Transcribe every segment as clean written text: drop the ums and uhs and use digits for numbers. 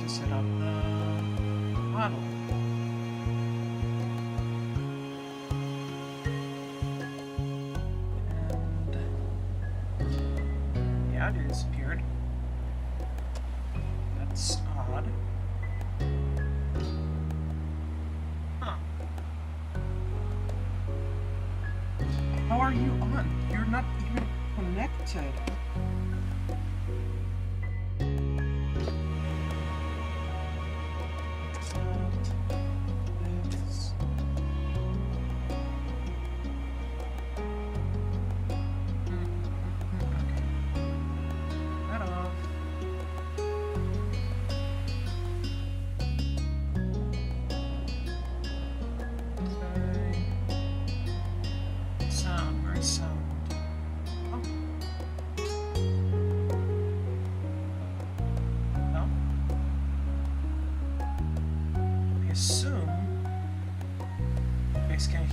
set up the model. And yeah, it disappeared. That's odd. Huh. How are you on? You're not even connected.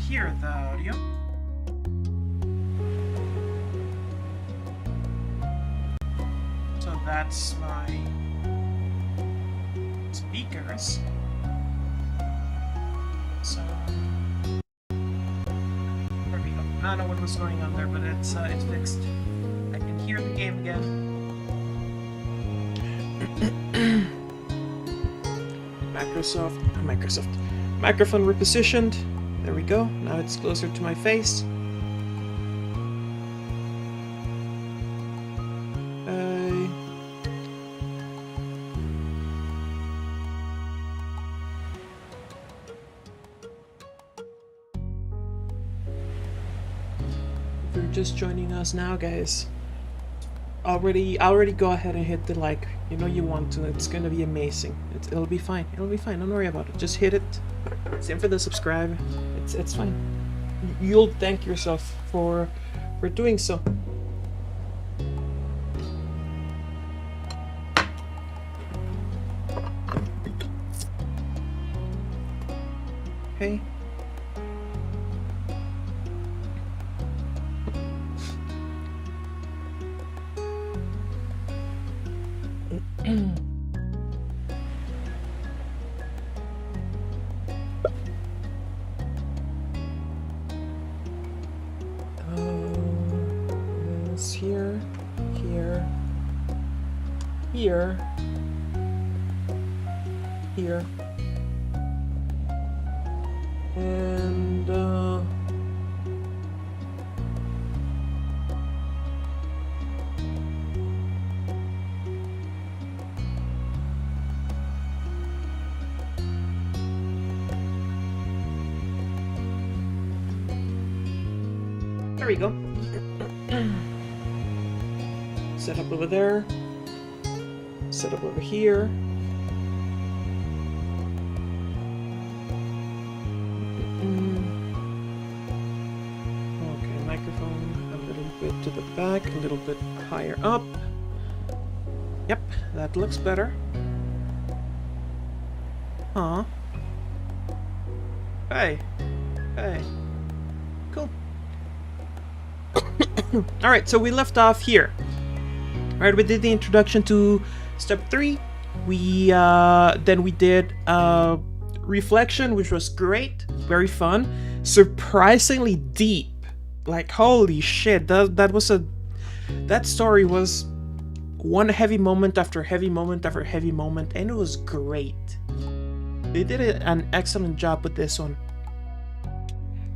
Hear the audio. So that's my speakers. So there we go. I don't know what was going on there, but it's fixed. I can hear the game again. Microsoft. Microphone repositioned. There we go. Now it's closer to my face. If you're just joining us now, guys, already go ahead and hit the like. You know you want to. It's gonna be amazing. It'll be fine. It'll be fine. Don't worry about it. Just hit it. Same for the subscribe. It's fine. You'll thank yourself for doing so. Okay. Here. And there we go. Set up over there. Set up over here. Okay, microphone a little bit to the back, a little bit higher up. Yep, that looks better. Huh. Hey. Hey. Cool. Alright, so we left off here. Alright, we did the introduction to step 3. We then we did reflection, which was great, very fun, surprisingly deep. Like holy shit, that story was one heavy moment after heavy moment after heavy moment, and it was great. They did an excellent job with this one.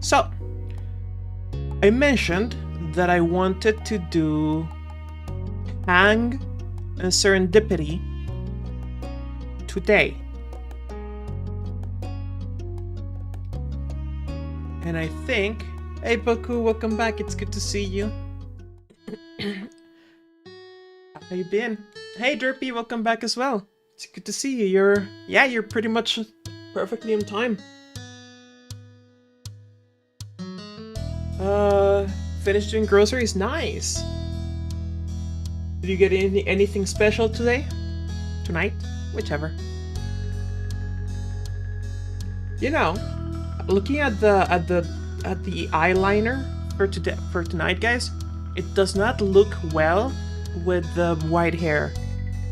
So I mentioned that I wanted to do Hang and Serendipity today. And I think... Hey Boku, welcome back, it's good to see you. How you been? Hey Derpy, welcome back as well. It's good to see you. You're pretty much perfectly on time. Finished doing groceries? Nice! Did you get anything special today? Tonight? Whichever. You know, looking at the eyeliner for tonight, guys, it does not look well with the white hair.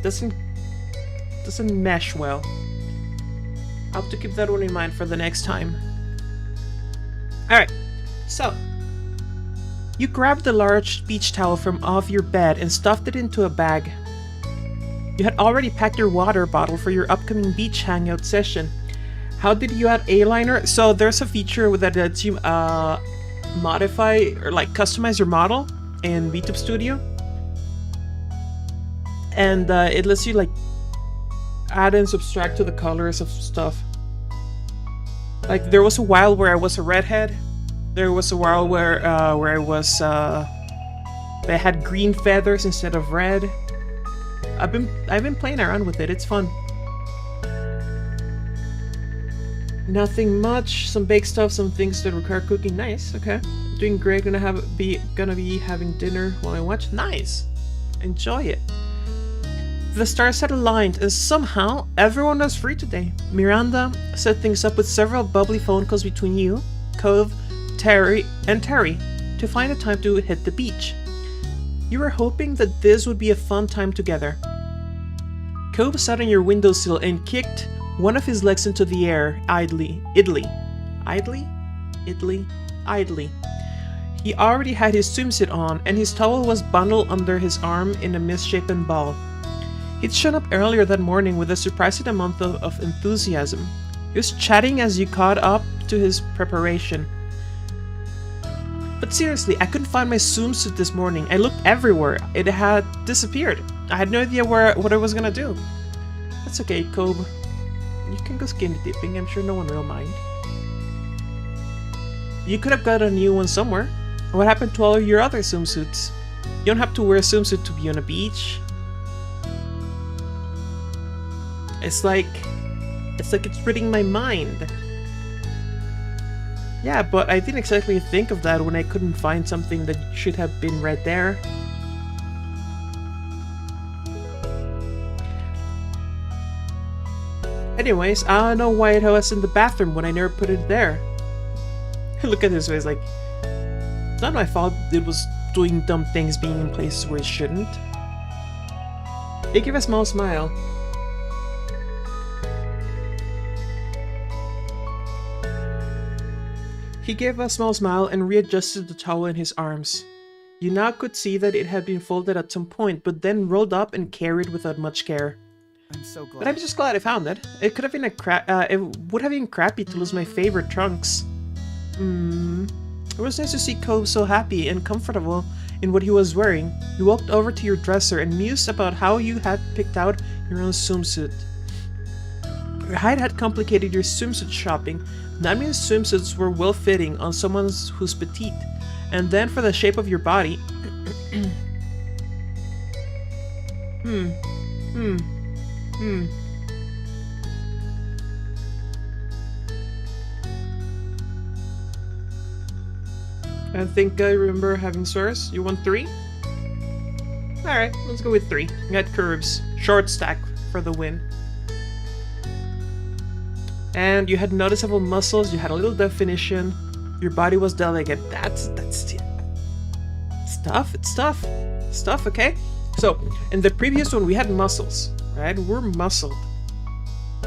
Doesn't doesn't mesh well. I'll have to keep that one in mind for the next time. Alright, so you grabbed the large beach towel from off your bed and stuffed it into a bag. You had already packed your water bottle for your upcoming beach hangout session. How did you add A-liner? So there's a feature that lets you modify or like customize your model in VTube Studio. And it lets you like add and subtract to the colors of stuff. Like there was a while where I was a redhead. There was a while where I was I had green feathers instead of red. I've been playing around with it. It's fun. Nothing much. Some baked stuff. Some things that require cooking. Nice. Okay. Doing great. Gonna be having dinner while I watch. Nice. Enjoy it. The stars had aligned, and somehow everyone was free today. Miranda set things up with several bubbly phone calls between you, Cove, Terry, to find a time to hit the beach. You were hoping that this would be a fun time together. Cove sat on your windowsill and kicked one of his legs into the air, idly. He already had his swimsuit on, and his towel was bundled under his arm in a misshapen ball. He'd shown up earlier that morning with a surprising amount of enthusiasm. He was chatting as you caught up to his preparation. But seriously, I couldn't find my swimsuit this morning. I looked everywhere. It had disappeared. I had no idea what I was gonna do. That's okay, Kobe. You can go skinny dipping. I'm sure no one will mind. You could have got a new one somewhere. What happened to all of your other swimsuits? You don't have to wear a swimsuit to be on a beach. It's like it's reading my mind. Yeah, but I didn't exactly think of that when I couldn't find something that should have been right there. Anyways, I don't know why it was in the bathroom when I never put it there. Look at this face, like, it's not my fault it was doing dumb things being in places where it shouldn't. He gave a small smile. He gave a small smile and readjusted the towel in his arms. You now could see that it had been folded at some point, but then rolled up and carried without much care. I'm so glad. But I'm just glad I found it. It could have been it would have been crappy to lose my favorite trunks. It was nice to see Cove so happy and comfortable in what he was wearing. You walked over to your dresser and mused about how you had picked out your own swimsuit. Your height had complicated your swimsuit shopping. That means swimsuits were well-fitting on someone who's petite. And then for the shape of your body... I think I remember having sores. You want 3? Alright, let's go with 3. We got curves. Short stack for the win. And you had noticeable muscles, you had a little definition, your body was delicate. That's stuff, it's stuff. Stuff, okay? So, in the previous one we had muscles, right? We're muscled.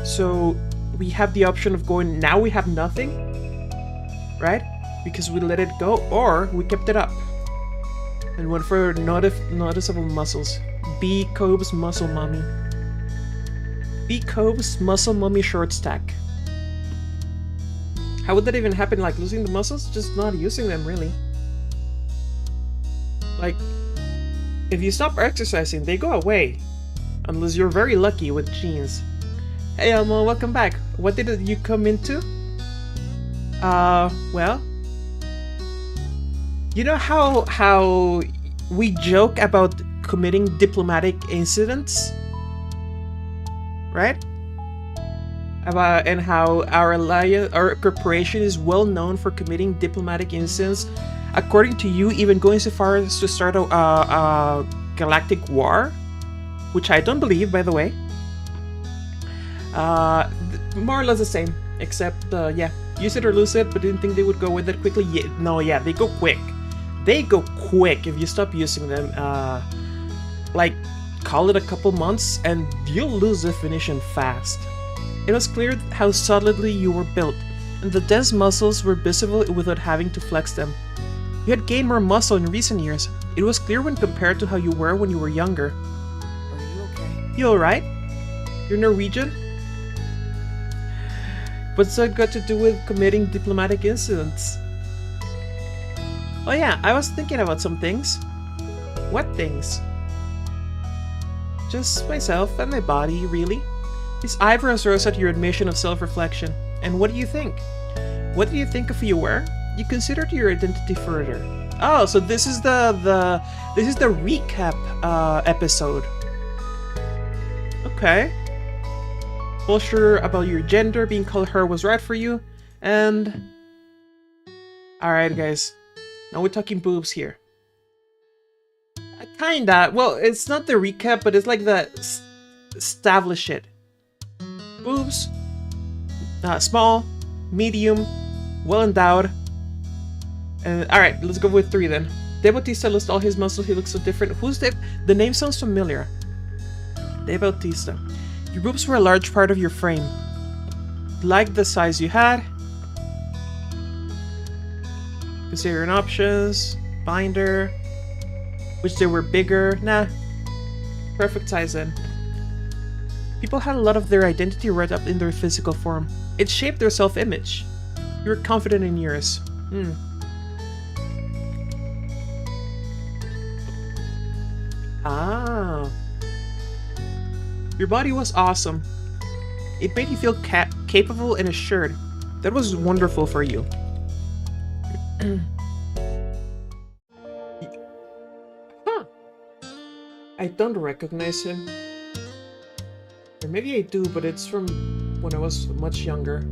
So, we have the option of going, now we have nothing, right? Because we let it go, or we kept it up. And went for noticeable muscles. Be Cobe's muscle mummy. Be Cobe's muscle mummy short stack. How would that even happen? Like losing the muscles? Just not using them, really. Like, if you stop exercising, they go away. Unless you're very lucky with genes. Hey Elmo, welcome back. What did you come into? Well... You know how we joke about committing diplomatic incidents? Right? And how our alliance, our corporation is well known for committing diplomatic incidents, according to you, even going so far as to start a galactic war, which I don't believe, by the way. More or less the same, except yeah, use it or lose it, but didn't think they would go with it quickly. Yeah, no, yeah, they go quick. They go quick if you stop using them. Like call it a couple months and you'll lose definition fast. It was clear how solidly you were built, and the dense muscles were visible without having to flex them. You had gained more muscle in recent years. It was clear when compared to how you were when you were younger. Are you okay? You alright? You're Norwegian? What's that got to do with committing diplomatic incidents? Oh yeah, I was thinking about some things. What things? Just myself and my body, really. His eyebrows rose at your admission of self-reflection. And what do you think? What do you think of who you were? You considered your identity further. Oh, so this is the recap episode. Okay. Well, sure about your gender, being called her was right for you, and alright guys, now we're talking boobs here. Kinda, well, it's not the recap, but it's like the establish it. Boobs, small, medium, well endowed. Alright, let's go with 3 then. Dave Bautista lost all his muscles, he looks so different. Who's Dave? The name sounds familiar. Dave Bautista. Your boobs were a large part of your frame. Like the size you had. Consider your options. Binder. Wish they were bigger. Nah. Perfect size then. People had a lot of their identity wrapped up in their physical form. It shaped their self-image. You were confident in yours. Ah. Your body was awesome. It made you feel capable and assured. That was wonderful for you. Huh. I don't recognize him. Or maybe I do, but it's from when I was much younger.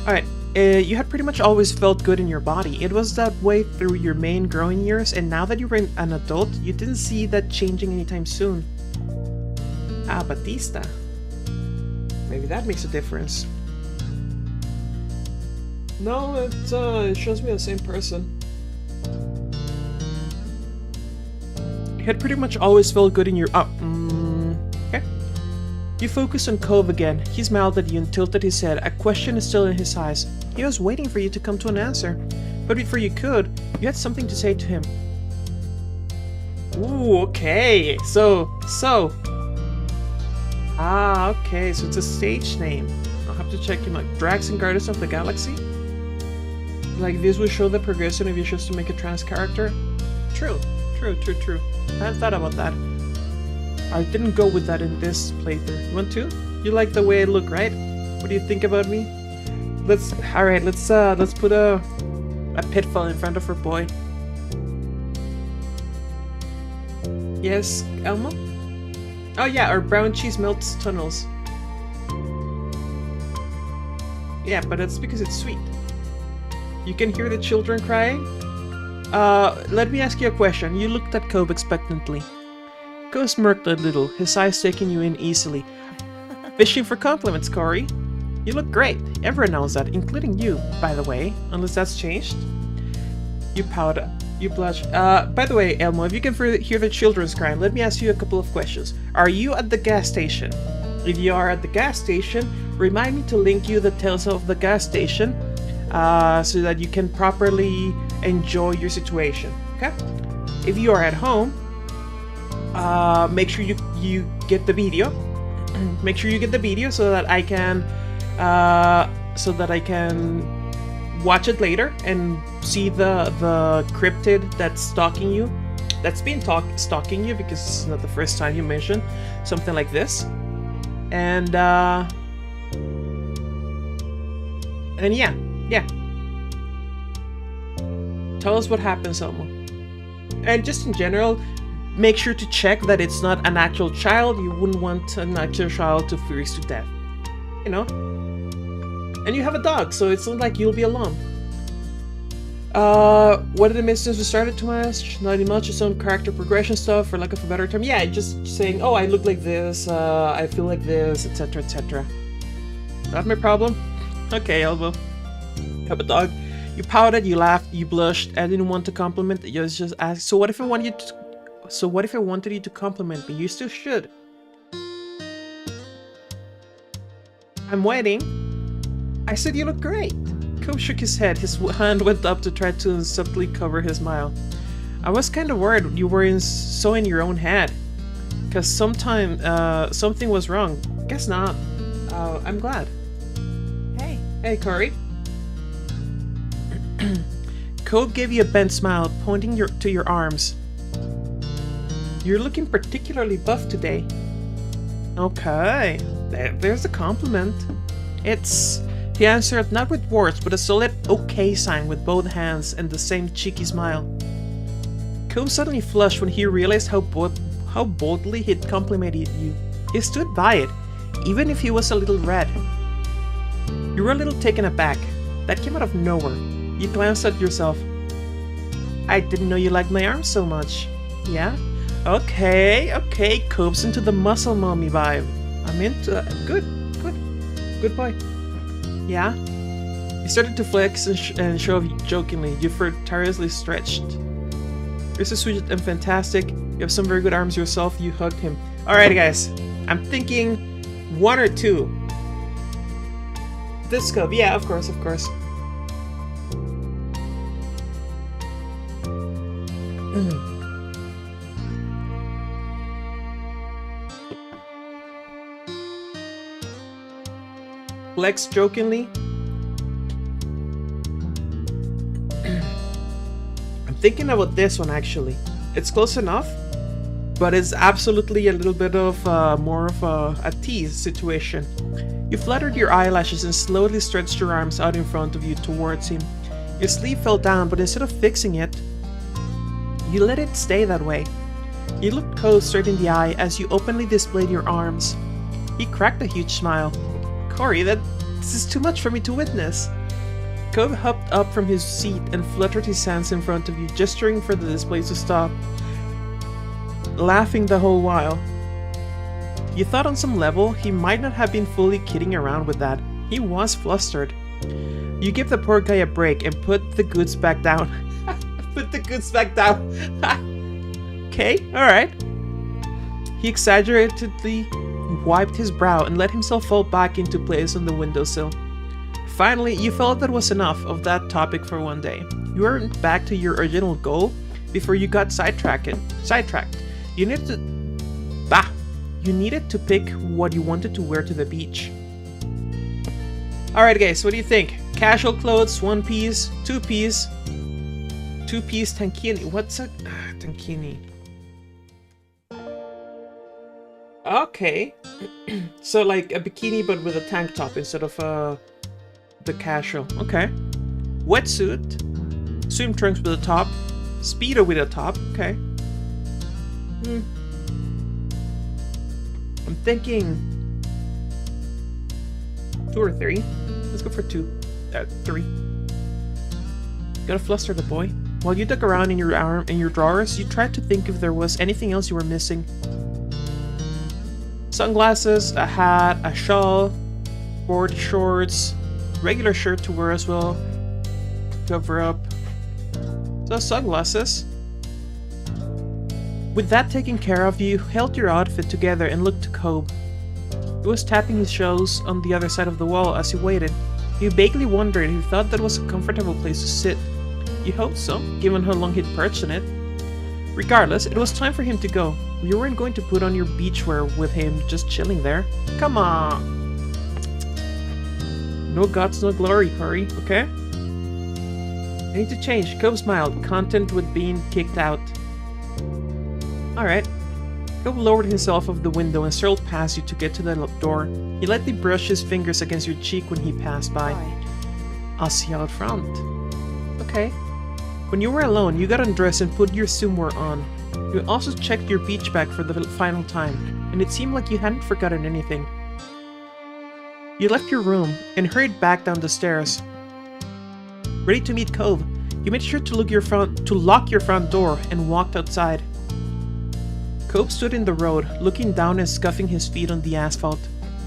Alright, you had pretty much always felt good in your body. It was that way through your main growing years, and now that you were an adult, you didn't see that changing anytime soon. Ah, Bautista. Maybe that makes a difference. No, it shows me the same person. You had pretty much always felt good in your... okay. You focused on Cove again. He smiled at you and tilted his head. A question is still in his eyes. He was waiting for you to come to an answer. But before you could, you had something to say to him. Ooh, okay. So... Ah, okay, so it's a stage name. I'll have to check him out. Drax and Guardians of the Galaxy? Like, this will show the progression if you choose to make a trans character? True. I hadn't thought about that. I didn't go with that in this playthrough. You want to? You like the way I look, right? What do you think about me? Let's put a pitfall in front of her boy. Yes, Elmo? Oh yeah, our brown cheese melts tunnels. Yeah, but that's because it's sweet. You can hear the children crying? Let me ask you a question. You looked at Cobb expectantly. Cobb smirked a little, his eyes taking you in easily. Fishing for compliments, Corey. You look great. Everyone knows that, including you, by the way. Unless that's changed. You pout. You blush. By the way, Elmo, if you can hear the children's crying, let me ask you a couple of questions. Are you at the gas station? If you are at the gas station, remind me to link you the details of the gas station so that you can properly enjoy your situation, okay? If you are at home, make sure you get the video. Make sure you get the video so that I can watch it later and see the cryptid that's stalking you. That's been stalking you because it's not the first time you mentioned something like this. And yeah. Tell us what happens, Elmo. And just in general, make sure to check that it's not an actual child. You wouldn't want an actual child to freeze to death. You know? And you have a dog, so it's not like you'll be alone. What did I miss since we started too much? Not much, just some character progression stuff, for lack of a better term. Yeah, just saying, oh, I look like this, I feel like this, etc, etc. Not my problem. Okay, Elmo. Have a dog. You pouted, you laughed, you blushed. I didn't want to compliment. You just asked. So what if I want you to? So what if I wanted you to compliment me? You still should. I'm waiting. I said you look great. Cobb shook his head. His hand went up to try to subtly cover his smile. I was kind of worried you were so in your own head. Because something was wrong. Guess not. I'm glad. Hey. Hey, Corey. Cobb gave you a bent smile, pointing to your arms. You're looking particularly buff today. Okay, there's a compliment. He answered not with words, but a solid okay sign with both hands and the same cheeky smile. Cobb suddenly flushed when he realized how boldly he'd complimented you. He stood by it, even if he was a little red. You were a little taken aback. That came out of nowhere. You glanced at yourself. I didn't know you liked my arms so much. Yeah? Okay, Cobb's into the muscle mommy vibe. I'm into it. Good boy. Yeah? He started to flex and show off jokingly. You felt tirelessly stretched. You're so sweet and fantastic. You have some very good arms yourself. You hugged him. Alright guys, I'm thinking 1 or 2. This Cobb, yeah, of course. Flex jokingly. I'm thinking about this one actually. It's close enough, but it's absolutely a little bit of more of a tease situation. You fluttered your eyelashes and slowly stretched your arms out in front of you towards him. Your sleeve fell down, but instead of fixing it, you let it stay that way. You looked Cobb straight in the eye as you openly displayed your arms. He cracked a huge smile. Corey, this is too much for me to witness. Cobb hopped up from his seat and fluttered his hands in front of you, gesturing for the display to stop, laughing the whole while. You thought on some level he might not have been fully kidding around with that. He was flustered. You give the poor guy a break and put the goods back down. Put the goods back down. Okay, alright. He exaggeratedly wiped his brow and let himself fall back into place on the windowsill. Finally, you felt that was enough of that topic for one day. You weren't back to your original goal before you got sidetracked. You needed to pick what you wanted to wear to the beach. Alright guys, what do you think? Casual clothes, 1 piece, 2 piece, 2 piece tankini. What's a tankini? Okay. So like a bikini but with a tank top instead of the casual. Okay. Wetsuit. Swim trunks with a top. Speedo with a top. Okay. I'm thinking 2 or 3. Let's go for 2. 3. Gotta fluster the boy. While you dug around in your drawers, you tried to think if there was anything else you were missing. Sunglasses, a hat, a shawl, board shorts, regular shirt to wear as well. Cover up. So sunglasses. With that taken care of, you held your outfit together and looked to Cobb. He was tapping his shoes on the other side of the wall as he waited. You vaguely wondered if he thought that was a comfortable place to sit. You hoped so, given how long he'd perched on it. Regardless, it was time for him to go. You weren't going to put on your beachwear with him just chilling there. Come on! No guts, no glory, Corey, okay? I need to change. Cobb smiled, content with being kicked out. Alright. Cobb lowered himself off the window and strolled past you to get to the door. He lightly brushed his fingers against your cheek when he passed by. I'll see you out front. Okay. When you were alone, you got undressed and put your swimwear on. You also checked your beach bag for the final time, and it seemed like you hadn't forgotten anything. You left your room and hurried back down the stairs. Ready to meet Cobb, you made sure to lock your front door and walked outside. Cobb stood in the road, looking down and scuffing his feet on the asphalt.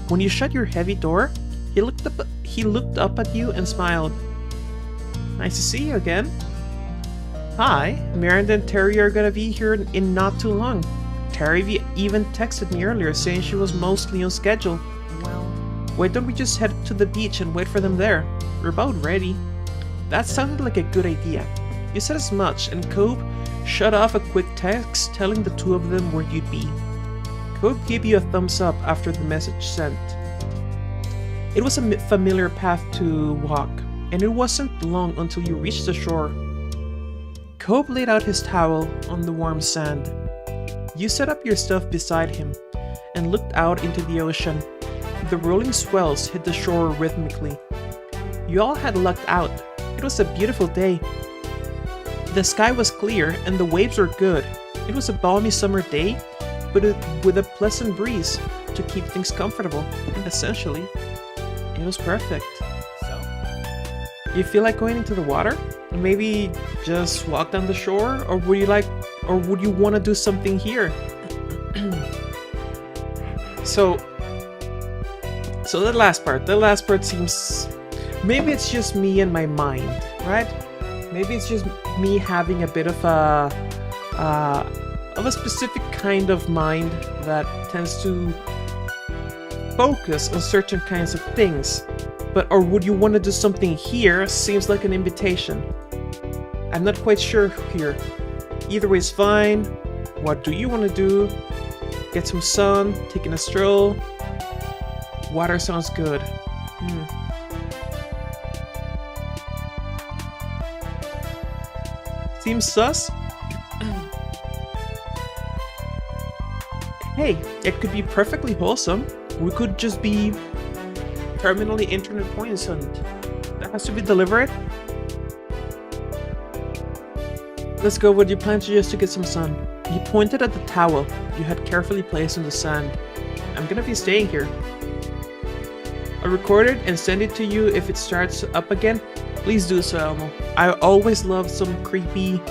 When you shut your heavy door, he looked up at you and smiled. Nice to see you again. Hi, Miranda and Terry are gonna be here in not too long. Terry even texted me earlier saying she was mostly on schedule. Well, Why don't we just head to the beach and wait for them there? We're about ready. That sounded like a good idea. You said as much, and Cope shut off a quick text telling the two of them where you'd be. Cope gave you a thumbs up after the message sent. It was a familiar path to walk, and it wasn't long until you reached the shore. Cope laid out his towel on the warm sand. You set up your stuff beside him and looked out into the ocean. The rolling swells hit the shore rhythmically. You all had lucked out. It was a beautiful day. The sky was clear and the waves were good. It was a balmy summer day, but with a pleasant breeze to keep things comfortable. Essentially, it was perfect. so? You feel like going into the water? Maybe just walk down the shore? Or would you want to do something here? So the last part seems, maybe it's just me and my mind, right? Maybe it's just me having a bit of a specific kind of mind that tends to focus on certain kinds of things. Or would you want to do something here? Seems like an invitation. I'm not quite sure here. Either way is fine. What do you want to do? Get some sun, taking a stroll. Water sounds good. Seems sus? Hey, it could be perfectly wholesome. We could just be terminally internet poisoned. That has to be deliberate. Let's go. Would you plan to just to get some sun? You pointed at the towel you had carefully placed on the sand. I'm gonna be staying here. I'll record it and send it to you if it starts up again. Please do so, Elmo. I always love some creepy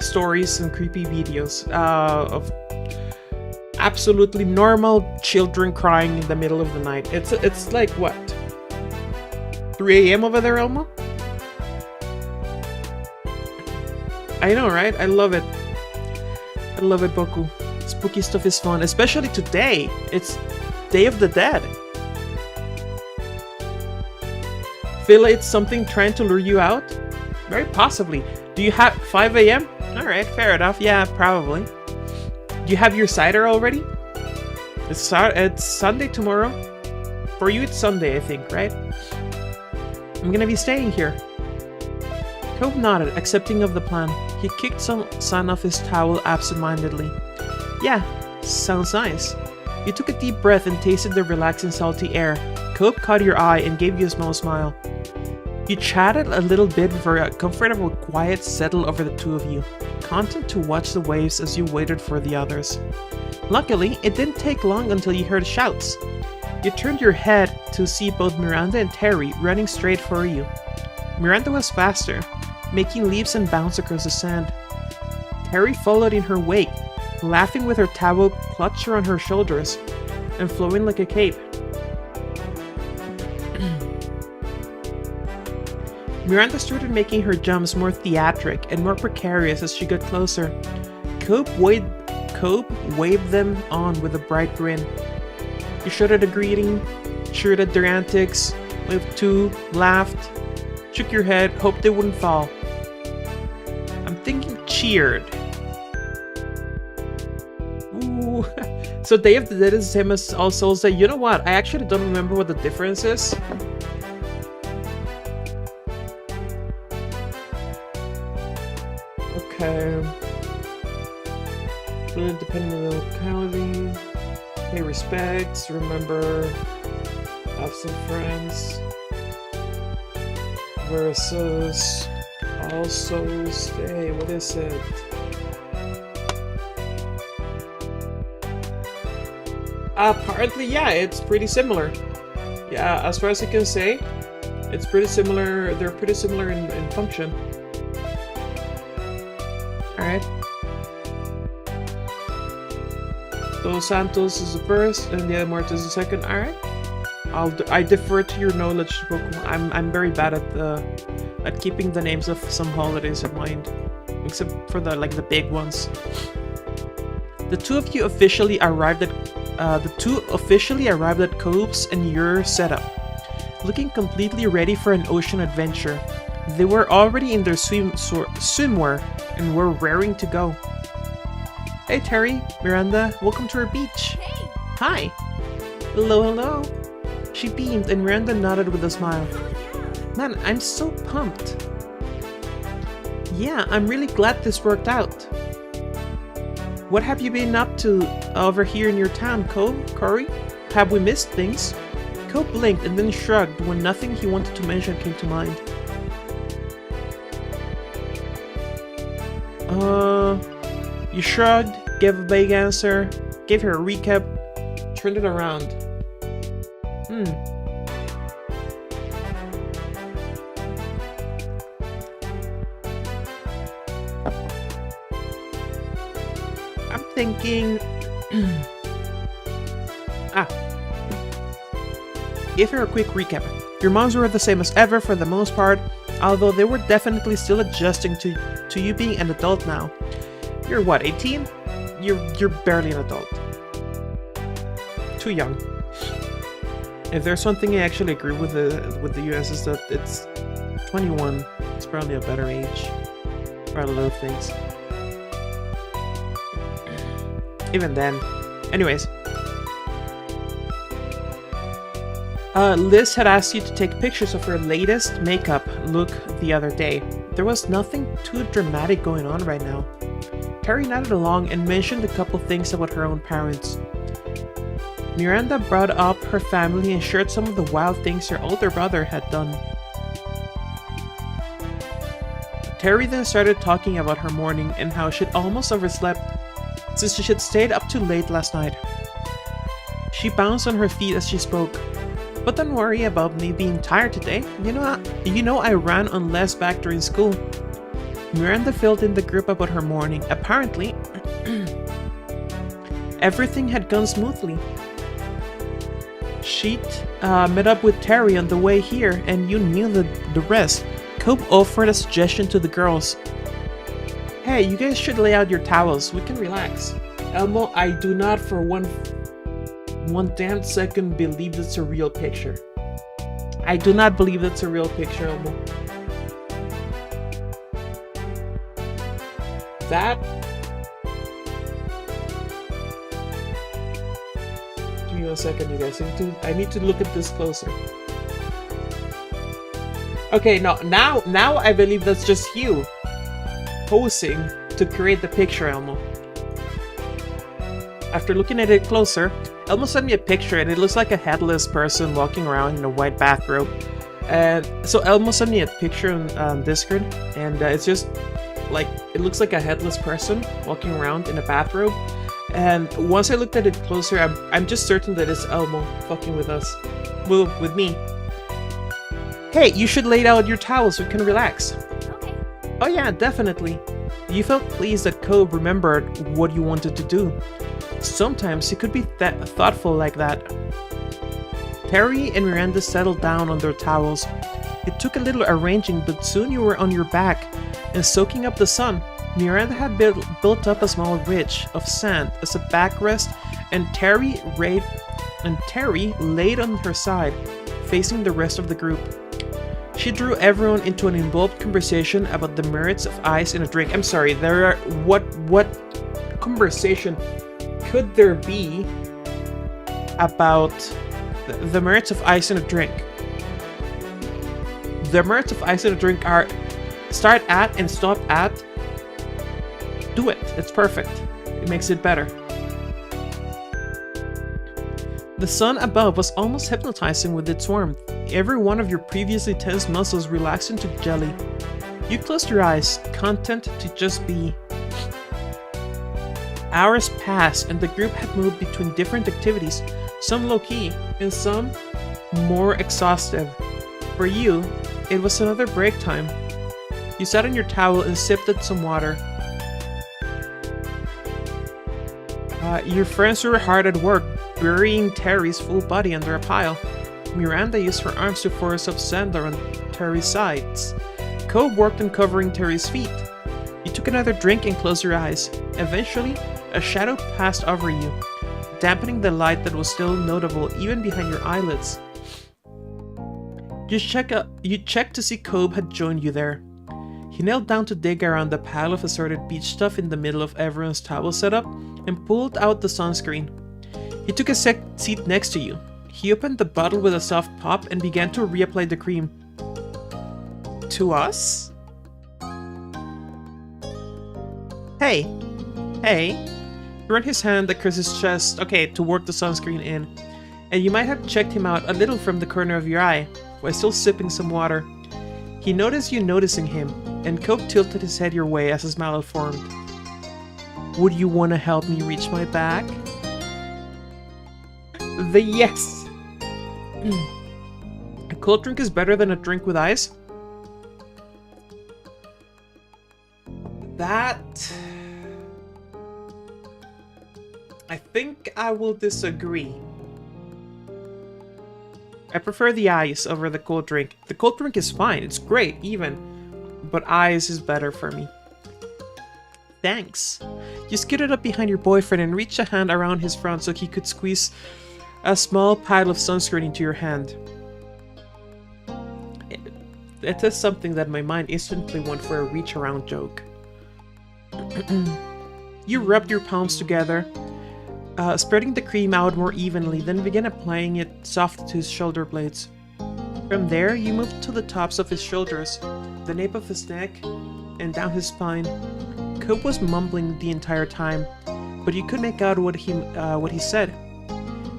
stories and creepy videos of absolutely normal children crying in the middle of the night. It's like what? 3 a.m. over there, Elmo? I know, right? I love it. I love it, Boku. Spooky stuff is fun, especially today. It's Day of the Dead. Feel it's something trying to lure you out? Very possibly. Do you have 5 a.m.? Alright, fair enough. Yeah, probably. Do you have your cider already? It's Sunday tomorrow. For you, it's Sunday, I think, right? I'm gonna be staying here. Cope nodded, accepting of the plan. He kicked some sun off his towel absentmindedly. Yeah, sounds nice. You took a deep breath and tasted the relaxing salty air. Cope caught your eye and gave you a small smile. You chatted a little bit before a comfortable quiet settled over the two of you, content to watch the waves as you waited for the others. Luckily, it didn't take long until you heard shouts. You turned your head to see both Miranda and Terry running straight for you. Miranda was faster, making leaps and bounds across the sand. Terry followed in her wake, laughing with her towel clutched around her shoulders and flowing like a cape. Miranda started making her jumps more theatric and more precarious as she got closer. Cope waved them on with a bright grin. You shouted a greeting, cheered at their antics, waved too, laughed, shook your head, hoped they wouldn't fall. I'm thinking cheered. Ooh. So Day of the Dead is the same as All Souls Day. You know what? I actually don't remember what the difference is. Okay. Depending on the locality. Pay respects. Remember. Have some friends. Versus All Souls Day. What is it? Apparently, yeah, it's pretty similar. Yeah, as far as I can say, it's pretty similar. They're pretty similar in function. Alright. Dos Santos is the first, and Dia de Muertos is the second. Alright. I defer to your knowledge, Pokemon. I'm very bad at the at keeping the names of some holidays in mind, except for the big ones. The two officially arrived at Cope's and your setup, looking completely ready for an ocean adventure. They were already in their swimwear and were raring to go. Hey Terry, Miranda, welcome to our beach. Hey! Hi. Hello, hello. She beamed and Miranda nodded with a smile. Oh, yeah. Man, I'm so pumped. Yeah, I'm really glad this worked out. What have you been up to over here in your town, Corey? Have we missed things? Cope blinked and then shrugged when nothing he wanted to mention came to mind. You shrugged, gave a vague answer, gave her a recap, turned it around. I'm thinking... Give her a quick recap. Your moms were the same as ever for the most part, although they were definitely still adjusting to you being an adult now. You're what, 18? You're barely an adult. Too young. If there's one thing I actually agree with the US is that it's 21. It's probably a better age for a lot of things. Even then. Anyways. Liz had asked you to take pictures of her latest makeup look the other day. There was nothing too dramatic going on right now. Terry nodded along and mentioned a couple things about her own parents. Miranda brought up her family and shared some of the wild things her older brother had done. Terry then started talking about her morning and how she'd almost overslept since she had stayed up too late last night. She bounced on her feet as she spoke. But don't worry about me being tired today. You know I ran on less back during school. Miranda filled in the group about her morning. Apparently, everything had gone smoothly. She'd met up with Terry on the way here, and you knew the rest. Cope offered a suggestion to the girls. Hey, you guys should lay out your towels. We can relax. Elmo, I do not for one damn second believe that's a real picture. I do not believe that's a real picture, Elmo. That... Give me 1 second, you guys. I need to look at this closer. Okay, now I believe that's just you posing to create the picture, Elmo. After looking at it closer, Elmo sent me a picture and it looks like a headless person walking around in a white bathrobe. And so Elmo sent me a picture on Discord, and it's just like, it looks like a headless person walking around in a bathrobe. And once I looked at it closer, I'm just certain that it's Elmo fucking with us. Well, with me. Hey, you should lay out your towels so you can relax. Okay. Oh yeah, definitely. You felt pleased that Cope remembered what you wanted to do. Sometimes he could be thoughtful like that. Terry and Miranda settled down on their towels. It took a little arranging, but soon you were on your back and soaking up the sun. Miranda had built up a small ridge of sand as a backrest, and Terry laid on her side, facing the rest of the group. She drew everyone into an involved conversation about the merits of ice in a drink. I'm sorry, what conversation could there be about the merits of ice in a drink? The merits of ice in a drink are start at and stop at. Do it. It's perfect. It makes it better. The sun above was almost hypnotizing with its warmth. Every one of your previously tense muscles relaxed into jelly. You closed your eyes, content to just be. Hours passed and the group had moved between different activities, some low-key and some more exhaustive. For you, it was another break time. You sat on your towel and sipped at some water. Your friends were hard at work, burying Terry's full body under a pile. Miranda used her arms to force up sand on Terry's sides. Cobb worked on covering Terry's feet. You took another drink and closed your eyes. Eventually, a shadow passed over you, dampening the light that was still notable even behind your eyelids. You checked to see Cobb had joined you there. He knelt down to dig around the pile of assorted beach stuff in the middle of everyone's towel setup and pulled out the sunscreen. He took a seat next to you. He opened the bottle with a soft pop and began to reapply the cream. To us? Hey. He ran his hand across his chest, to work the sunscreen in. And you might have checked him out a little from the corner of your eye, while still sipping some water. He noticed you noticing him, and Cobb tilted his head your way as a smile formed. Would you want to help me reach my back? The yes! A cold drink is better than a drink with ice? That... I think I will disagree. I prefer the ice over the cold drink. The cold drink is fine, it's great, even. But ice is better for me. Thanks. You scooted up behind your boyfriend and reached a hand around his front so he could squeeze a small pile of sunscreen into your hand. It is something that my mind instantly went for a reach-around joke. You rubbed your palms together, spreading the cream out more evenly, then began applying it softly to his shoulder blades. From there, you moved to the tops of his shoulders, the nape of his neck, and down his spine. Cobb was mumbling the entire time, but you could make out what he said.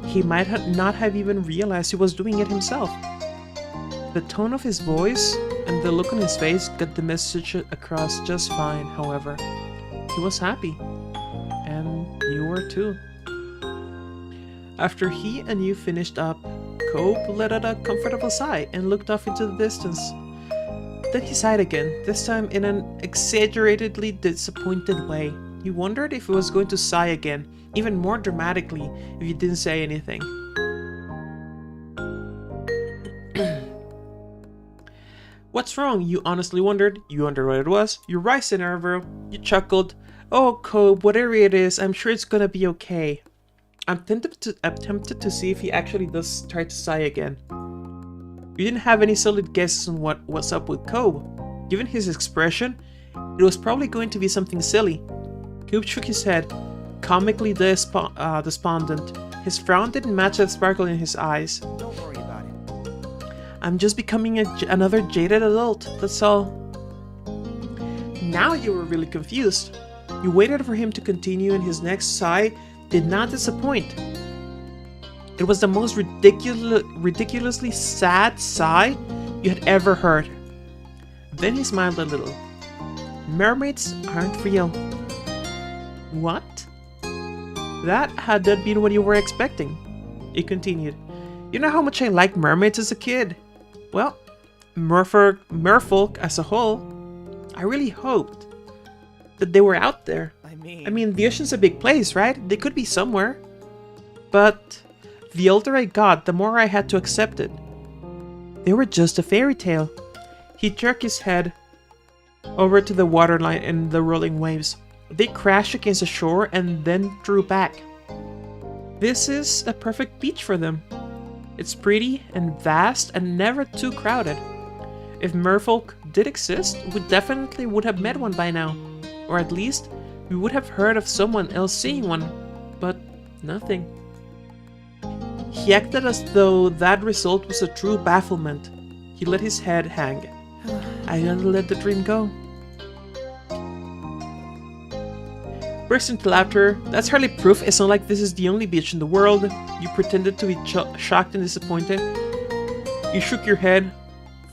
He might not have even realized he was doing it himself. The tone of his voice and the look on his face got the message across just fine, however. He was happy. And you were too. After he and you finished up, Cobb let out a comfortable sigh and looked off into the distance. Then he sighed again, this time in an exaggeratedly disappointed way. You wondered if he was going to sigh again, even more dramatically, if you didn't say anything. What's wrong? You honestly wondered. You wondered what it was. You raised an eyebrow. You chuckled. Oh, Cobb, whatever it is, I'm sure it's gonna be okay. I'm tempted to see if he actually does try to sigh again. You didn't have any solid guesses on what was up with Cobb. Given his expression, it was probably going to be something silly. Cobb shook his head, comically despondent. His frown didn't match the sparkle in his eyes. Don't worry about it. I'm just becoming another jaded adult, that's all. Now you were really confused. You waited for him to continue and his next sigh did not disappoint. It was the most ridiculously sad sigh you had ever heard. Then he smiled a little. Mermaids aren't real. What? That had not been what you were expecting. He continued. You know how much I liked mermaids as a kid? Well, merfolk as a whole. I really hoped that they were out there. I mean, the ocean's a big place, right? They could be somewhere. But the older I got, the more I had to accept it. They were just a fairy tale. He jerked his head over to the waterline and the rolling waves. They crashed against the shore and then drew back. This is a perfect beach for them. It's pretty and vast and never too crowded. If merfolk did exist, we definitely would have met one by now. Or at least, we would have heard of someone else seeing one. But nothing. He acted as though that result was a true bafflement. He let his head hang. I gotta let the dream go. Burst into laughter. That's hardly proof. It's not like this is the only beach in the world. You pretended to be shocked and disappointed. You shook your head.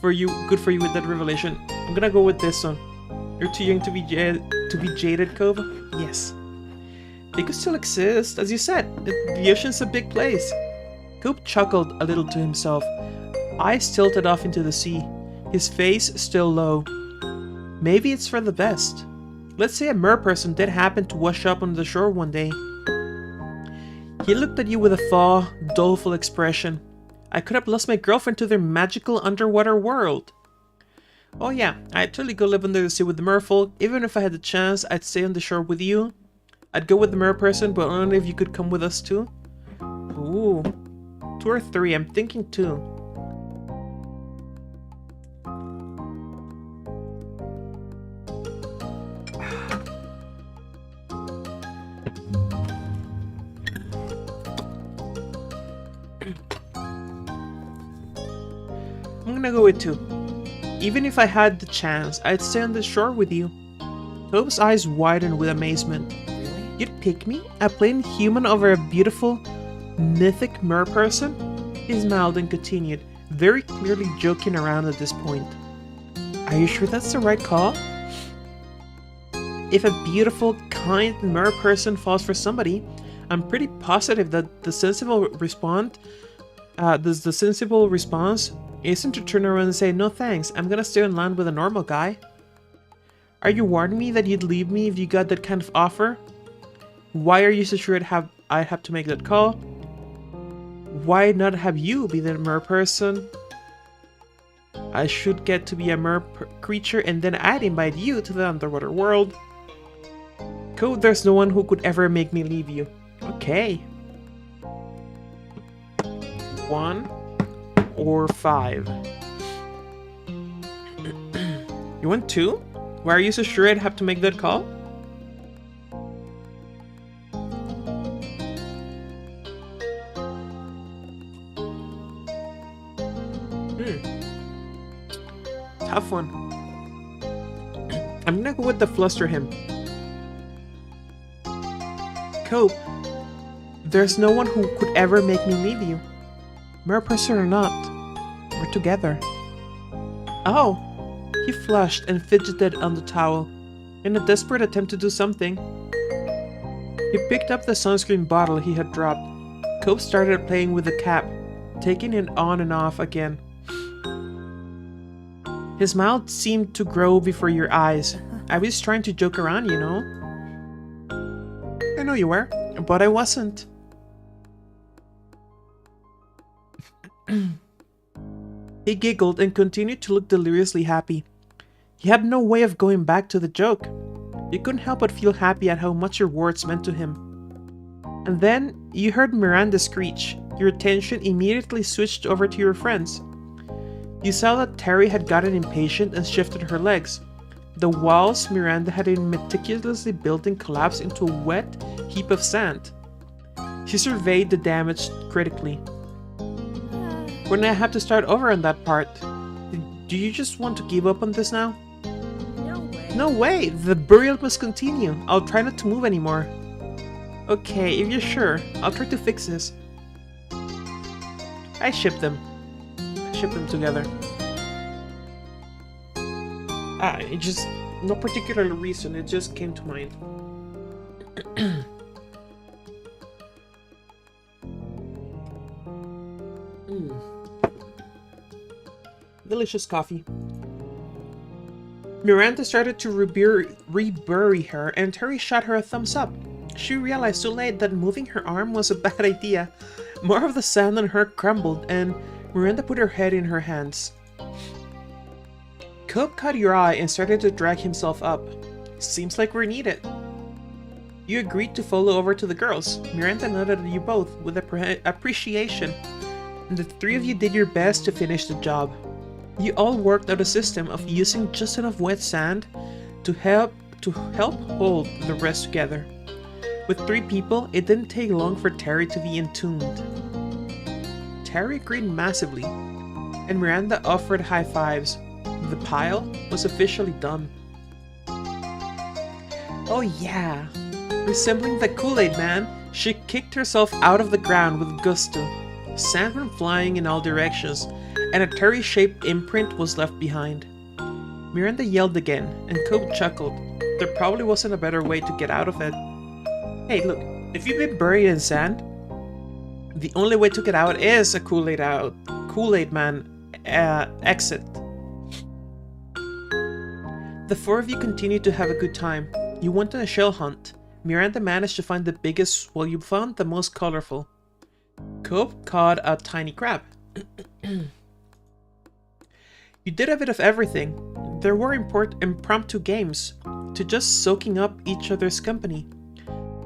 Good for you with that revelation. I'm gonna go with this one. You're too young to be jaded, Cobb? Yes. They could still exist, as you said. The ocean's a big place. Cobb chuckled a little to himself. Eyes tilted off into the sea. His face still low. Maybe it's for the best. Let's say a merperson did happen to wash up on the shore one day. He looked at you with a thaw, doleful expression. I could have lost my girlfriend to their magical underwater world. Oh yeah, I'd totally go live under the sea with the merfolk. Even if I had the chance, I'd stay on the shore with you. I'd go with the mer person, but only if you could come with us too. Ooh. 2 or 3, I'm thinking 2. I'm gonna go with 2. Even if I had the chance, I'd stay on the shore with you. Cope's eyes widened with amazement. Really? You'd pick me? A plain human over a beautiful, mythic mer person? He smiled and continued, very clearly joking around at this point. Are you sure that's the right call? If a beautiful, kind mer person falls for somebody, I'm pretty positive that the sensible response isn't to turn around and say, no thanks, I'm gonna stay on land with a normal guy. Are you warning me that you'd leave me if you got that kind of offer? Why are you so sure I'd have to make that call? Why not have you be the mer person? I should get to be a mer creature and then I'd invite you to the underwater world. Code, there's no one who could ever make me leave you. Okay. 1 or 5. You want 2? Why are you so sure I'd have to make that call? Tough one. I'm gonna go with the fluster him. Cope, there's no one who could ever make me leave you. Mer person or not, we're together. Oh! He flushed and fidgeted on the towel, in a desperate attempt to do something. He picked up the sunscreen bottle he had dropped. Cope started playing with the cap, taking it on and off again. His mouth seemed to grow before your eyes. I was trying to joke around, you know. I know you were, but I wasn't. He giggled and continued to look deliriously happy. He had no way of going back to the joke. You couldn't help but feel happy at how much your words meant to him. And then you heard Miranda screech. Your attention immediately switched over to your friends. You saw that Terry had gotten impatient and shifted her legs. The walls Miranda had been meticulously building collapsed into a wet heap of sand. She surveyed the damage critically. Wouldn't I have to start over on that part? Do you just want to give up on this now? No way. No way! The burial must continue. I'll try not to move anymore. Okay, if you're sure, I'll try to fix this. I shipped them. Ship them together. It just... no particular reason, it just came to mind. Delicious coffee. Miranda started to rebury her and Terry shot her a thumbs up. She realized too late that moving her arm was a bad idea. More of the sand on her crumbled and Miranda put her head in her hands. Cope caught your eye and started to drag himself up. Seems like we're needed. You agreed to follow over to the girls. Miranda nodded at you both with appreciation, and the 3 of you did your best to finish the job. You all worked out a system of using just enough wet sand to help hold the rest together. With 3 people, it didn't take long for Terry to be entombed. Terry agreed massively, and Miranda offered high fives. The pile was officially done. Oh yeah! Resembling the Kool-Aid Man, she kicked herself out of the ground with gusto. Sand went flying in all directions, and a Terry-shaped imprint was left behind. Miranda yelled again, and Cope chuckled. There probably wasn't a better way to get out of it. Hey, look, if you've been buried in sand, the only way to get out is a Kool-Aid Man exit. The 4 of you continued to have a good time. You went on a shell hunt. Miranda managed to find the biggest while you found the most colorful. Cope caught a tiny crab. You did a bit of everything. There were impromptu games to just soaking up each other's company.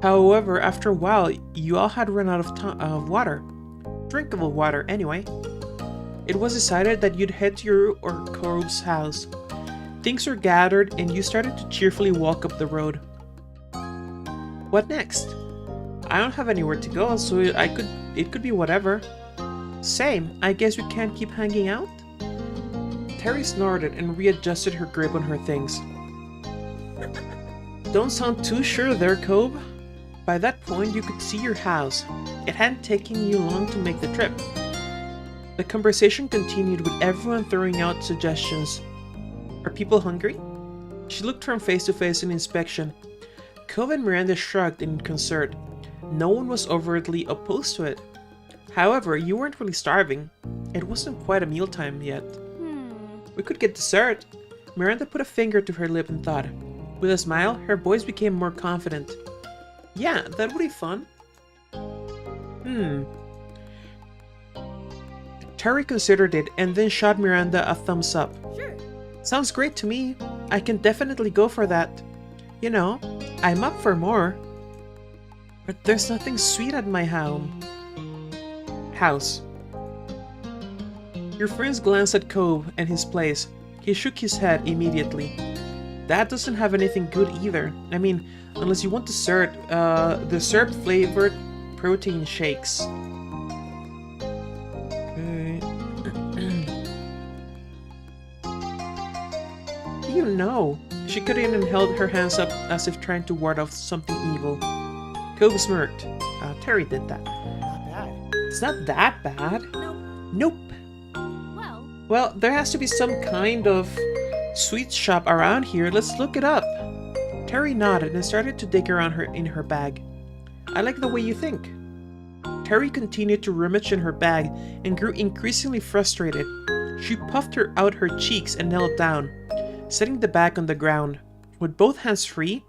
However, after a while, you all had run out of water. Drinkable water, anyway. It was decided that you'd head to your or Cove's house. Things were gathered, and you started to cheerfully walk up the road. What next? I don't have anywhere to go, so it could be whatever. Same, I guess we can't keep hanging out? Terry snorted and readjusted her grip on her things. Don't sound too sure there, Cove. By that point, you could see your house. It hadn't taken you long to make the trip. The conversation continued with everyone throwing out suggestions. Are people hungry? She looked from face to face in inspection. Cove and Miranda shrugged in concern. No one was overtly opposed to it. However, you weren't really starving. It wasn't quite a mealtime yet. We could get dessert. Miranda put a finger to her lip and thought. With a smile, her voice became more confident. Yeah, that would be fun. Terry considered it and then shot Miranda a thumbs up. Sure. Sounds great to me. I can definitely go for that. You know, I'm up for more. But there's nothing sweet at my house. Your friends glanced at Cove and his place. He shook his head immediately. That doesn't have anything good either. I mean, unless you want dessert, dessert-flavored protein shakes. You know. She cut in and held her hands up as if trying to ward off something evil. Cove smirked. Terry did that. Not bad. It's not that bad. Nope. Nope. Well, there has to be some kind of sweet shop around here. Let's look it up. Terry nodded and started to dig around in her bag. I like the way you think. Terry continued to rummage in her bag and grew increasingly frustrated. She puffed out her cheeks and knelt down, setting the bag on the ground. With both hands free,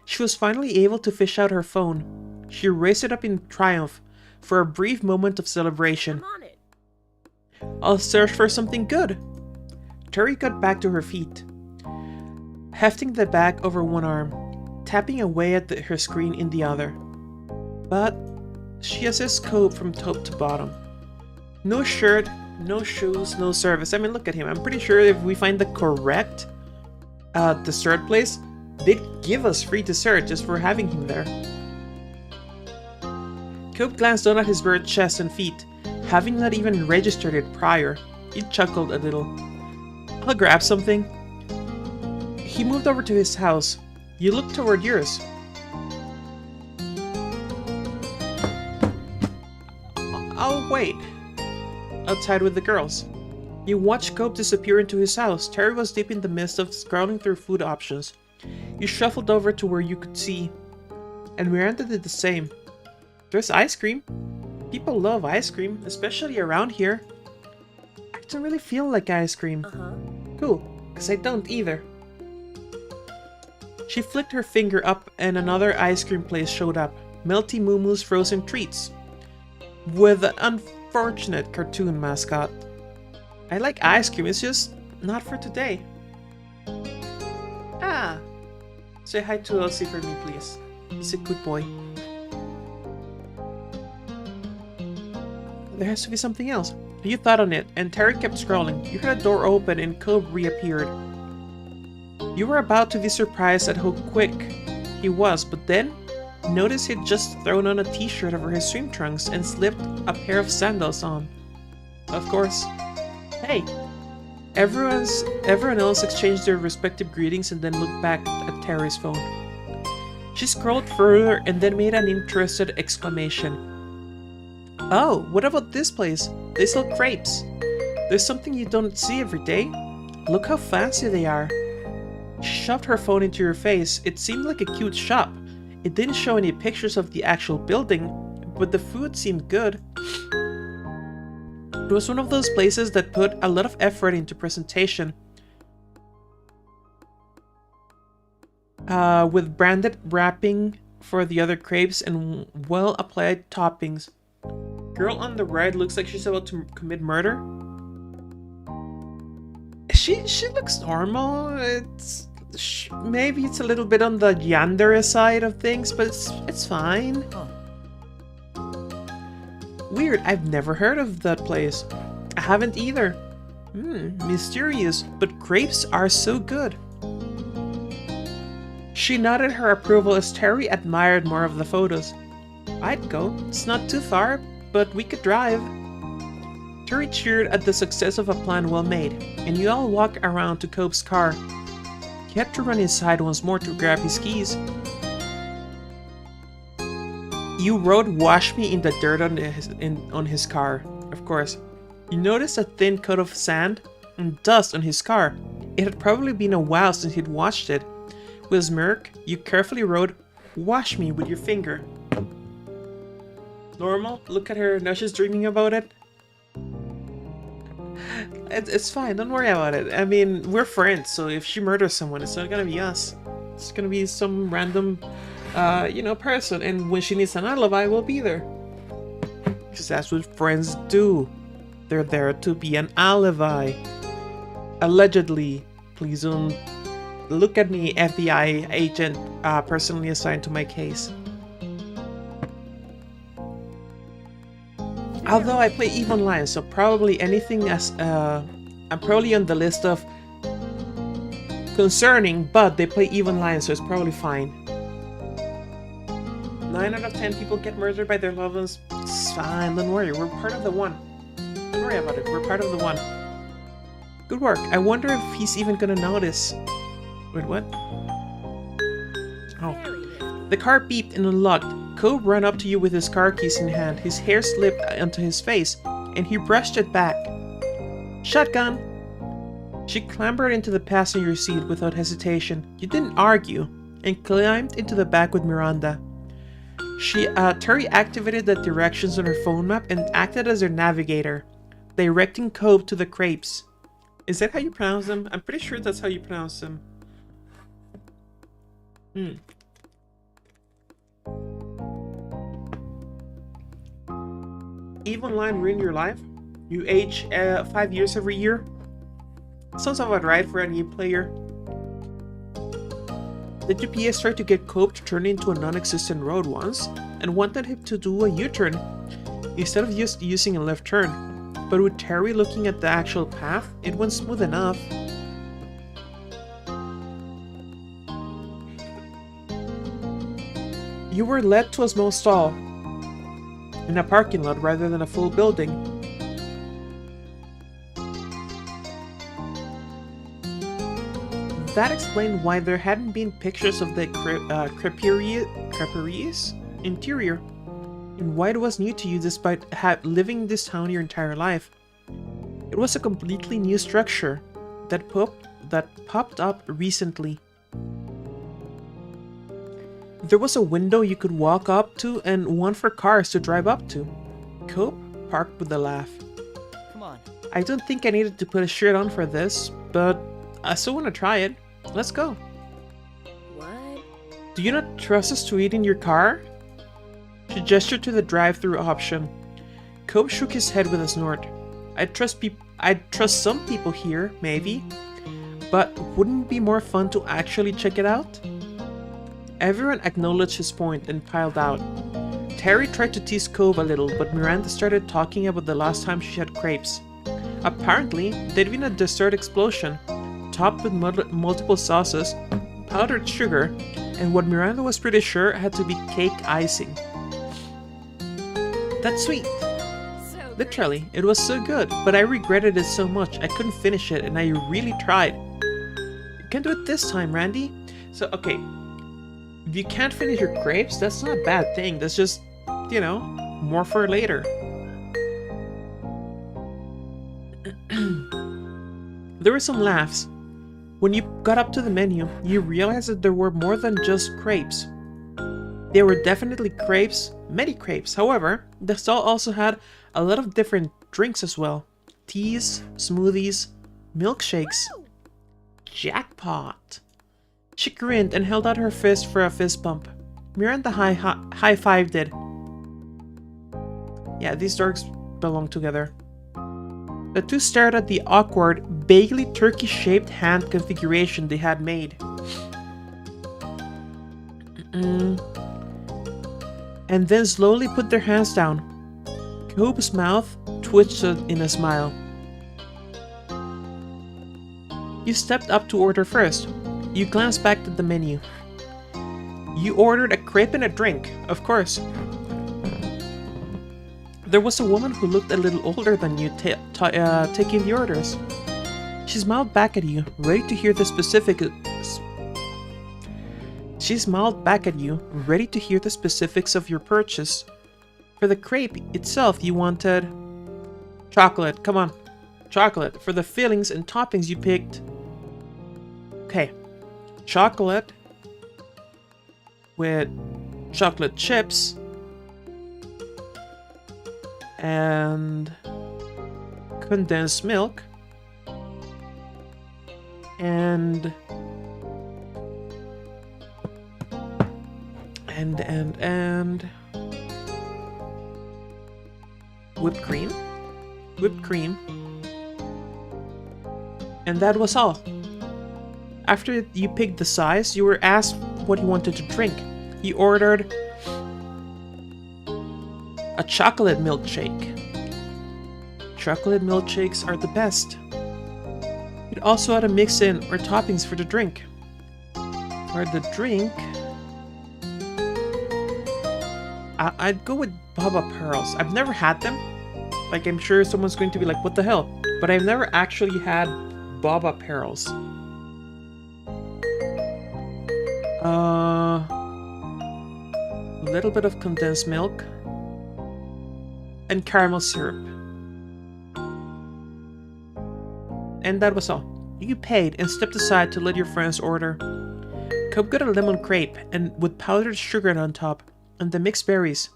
she was finally able to fish out her phone. She raised it up in triumph for a brief moment of celebration. I'm on it. I'll search for something good. Terry got back to her feet, hefting the bag over one arm, tapping away at her screen in the other. But she assessed Cove from top to bottom. No shirt, no shoes, no service. I mean, look at him. I'm pretty sure if we find the correct dessert place, they'd give us free dessert just for having him there. Cove glanced down at his bare chest and feet, having not even registered it prior. He chuckled a little. I'll grab something. He moved over to his house. You looked toward yours. I'll wait. Outside with the girls. You watched Cove disappear into his house. Terry was deep in the midst of scrolling through food options. You shuffled over to where you could see, and Miranda did the same. There's ice cream. People love ice cream, especially around here. I don't really feel like ice cream. Cool, because I don't either. She flicked her finger up and another ice cream place showed up. Melty Moo Moo's Frozen Treats. With an unfortunate cartoon mascot. I like ice cream, it's just not for today. Ah! Say hi to Elsie for me, please. He's a good boy. There has to be something else. You thought on it, and Terry kept scrolling. You heard a door open and Cove reappeared. You were about to be surprised at how quick he was, but then noticed he'd just thrown on a t-shirt over his swim trunks and slipped a pair of sandals on. Of course. Hey! Everyone else exchanged their respective greetings and then looked back at Terry's phone. She scrolled further and then made an interested exclamation. Oh, what about this place? They sell crepes. There's something you don't see every day. Look how fancy they are. She shoved her phone into her face. It seemed like a cute shop. It didn't show any pictures of the actual building, but the food seemed good. It was one of those places that put a lot of effort into presentation. With branded wrapping for the other crepes and well-applied toppings. Girl on the right looks like she's about to commit murder. She looks normal. Maybe it's a little bit on the yandere side of things, but it's fine. Huh. Weird, I've never heard of that place. I haven't either. Mysterious, but crepes are so good. She nodded her approval as Terry admired more of the photos. I'd go. It's not too far, but we could drive. Terry cheered at the success of a plan well made, and you all walked around to Cope's car. He had to run inside once more to grab his keys. You wrote "Wash me" in the dirt on his car, of course. You noticed a thin coat of sand and dust on his car. It had probably been a while since he'd washed it. With a smirk, you carefully wrote "Wash me" with your finger. Normal, look at her, now she's dreaming about it. It's fine, don't worry about it. I mean, we're friends, so if she murders someone, it's not gonna be us. It's gonna be some random, person, and when she needs an alibi, we'll be there. Because that's what friends do. They're there to be an alibi. Allegedly. Please don't look at me, FBI agent personally assigned to my case. Although I play Eve Online, so probably anything as I'm probably on the list of concerning, but they play Eve Online, so it's probably fine. 9 out of 10 people get murdered by their loved ones. It's fine, don't worry, we're part of the one. Don't worry about it, we're part of the one. Good work. I wonder if he's even gonna notice. Wait, what? Oh. The car beeped and unlocked. Cope ran up to you with his car keys in hand. His hair slipped onto his face, and he brushed it back. Shotgun! She clambered into the passenger seat without hesitation. You didn't argue, and climbed into the back with Miranda. Terry activated the directions on her phone map and acted as her navigator, directing Cope to the crepes. Is that how you pronounce them? I'm pretty sure that's how you pronounce them. EVE Online ruined your life? You age 5 years every year? Sounds about right for a new player. The GPS tried to get Cope to turn into a non-existent road once, and wanted him to do a U-turn, instead of just using a left turn. But with Terry looking at the actual path, it went smooth enough. You were led to a small stall in a parking lot rather than a full building. That explained why there hadn't been pictures of the creperies interior, and why it was new to you despite living in this town your entire life. It was a completely new structure that popped up recently. There was a window you could walk up to and one for cars to drive up to. Cope parked with a laugh. Come on. I don't think I needed to put a shirt on for this, but I still want to try it. Let's go. What? Do you not trust us to eat in your car? She gestured to the drive-through option. Cope shook his head with a snort. I'd trust some people here, maybe. But wouldn't it be more fun to actually check it out? Everyone acknowledged his point and piled out. Terry tried to tease Cope a little, but Miranda started talking about the last time she had crepes. Apparently, there'd been a dessert explosion, topped with multiple sauces, powdered sugar, and what Miranda was pretty sure had to be cake icing. That's sweet. So Literally, great. it was so good, but I regretted it so much I couldn't finish it and I really tried. You can do it this time, Randy. So, okay. If you can't finish your crepes, that's not a bad thing. That's just, more for later. There were some laughs. When you got up to the menu, you realized that there were more than just crepes. There were definitely crepes, many crepes. However, the stall also had a lot of different drinks as well. Teas, smoothies, milkshakes. Jackpot! She grinned and held out her fist for a fist bump. Miranda high-fived it. Yeah, these dogs belong together. The two stared at the awkward, vaguely turkey-shaped hand configuration they had made. And then slowly put their hands down. Cope's mouth twitched in a smile. You stepped up to order first. You glanced back at the menu. You ordered a crepe and a drink, of course. There was a woman who looked a little older than you taking the orders. She smiled back at you, ready to hear the specifics of your purchase. For the crepe itself, you wanted chocolate. Come on, chocolate. For the fillings and toppings, you picked. Okay, chocolate with chocolate chips and condensed milk and whipped cream, and that was all. After you picked the size, you were asked what you wanted to drink. You ordered a chocolate milkshake. Chocolate milkshakes are the best. It also had a mix-in or toppings for the drink. For the drink, I'd go with Baba Pearls. I've never had them. Like, I'm sure someone's going to be like, what the hell? But I've never actually had Baba Pearls. A little bit of condensed milk and caramel syrup. And that was all. You paid and stepped aside to let your friends order. Cope got a lemon crepe and with powdered sugar on top and the mixed berries.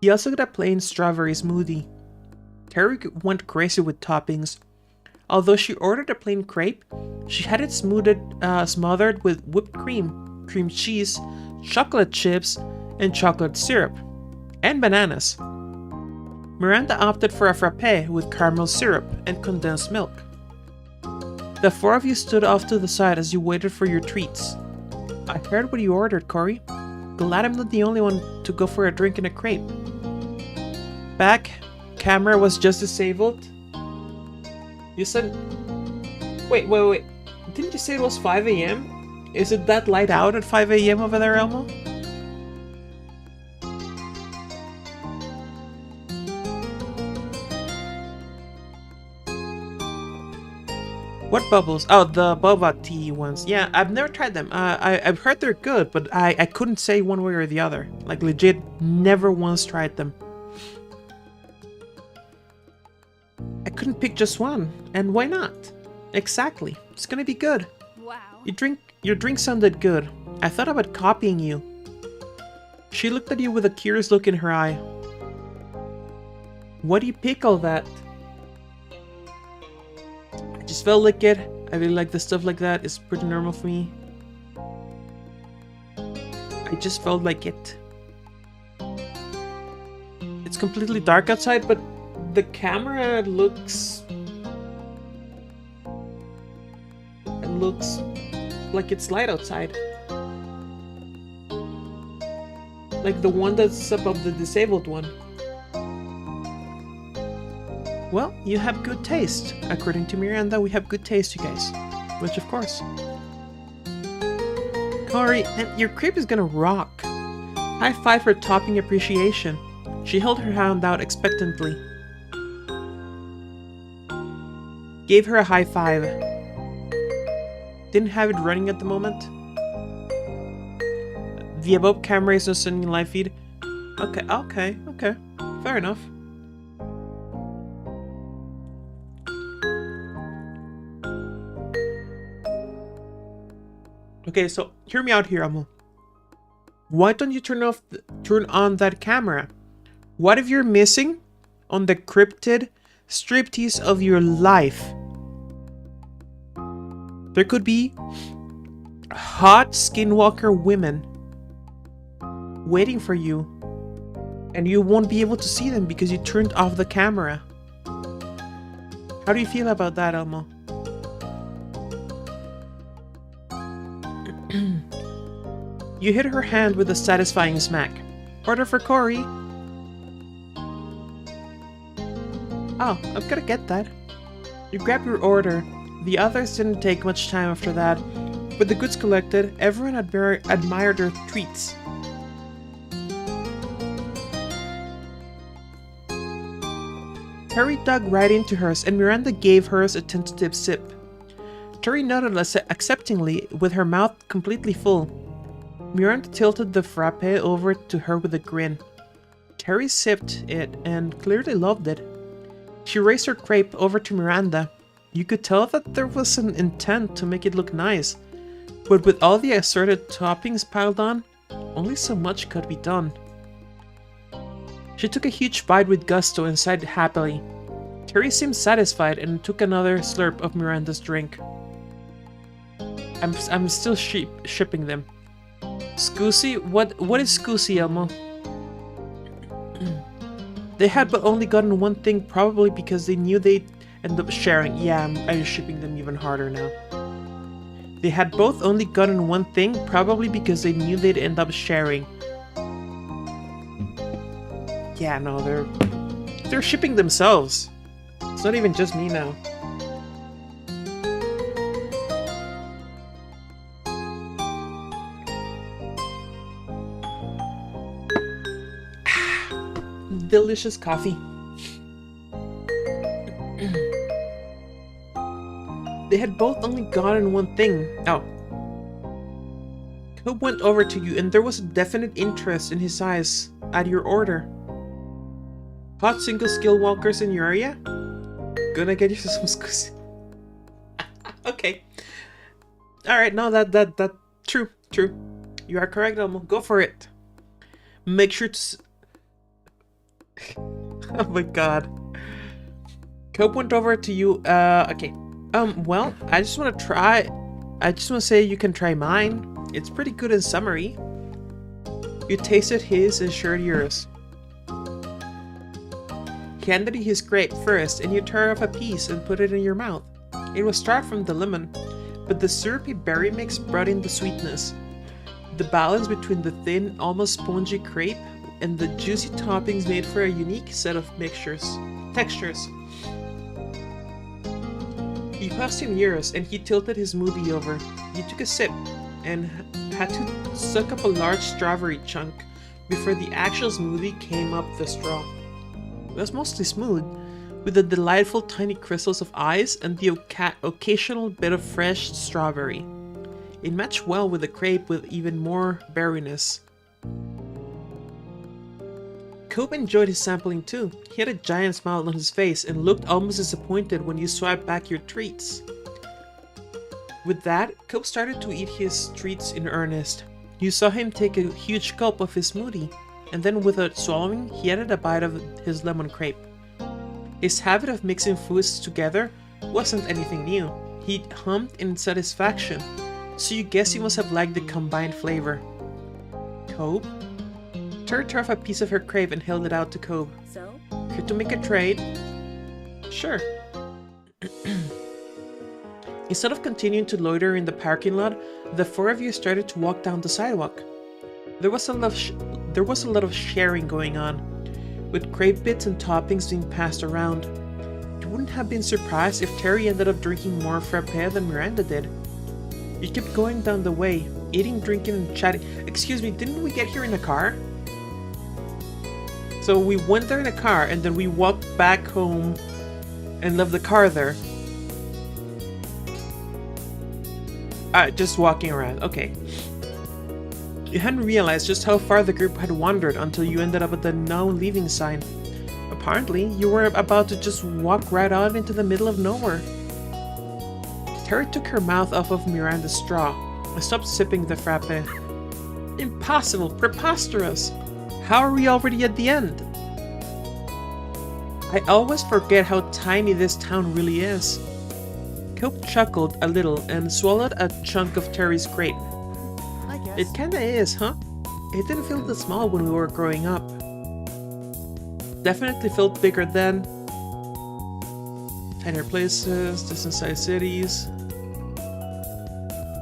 He also got a plain strawberry smoothie. Terry went crazy with toppings. Although she ordered a plain crepe, she had it smothered with whipped cream, cream cheese, chocolate chips, and chocolate syrup, and bananas. Miranda opted for a frappe with caramel syrup and condensed milk. The four of you stood off to the side as you waited for your treats. I heard what you ordered, Corey. Glad I'm not the only one to go for a drink and a crepe. Back, camera was just disabled. You said... Wait. Didn't you say it was 5 a.m.? Is it that light out at 5 a.m. over there, Elmo? What bubbles? Oh, the boba tea ones. Yeah, I've never tried them. I've heard they're good, but I couldn't say one way or the other. Like, legit, never once tried them. I couldn't pick just one, and why not? Exactly. It's gonna be good. Wow. Your drink sounded good. I thought about copying you. She looked at you with a curious look in her eye. Why do you pick all that? I just felt like it. I really like the stuff like that. It's pretty normal for me. I just felt like it. It's completely dark outside, but the camera looks like it's light outside. Like the one that's above the disabled one. Well, you have good taste. According to Miranda, we have good taste, you guys. Which, of course. Corey, and your crepe is gonna rock. High five for topping appreciation. She held her hand out expectantly. Gave her a high five. Didn't have it running at the moment. The above camera is not sending live feed. Okay. Fair enough. Okay, so hear me out here, Amo. Why don't you turn on that camera? What if you're missing on the cryptid striptease of your life? There could be hot skinwalker women waiting for you, and you won't be able to see them because you turned off the camera. How do you feel about that, Elmo? You hit her hand with a satisfying smack. Order for Cory. Oh, I'm gonna get that. You grab your order. The others didn't take much time after that. With the goods collected, everyone admired their treats. Terry dug right into hers, and Miranda gave hers a tentative sip. Terry nodded acceptingly, with her mouth completely full. Miranda tilted the frappe over to her with a grin. Terry sipped it and clearly loved it. She raised her crepe over to Miranda. You could tell that there was an intent to make it look nice, but with all the assorted toppings piled on, only so much could be done. She took a huge bite with gusto and sighed happily. Terry seemed satisfied and took another slurp of Miranda's drink. I'm still shipping them. Scusi? What is Scusi, Elmo? They had but only gotten one thing, probably because they knew they'd end up sharing. Yeah, I'm shipping them even harder now. They had both only gotten one thing, probably because they knew they'd end up sharing. Yeah, no, they're shipping themselves. It's not even just me now. Delicious coffee. They had both only gotten one thing. Oh. Cobb went over to you and there was a definite interest in his eyes at your order. Hot single skill walkers in your area? Gonna get you some scusi. Okay. Alright, no, that, true. You are correct, Elmo. Go for it. Make sure to... Oh my god. Cobb went over to you, okay. Well, I just want to say you can try mine. It's pretty good in summary. You tasted his and shared yours. He handed you his grape first, and you tore off a piece and put it in your mouth. It was tart from the lemon, but the syrupy berry mix brought in the sweetness. The balance between the thin, almost spongy crepe and the juicy toppings made for a unique set of textures. You passed him yours, and he tilted his smoothie over. You took a sip, and had to suck up a large strawberry chunk before the actual smoothie came up the straw. It was mostly smooth, with the delightful tiny crystals of ice and the occasional bit of fresh strawberry. It matched well with the crepe with even more berryness. Cobb enjoyed his sampling too. He had a giant smile on his face and looked almost disappointed when you swiped back your treats. With that, Cobb started to eat his treats in earnest. You saw him take a huge gulp of his smoothie, and then without swallowing, he added a bite of his lemon crepe. His habit of mixing foods together wasn't anything new. He hummed in satisfaction, so you guess he must have liked the combined flavor. Cobb? Terry tore off a piece of her crepe and held it out to Cobb. So? Here to make a trade? Sure. Instead of continuing to loiter in the parking lot, the four of you started to walk down the sidewalk. There was a lot of sharing going on, with crepe bits and toppings being passed around. You wouldn't have been surprised if Terry ended up drinking more frappe than Miranda did. You kept going down the way, eating, drinking, and chatting. Excuse me, didn't we get here in a car? So we went there in a car, and then we walked back home and left the car there. Just walking around, okay. You hadn't realized just how far the group had wandered until you ended up at the no leaving sign. Apparently, you were about to just walk right out into the middle of nowhere. Terry took her mouth off of Miranda's straw and stopped sipping the frappe. Impossible! Preposterous! How are we already at the end? I always forget how tiny this town really is. Cobb chuckled a little and swallowed a chunk of Terry's grape. I guess. It kinda is, huh? It didn't feel that small when we were growing up. Definitely felt bigger then. Tinier places, decent-sized cities.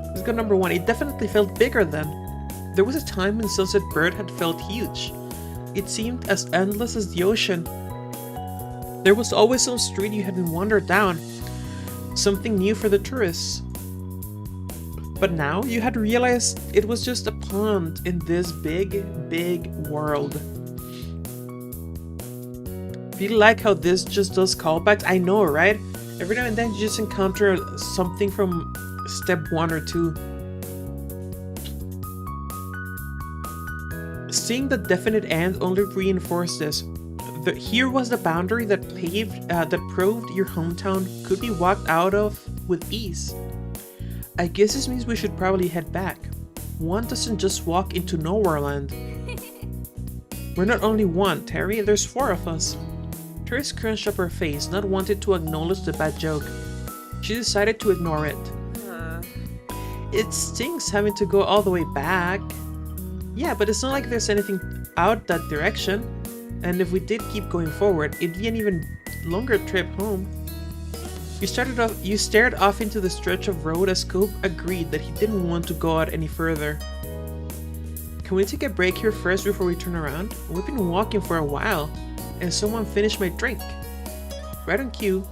Let's go number 1. It definitely felt bigger then. There was a time when Sunset Bird had felt huge. It seemed as endless as the ocean. There was always some street you hadn't wandered down. Something new for the tourists. But now you had realized it was just a pond in this big, big world. Feel like how this just does callbacks? I know, right? Every now and then you just encounter something from step 1 or 2. Seeing the definite end only reinforced this. Here was the boundary that proved your hometown could be walked out of with ease. I guess this means we should probably head back. One doesn't just walk into Nowhere Land. We're not only one, Terry, there's 4 of us. Terry scrunched up her face, not wanting to acknowledge the bad joke. She decided to ignore it. It stinks having to go all the way back. Yeah, but it's not like there's anything out that direction. And if we did keep going forward, it'd be an even longer trip home. You stared off into the stretch of road as Cope agreed that he didn't want to go out any further. Can we take a break here first before we turn around? We've been walking for a while, and someone finished my drink. Right on cue,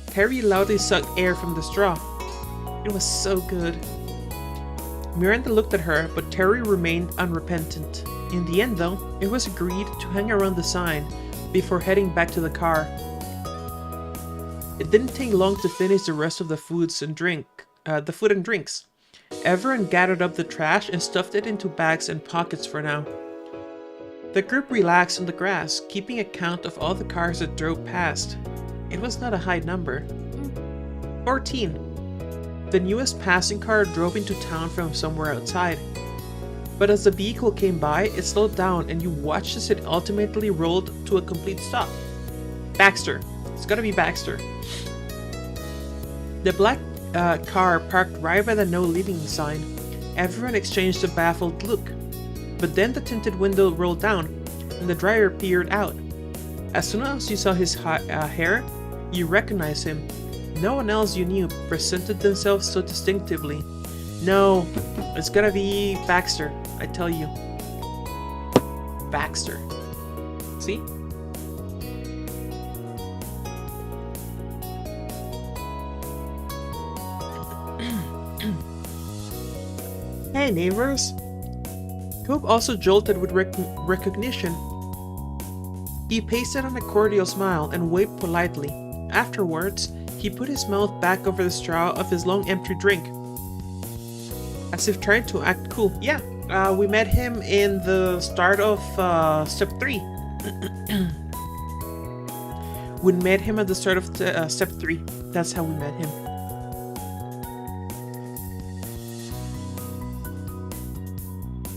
Terry loudly sucked air from the straw. It was so good. Miranda looked at her, but Terry remained unrepentant. In the end, though, it was agreed to hang around the sign before heading back to the car. It didn't take long to finish the rest of the food and drinks. Everyone gathered up the trash and stuffed it into bags and pockets for now. The group relaxed on the grass, keeping account of all the cars that drove past. It was not a high number. 14. The newest passing car drove into town from somewhere outside. But as the vehicle came by, it slowed down and you watched as it ultimately rolled to a complete stop. Baxter. It's gotta be Baxter. The black car parked right by the no leaving sign. Everyone exchanged a baffled look. But then the tinted window rolled down and the driver peered out. As soon as you saw his hair, you recognized him. No one else you knew presented themselves so distinctively. No, it's gotta be Baxter, I tell you. Baxter. See? Hey, neighbors. Cope also jolted with recognition. He pasted on a cordial smile and waved politely. Afterwards, he put his mouth back over the straw of his long empty drink, as if trying to act cool. Yeah, we met him in the start of step 3. We met him at the start of step 3. That's how we met him.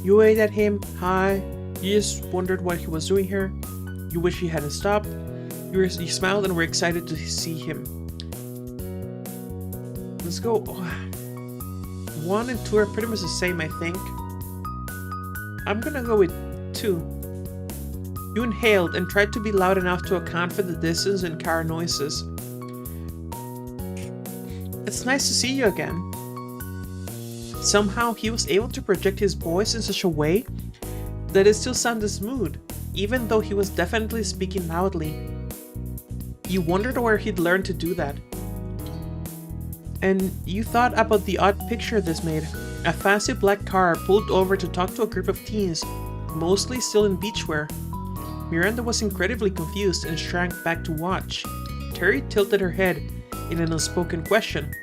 You waved at him, hi. You just wondered what he was doing here. You wish he hadn't stopped. You smiled and were excited to see him. Let's go. 1 and 2 are pretty much the same, I think. I'm gonna go with 2. You inhaled and tried to be loud enough to account for the distance and car noises. It's nice to see you again. Somehow he was able to project his voice in such a way that it still sounded smooth, even though he was definitely speaking loudly. You wondered where he'd learned to do that. And you thought about the odd picture this made. A fancy black car pulled over to talk to a group of teens, mostly still in beachwear. Miranda was incredibly confused and shrank back to watch. Terry tilted her head in an unspoken question.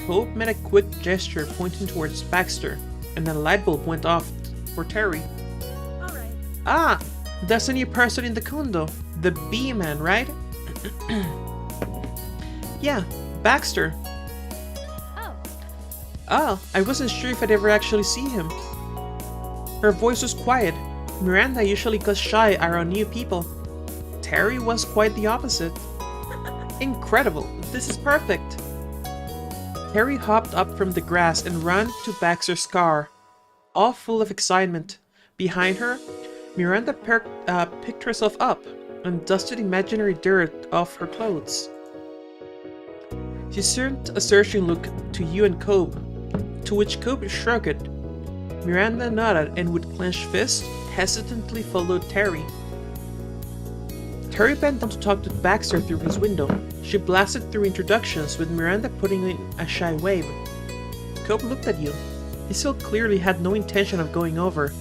Hope made a quick gesture pointing towards Baxter, and a light bulb went off for Terry. Alright. Ah, that's a new person in the condo. The B-man, right? Yeah, Baxter. Oh, I wasn't sure if I'd ever actually see him. Her voice was quiet. Miranda usually gets shy around new people. Terry was quite the opposite. Incredible, this is perfect. Terry hopped up from the grass and ran to Baxter's car, all full of excitement. Behind her, Miranda picked herself up and dusted imaginary dirt off her clothes. She turned a searching look to you and Cobb, to which Cobb shrugged. Miranda nodded and with clenched fist, hesitantly followed Terry. Terry bent down to talk to Baxter through his window. She blasted through introductions, with Miranda putting in a shy wave. Cobb looked at you. He still clearly had no intention of going over.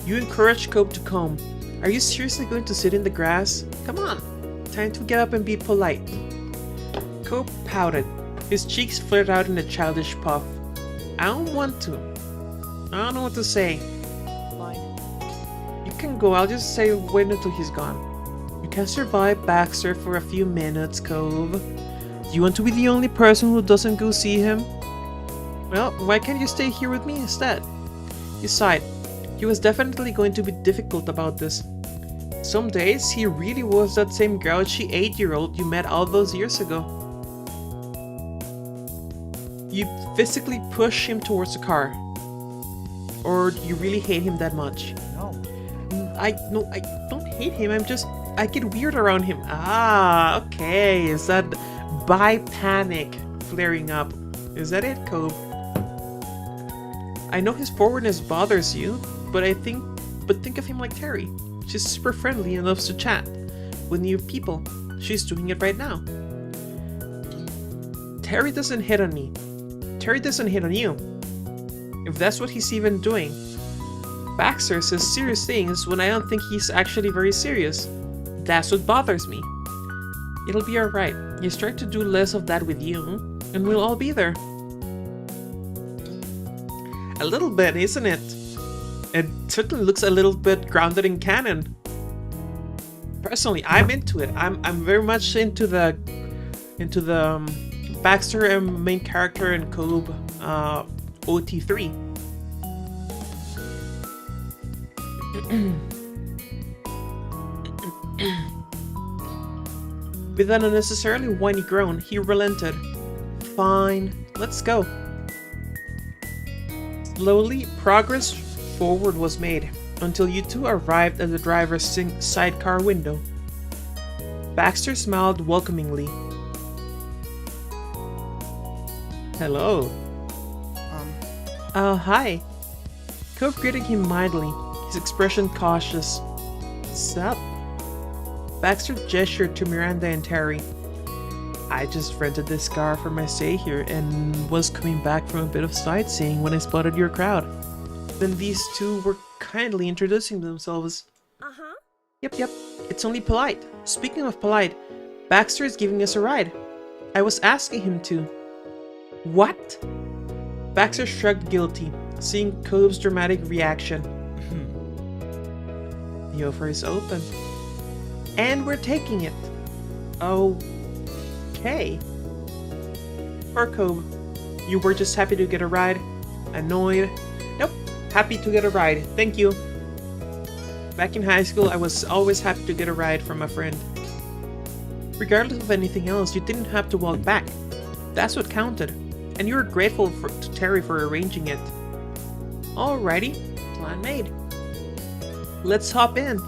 You encouraged Cobb to come. Are you seriously going to sit in the grass? Come on, time to get up and be polite. Cobb pouted. His cheeks flared out in a childish puff. I don't want to. I don't know what to say. Fine. You can go, I'll just say wait until he's gone. You can survive Baxter for a few minutes, Cobb. Do you want to be the only person who doesn't go see him? Well, why can't you stay here with me instead? He sighed. He was definitely going to be difficult about this. Some days, he really was that same grouchy 8-year-old you met all those years ago. You physically push him towards the car. Or do you really hate him that much? No. I don't hate him, I get weird around him. Ah, okay, is that bi-panic flaring up? Is that it, Cobb? I know his forwardness bothers you, but think of him like Terry. She's super friendly and loves to chat with new people. She's doing it right now. Terry doesn't hit on me. Terry doesn't hit on you. If that's what he's even doing. Baxter says serious things when I don't think he's actually very serious. That's what bothers me. It'll be alright. You start to do less of that with you, and we'll all be there. A little bit, isn't it? It certainly looks a little bit grounded in canon. Personally, I'm into it. I'm very much into the Baxter and main character and Cobb OT3. With an unnecessarily whiny groan, he relented. Fine, let's go. Slowly, progress forward was made, until you two arrived at the driver's sidecar window. Baxter smiled welcomingly. Hello. Hi. Cobb greeted him mildly, his expression cautious. Sup? Baxter gestured to Miranda and Terry. I just rented this car for my stay here and was coming back from a bit of sightseeing when I spotted your crowd. Then these two were kindly introducing themselves. Uh-huh. Yep, it's only polite. Speaking of polite, Baxter is giving us a ride. I was asking him to. What? Baxter shrugged guilty, seeing Cobb's dramatic reaction. The offer is open. And we're taking it. Okay. Poor Cobb. You were just happy to get a ride? Annoyed? Nope. Happy to get a ride. Thank you. Back in high school, I was always happy to get a ride from a friend. Regardless of anything else, you didn't have to walk back. That's what counted. And you were grateful to Terry for arranging it. Alrighty. Plan made. Let's hop in.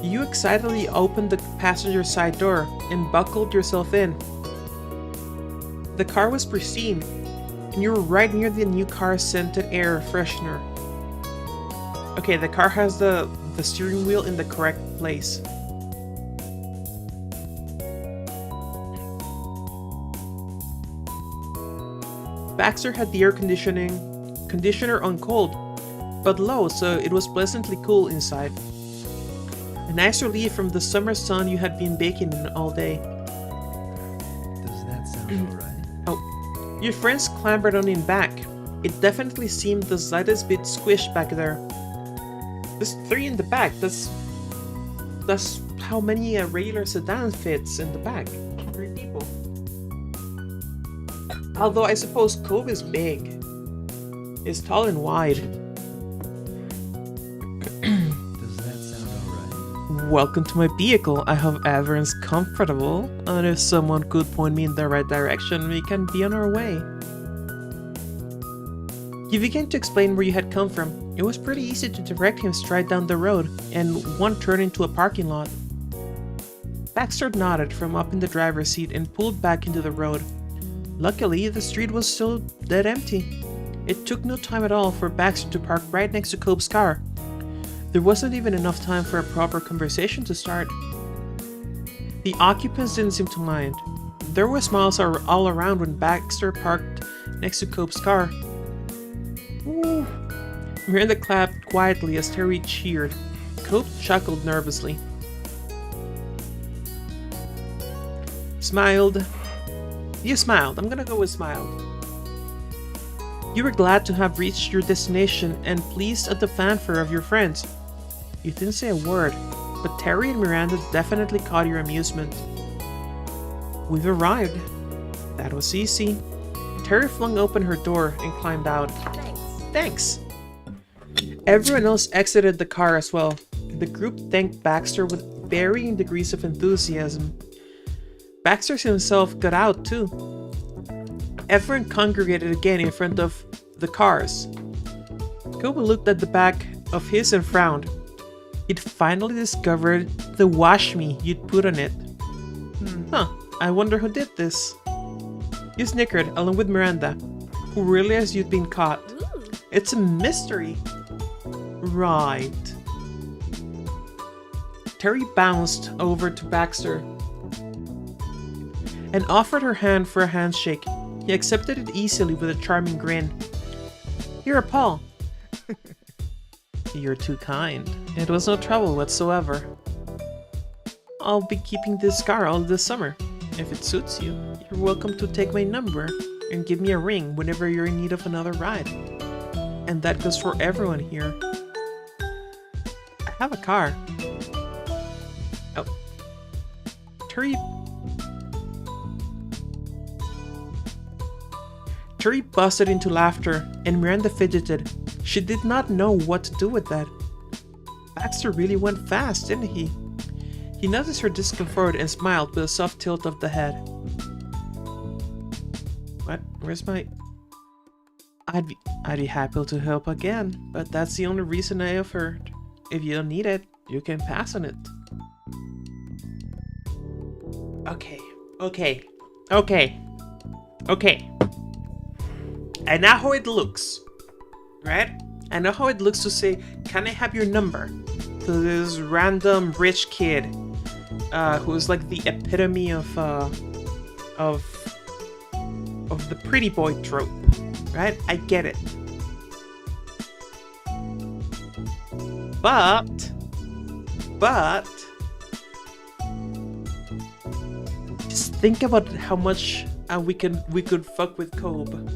You excitedly opened the passenger side door and buckled yourself in. The car was pristine, and you were right near the new car's scented air freshener. Okay, the car has the steering wheel in the correct place. Baxter had the air conditioner on cold, but low, so it was pleasantly cool inside. A nice relief from the summer sun you had been baking in all day. Does that sound alright? Oh, your friends clambered on in back. It definitely seemed the slightest bit squished back there. There's 3 in the back. That's how many a regular sedan fits in the back. 3 people. Although I suppose Cobb is big. It's tall and wide. Does that sound alright? Welcome to my vehicle. I hope everyone's comfortable, and if someone could point me in the right direction, we can be on our way. You began to explain where you had come from. It was pretty easy to direct him straight down the road, and one turned into a parking lot. Baxter nodded from up in the driver's seat and pulled back into the road. Luckily, the street was still dead empty. It took no time at all for Baxter to park right next to Cope's car. There wasn't even enough time for a proper conversation to start. The occupants didn't seem to mind. There were smiles all around when Baxter parked next to Cope's car. Ooh. Miranda clapped quietly as Terry cheered. Cope chuckled nervously. Smiled. You smiled. I'm gonna go with smiled. You were glad to have reached your destination and pleased at the fanfare of your friends. You didn't say a word, but Terry and Miranda definitely caught your amusement. We've arrived. That was easy. Terry flung open her door and climbed out. Thanks. Everyone else exited the car as well. The group thanked Baxter with varying degrees of enthusiasm. Baxter himself got out too. Everyone congregated again in front of the cars. Kobe looked at the back of his and frowned. He'd finally discovered the wash me you'd put on it. Huh, I wonder who did this. You snickered along with Miranda, who realized you'd been caught. Ooh. It's a mystery. Right. Terry bounced over to Baxter and offered her hand for a handshake. He accepted it easily with a charming grin. You're Paul. You're too kind. It was no trouble whatsoever. I'll be keeping this car all this summer. If it suits you, you're welcome to take my number and give me a ring whenever you're in need of another ride. And that goes for everyone here. I have a car. Oh. Terry busted into laughter, and Miranda fidgeted. She did not know what to do with that. Baxter really went fast, didn't he? He noticed her discomfort and smiled with a soft tilt of the head. What? Where's my... I'd be happy to help again, but that's the only reason I offered. If you don't need it, you can pass on it. Okay. I know how it looks, right? I know how it looks to say, can I have your number? To this random rich kid, who's like the epitome of the pretty boy trope, right? I get it. But just think about how much we could fuck with Kobe.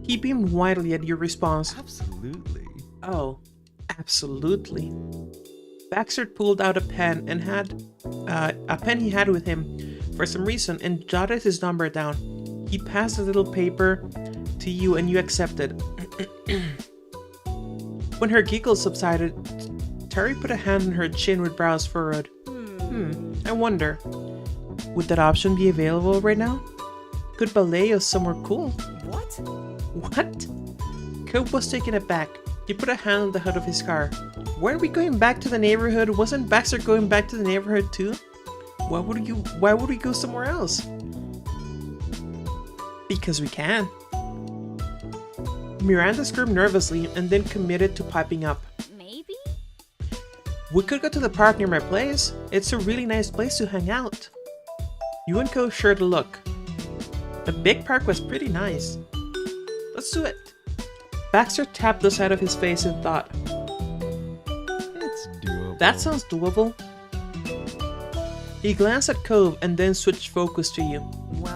He beamed widely at your response. Absolutely. Oh, absolutely. Baxter pulled out a pen and had a pen he had with him for some reason and jotted his number down. He passed a little paper to you and you accepted. When her giggles subsided, Terry put a hand on her chin with brows furrowed. I wonder, would that option be available right now? Could ballet or somewhere cool? What? Cope was taken aback. He put a hand on the hood of his car. Weren't we going back to the neighborhood? Wasn't Baxter going back to the neighborhood too? Why would we go somewhere else? Because we can. Miranda squirmed nervously and then committed to piping up. Maybe? We could go to the park near my place. It's a really nice place to hang out. You and Co shared a look. The big park was pretty nice. Let's do it. Baxter tapped the side of his face and thought. It's doable. That sounds doable. He glanced at Cove and then switched focus to you.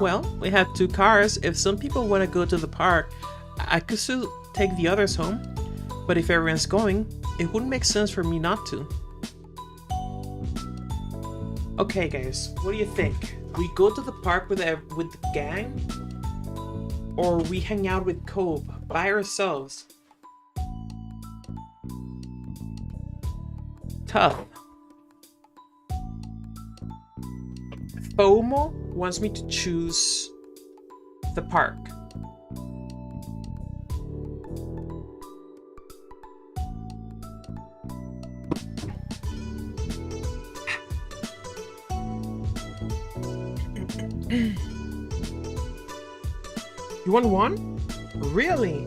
Well, we have 2 cars. If some people want to go to the park, I could still take the others home. But if everyone's going, it wouldn't make sense for me not to. Okay guys, what do you think? We go to the park with the gang? Or we hang out with Cove by ourselves? Tough. FOMO wants me to choose the park. You want one? Really?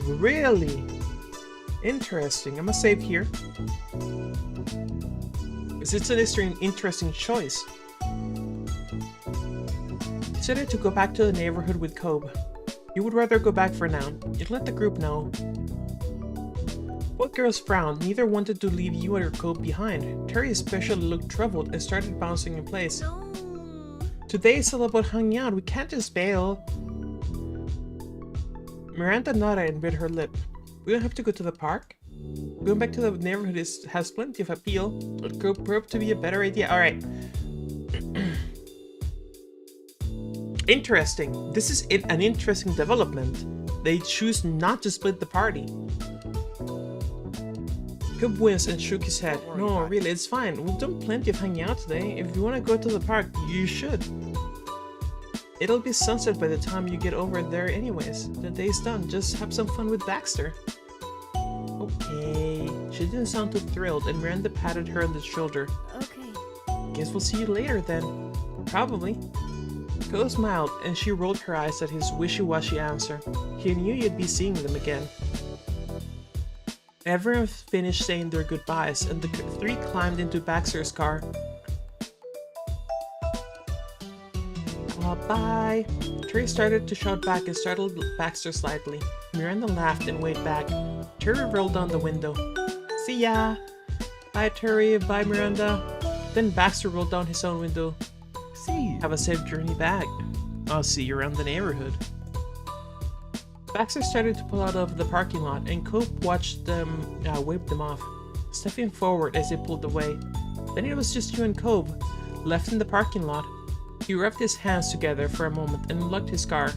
Really? Interesting. I'm gonna save here. It's an interesting choice. Decided to go back to the neighborhood with Cobb. You would rather go back for now. You'd let the group know. Both girls frowned. Neither wanted to leave you or Cobb behind. Terry especially looked troubled and started bouncing in place. No. Today is all about hanging out. We can't just bail. Miranda nodded and bit her lip. We don't have to go to the park. Going back to the neighborhood has plenty of appeal. It could prove to be a better idea. Alright. Interesting. This is an interesting development. They choose not to split the party. Cobb winced and shook his head. No, really, it's fine. We've done plenty of hanging out today. If you want to go to the park, you should. It'll be sunset by the time you get over there anyways. The day's done. Just have some fun with Baxter. Okay. She didn't sound too thrilled, and Miranda patted her on the shoulder. Okay. Guess we'll see you later then. Probably. Cobb smiled, and she rolled her eyes at his wishy-washy answer. He knew you'd be seeing them again. Everyone finished saying their goodbyes, and the three climbed into Baxter's car. Bye. Terry started to shout back and startled Baxter slightly. Miranda laughed and waved back. Terry rolled down the window. See ya! Bye Terry, bye Miranda. Then Baxter rolled down his own window. See. Have a safe journey back. I'll see you around the neighborhood. Baxter started to pull out of the parking lot, and Cobb watched them wave them off, stepping forward as they pulled away. Then it was just you and Cobb, left in the parking lot. He rubbed his hands together for a moment and unlocked his car.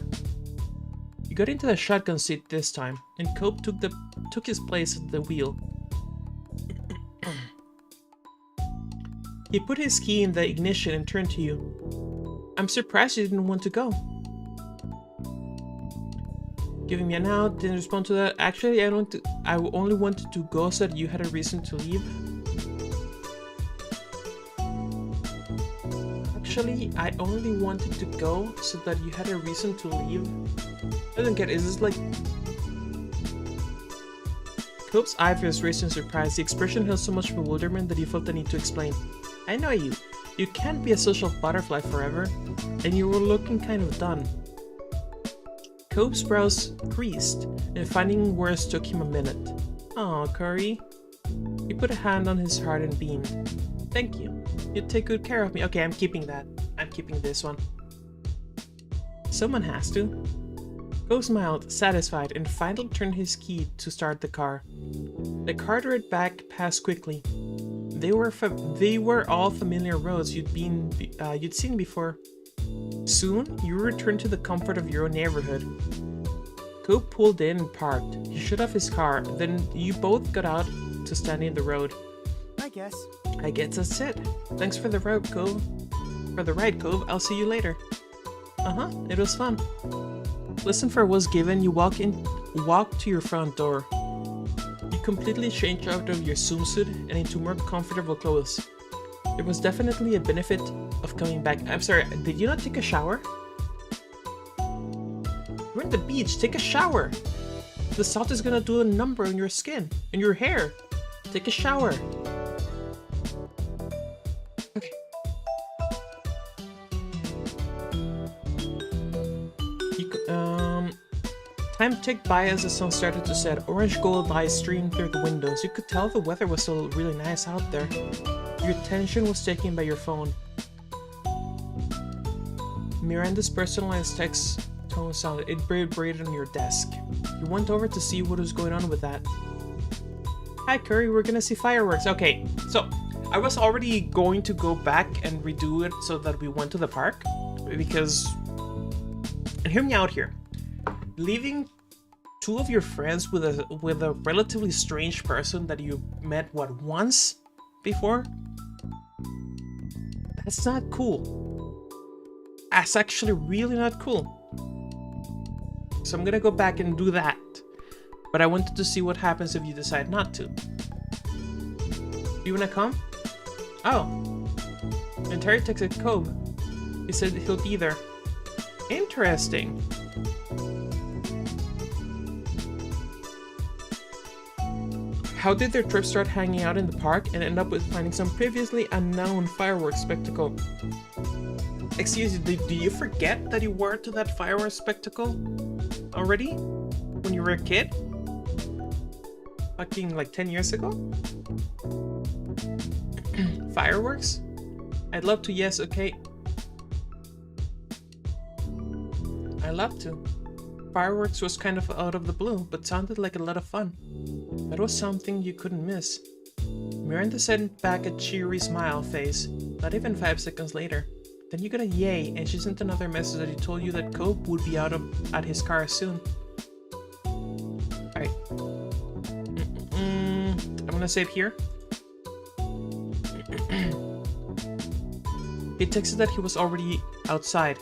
He got into the shotgun seat this time, and Cobb took his place at the wheel. He put his key in the ignition and turned to you. I'm surprised you didn't want to go. Giving me an out, didn't respond to that. Actually, I only wanted to go so that you had a reason to leave. Actually, I only wanted to go so that you had a reason to leave. I don't get it. Is this like... Cobb's eyebrows raised in surprise. The expression held so much bewilderment that he felt the need to explain. I know you. You can't be a social butterfly forever, and you were looking kind of done. Cobb's brows creased, and finding words took him a minute. Aw, Curry. He put a hand on his heart and beamed. Thank you. You take good care of me. Okay, I'm keeping that. I'm keeping this one. Someone has to. Cobb smiled, satisfied, and finally turned his key to start the car. The car drove back past quickly. They were all familiar roads you'd seen before. Soon, you returned to the comfort of your own neighborhood. Cobb pulled in and parked. He shut off his car, then you both got out to stand in the road. I guess. I guess that's it. Thanks for the ride, Cobb. I'll see you later. It was fun. Listen for what's given. You walk to your front door. You completely changed out of your swimsuit and into more comfortable clothes. There was definitely a benefit of coming back. I'm sorry, did you not take a shower? We're at the beach, take a shower! The salt is gonna do a number on your skin and your hair. Take a shower. Okay. Time ticked by as the sun started to set. Orange gold light streamed through the windows. You could tell the weather was still really nice out there. Your attention was taken by your phone. Miranda's personalized text tone sounded. It vibrated on your desk. You went over to see what was going on with that. Hi Curry, we're gonna see fireworks. Okay, so I was already going to go back and redo it so that we went to the park. Because, and hear me out here. Leaving two of your friends with a relatively strange person that you met once before, that's not cool. That's actually really not cool. So I'm gonna go back and do that. But I wanted to see what happens if you decide not to. You wanna come? Oh. And Terry texted Cobb. He said he'll be there. Interesting. How did their trip start hanging out in the park and end up with finding some previously unknown fireworks spectacle? Excuse me, do you forget that you were to that fireworks spectacle already? When you were a kid? Fucking like 10 years ago? Fireworks? I'd love to, yes, okay. I love to. Fireworks was kind of out of the blue, but sounded like a lot of fun. That was something you couldn't miss. Miranda sent back a cheery smile face, not even 5 seconds later. Then you got a yay, and she sent another message that he told you that Cobb would be at his car soon. Alright. I'm gonna save here. He texted that he was already outside.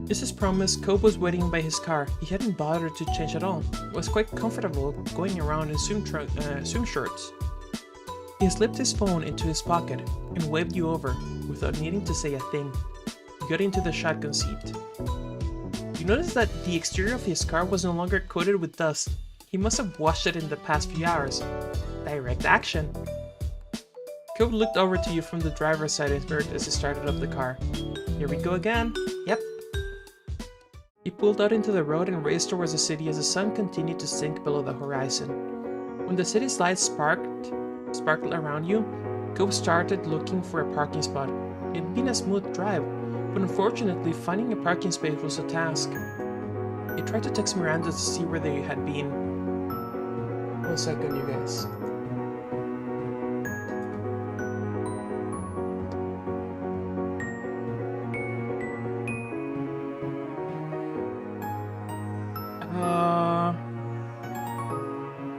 Just as promised, Cobb was waiting by his car. He hadn't bothered to change at all. Was quite comfortable going around in swim shorts. He slipped his phone into his pocket and waved you over without needing to say a thing. You got into the shotgun seat. You noticed that the exterior of his car was no longer coated with dust. He must have washed it in the past few hours. Direct action. Cobb looked over to you from the driver's side and smirked as he started up the car. Here we go again. Yep. He pulled out into the road and raced towards the city as the sun continued to sink below the horizon. When the city's lights sparkled around you, Cobb started looking for a parking spot. It had been a smooth drive, but unfortunately finding a parking space was a task. He tried to text Miranda to see where they had been. 1 second, you guys.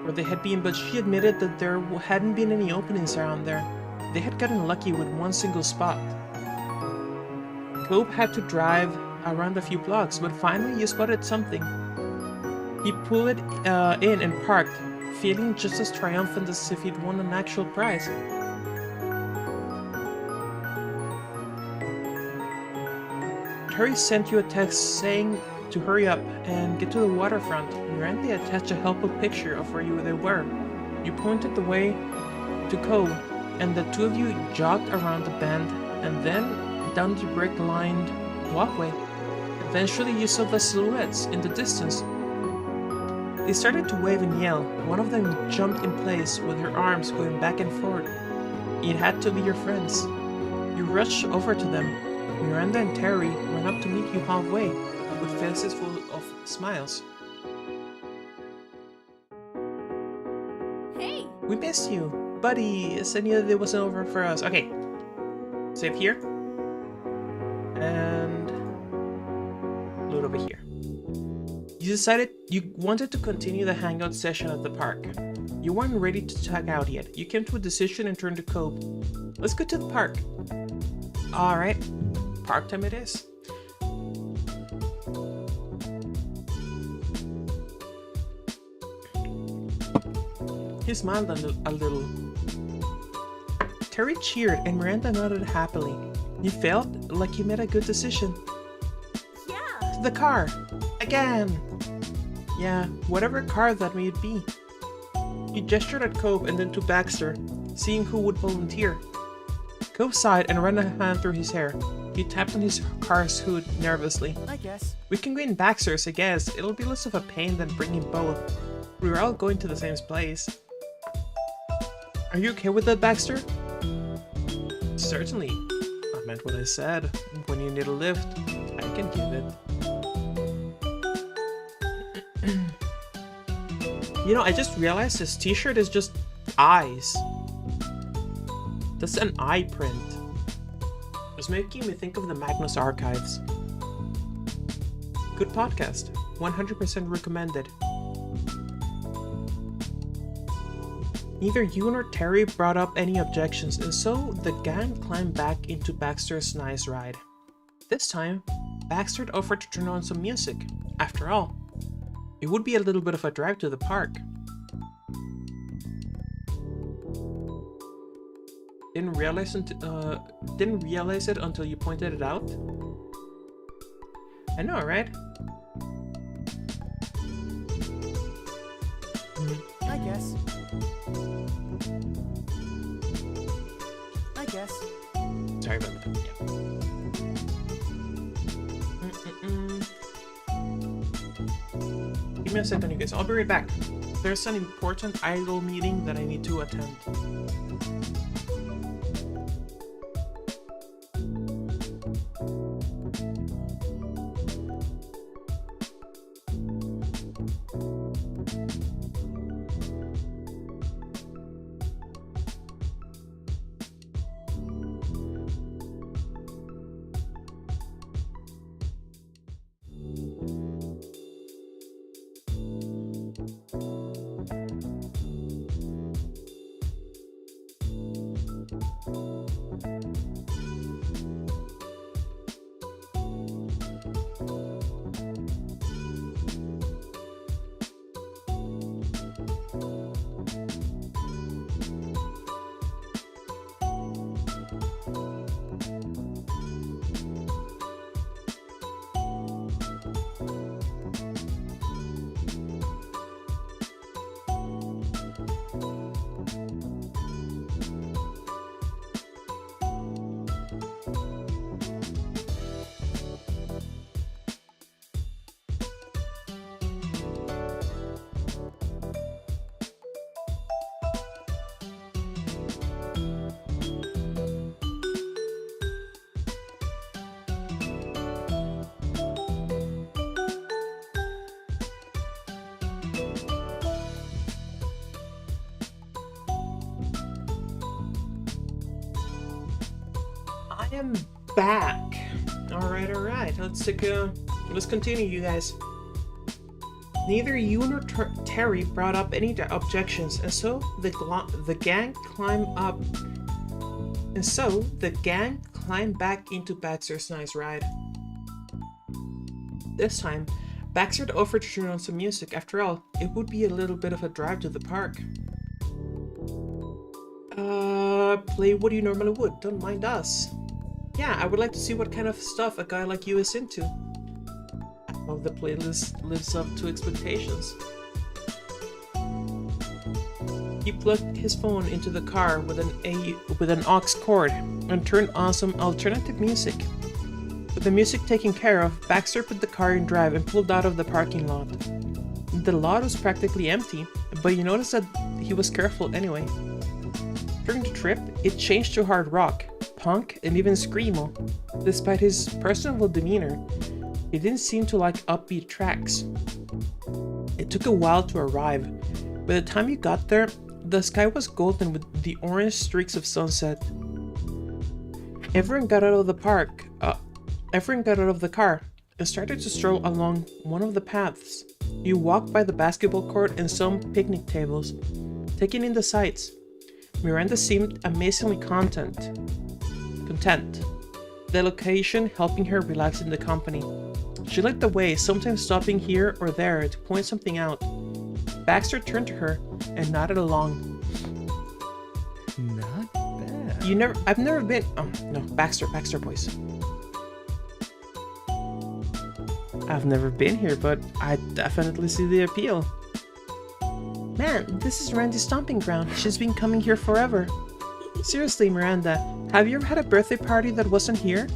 Where they had been, but she admitted that there hadn't been any openings around there. They had gotten lucky with one single spot. Cobb had to drive around a few blocks, but finally you spotted something. He pulled it in and parked, feeling just as triumphant as if he'd won an actual prize. Terry sent you a text saying to hurry up and get to the waterfront. Miranda attached a helpful picture of where they were. You pointed the way to Cobb, and the two of you jogged around the bend and then down the brick-lined walkway. Eventually you saw the silhouettes in the distance. They started to wave and yell. One of them jumped in place with her arms going back and forth. It had to be your friends. You rushed over to them. Miranda and Terry ran up to meet you halfway, with faces full of smiles. Hey! We missed you! Buddy, said that it wasn't over for us. Okay. Save here. And load over here. You decided you wanted to continue the hangout session at the park. You weren't ready to check out yet. You came to a decision and turned to Cobb. Let's go to the park. Alright. Park time it is. He smiled a little. Terry cheered and Miranda nodded happily. You felt like you made a good decision. Yeah! To the car! Again! Yeah, whatever car that may be. He gestured at Cobb and then to Baxter, seeing who would volunteer. Cobb sighed and ran a hand through his hair. He tapped on his car's hood nervously. I guess. We can go in Baxter's, I guess. It'll be less of a pain than bringing both. We're all going to the same place. Are you okay with that, Baxter? Certainly. I meant what I said. When you need a lift, I can give it. You know, I just realized this t-shirt is just eyes. That's an eye print. It's making me think of the Magnus Archives. Good podcast. 100% recommended. Neither you nor Terry brought up any objections, and so the gang climbed back into Baxter's nice ride. This time, Baxter offered to turn on some music. After all, it would be a little bit of a drive to the park. Didn't realize it until you pointed it out? I know, right? I guess. Sorry about that. Yeah. Give me a second, you guys. I'll be right back. There's an important idol meeting that I need to attend. I am back. All right. Let's continue, you guys. Neither you nor Terry brought up any objections, and so the gang climbed back into Baxter's nice ride. This time, Baxter offered to turn on some music. After all, it would be a little bit of a drive to the park. Play what you normally would. Don't mind us. Yeah, I would like to see what kind of stuff a guy like you is into. I hope the playlist lives up to expectations. He plugged his phone into the car with an aux cord and turned on some alternative music. With the music taken care of, Baxter put the car in drive and pulled out of the parking lot. The lot was practically empty, but you noticed that he was careful anyway. During the trip, it changed to hard rock, punk, and even screamo. Despite his personable demeanor, he didn't seem to like upbeat tracks. It took a while to arrive. By the time you got there, the sky was golden with the orange streaks of sunset. Everyone got out of the car and started to stroll along one of the paths. You walked by the basketball court and some picnic tables, taking in the sights. Miranda seemed amazingly content. The location helping her relax in the company. She led the way, sometimes stopping here or there to point something out. Baxter turned to her and nodded along. Not bad. I've never been. Oh no, Baxter voice. I've never been here, but I definitely see the appeal. Man, this is Randy's stomping ground. She's been coming here forever. Seriously, Miranda, have you ever had a birthday party that wasn't here?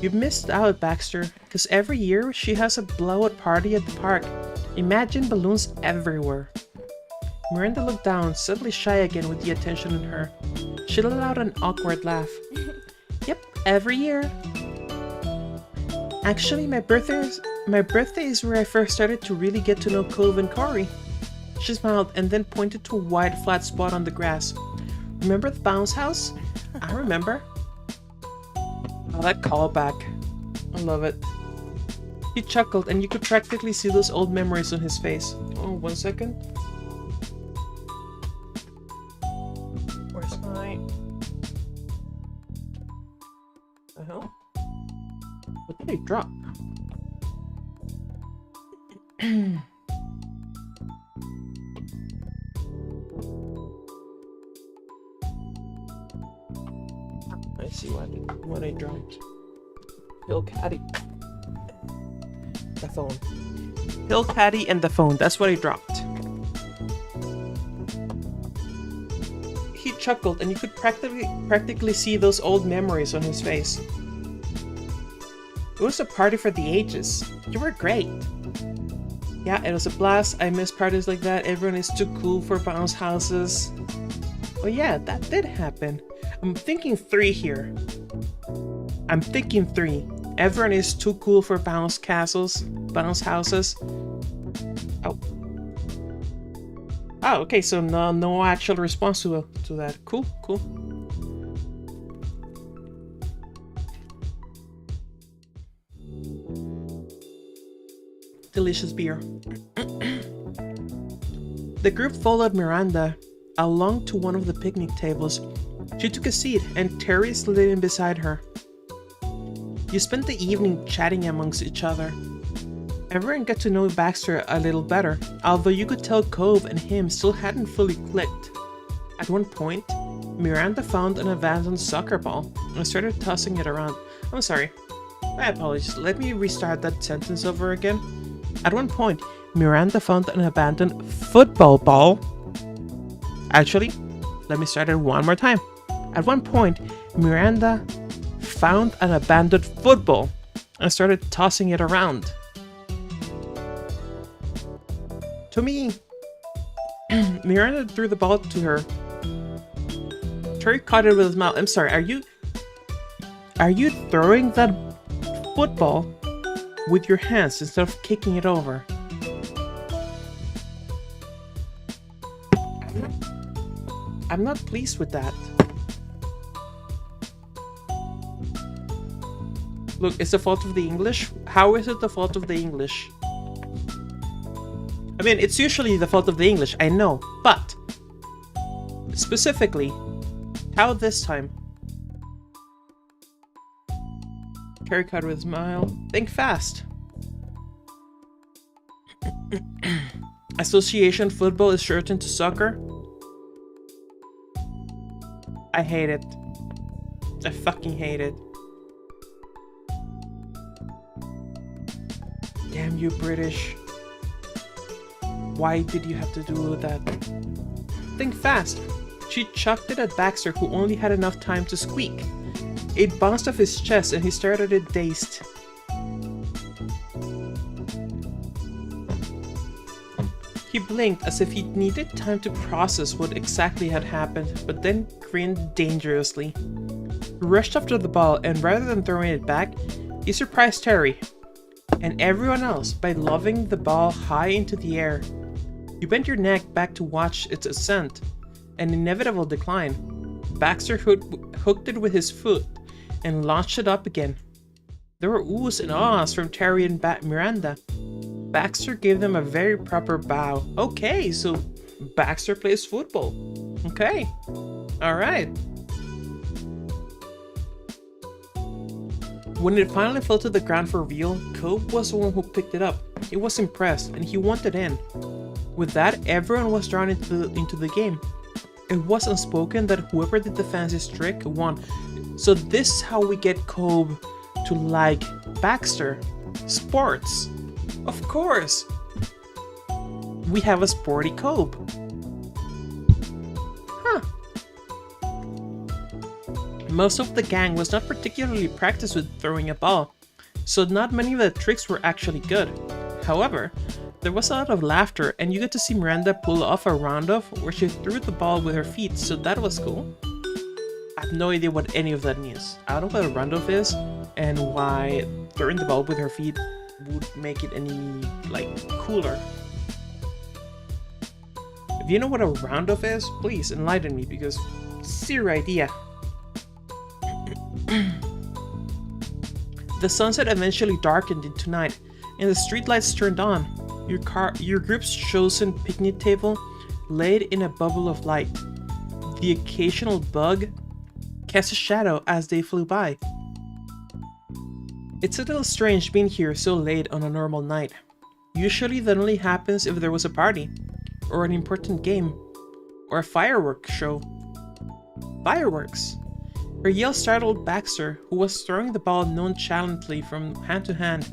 You've missed out, Baxter, because every year she has a blowout party at the park. Imagine balloons everywhere. Miranda looked down, suddenly shy again with the attention on her. She let out an awkward laugh. Yep, every year. Actually, my birthday is where I first started to really get to know Cove and Corey. She smiled and then pointed to a wide flat spot on the grass. Remember the bounce house? I remember. Oh, that callback. I love it. He chuckled and you could practically see those old memories on his face. Oh, 1 second. What did I drop? I see what I dropped. Hill Caddy. The phone. Hill Caddy and the phone. That's what I dropped. He chuckled, and you could practically see those old memories on his face. It was a party for the ages. You were great. Yeah, it was a blast. I miss parties like that. Everyone is too cool for bounce houses. Oh yeah, that did happen. I'm thinking 3 here. I'm thinking 3. Everyone is too cool for bounce houses. Oh. Oh, okay, so no actual response to that. Cool. Delicious beer. The group followed Miranda along to one of the picnic tables. She took a seat, and Terry slid in beside her. You spent the evening chatting amongst each other. Everyone got to know Baxter a little better, although you could tell Cove and him still hadn't fully clicked. At one point, Miranda found an abandoned soccer ball and started tossing it around. I'm sorry. My apologies. Let me restart that sentence over again. At one point, Miranda found an abandoned football ball. Actually, let me start it one more time. At one point, Miranda found an abandoned football and started tossing it around. To me, Miranda threw the ball to her. Terry caught it with his mouth. I'm sorry, are you throwing that football with your hands instead of kicking it over? I'm not pleased with that. Look, it's the fault of the English. How is it the fault of the English? I mean, it's usually the fault of the English, I know, but specifically, how this time? Terry cut with a smile. Think fast. Association football is shortened to soccer. I hate it. I fucking hate it. Damn you, British. Why did you have to do that? Think fast. She chucked it at Baxter, who only had enough time to squeak. It bounced off his chest and he stared at it dazed. He blinked as if he needed time to process what exactly had happened, but then grinned dangerously. He rushed after the ball, and rather than throwing it back, he surprised Terry and everyone else by lobbing the ball high into the air. You bent your neck back to watch its ascent, an inevitable decline. Baxter hooked it with his foot and launched it up again. There were oohs and ahs from Terry and Miranda. Baxter gave them a very proper bow. Okay, so Baxter plays football. Okay, alright. When it finally fell to the ground for real, Cove was the one who picked it up. He was impressed, and he wanted in. With that, everyone was drawn into the game. It was unspoken that whoever did the fanciest trick won. So this is how we get Cove to like Baxter. Sports. Of course. We have a sporty Cove. Huh. Most of the gang was not particularly practiced with throwing a ball, so not many of the tricks were actually good. However, there was a lot of laughter, and you get to see Miranda pull off a roundoff where she threw the ball with her feet, so that was cool. I have no idea what any of that means. I don't know what a roundoff is, and why throwing the ball with her feet would make it any, cooler. If you know what a roundoff is, please enlighten me, because zero idea. The sunset eventually darkened into night, and the streetlights turned on. Your group's chosen picnic table laid in a bubble of light. The occasional bug cast a shadow as they flew by. It's a little strange being here so late on a normal night. Usually that only happens if there was a party, or an important game, or a fireworks show. Fireworks! Her yell startled Baxter, who was throwing the ball nonchalantly from hand to hand.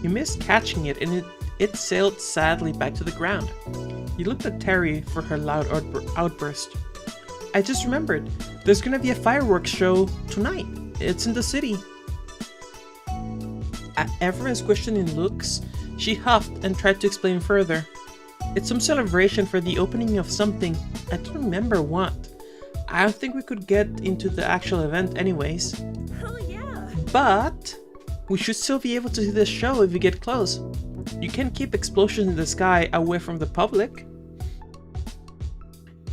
He missed catching it and it sailed sadly back to the ground. He looked at Terry for her loud outburst. I just remembered, there's gonna be a fireworks show tonight. It's in the city. At everyone's questioning looks, she huffed and tried to explain further. It's some celebration for the opening of something. I don't remember what. I don't think we could get into the actual event anyways. Oh yeah. But we should still be able to see the show if we get close. You can't keep explosions in the sky away from the public.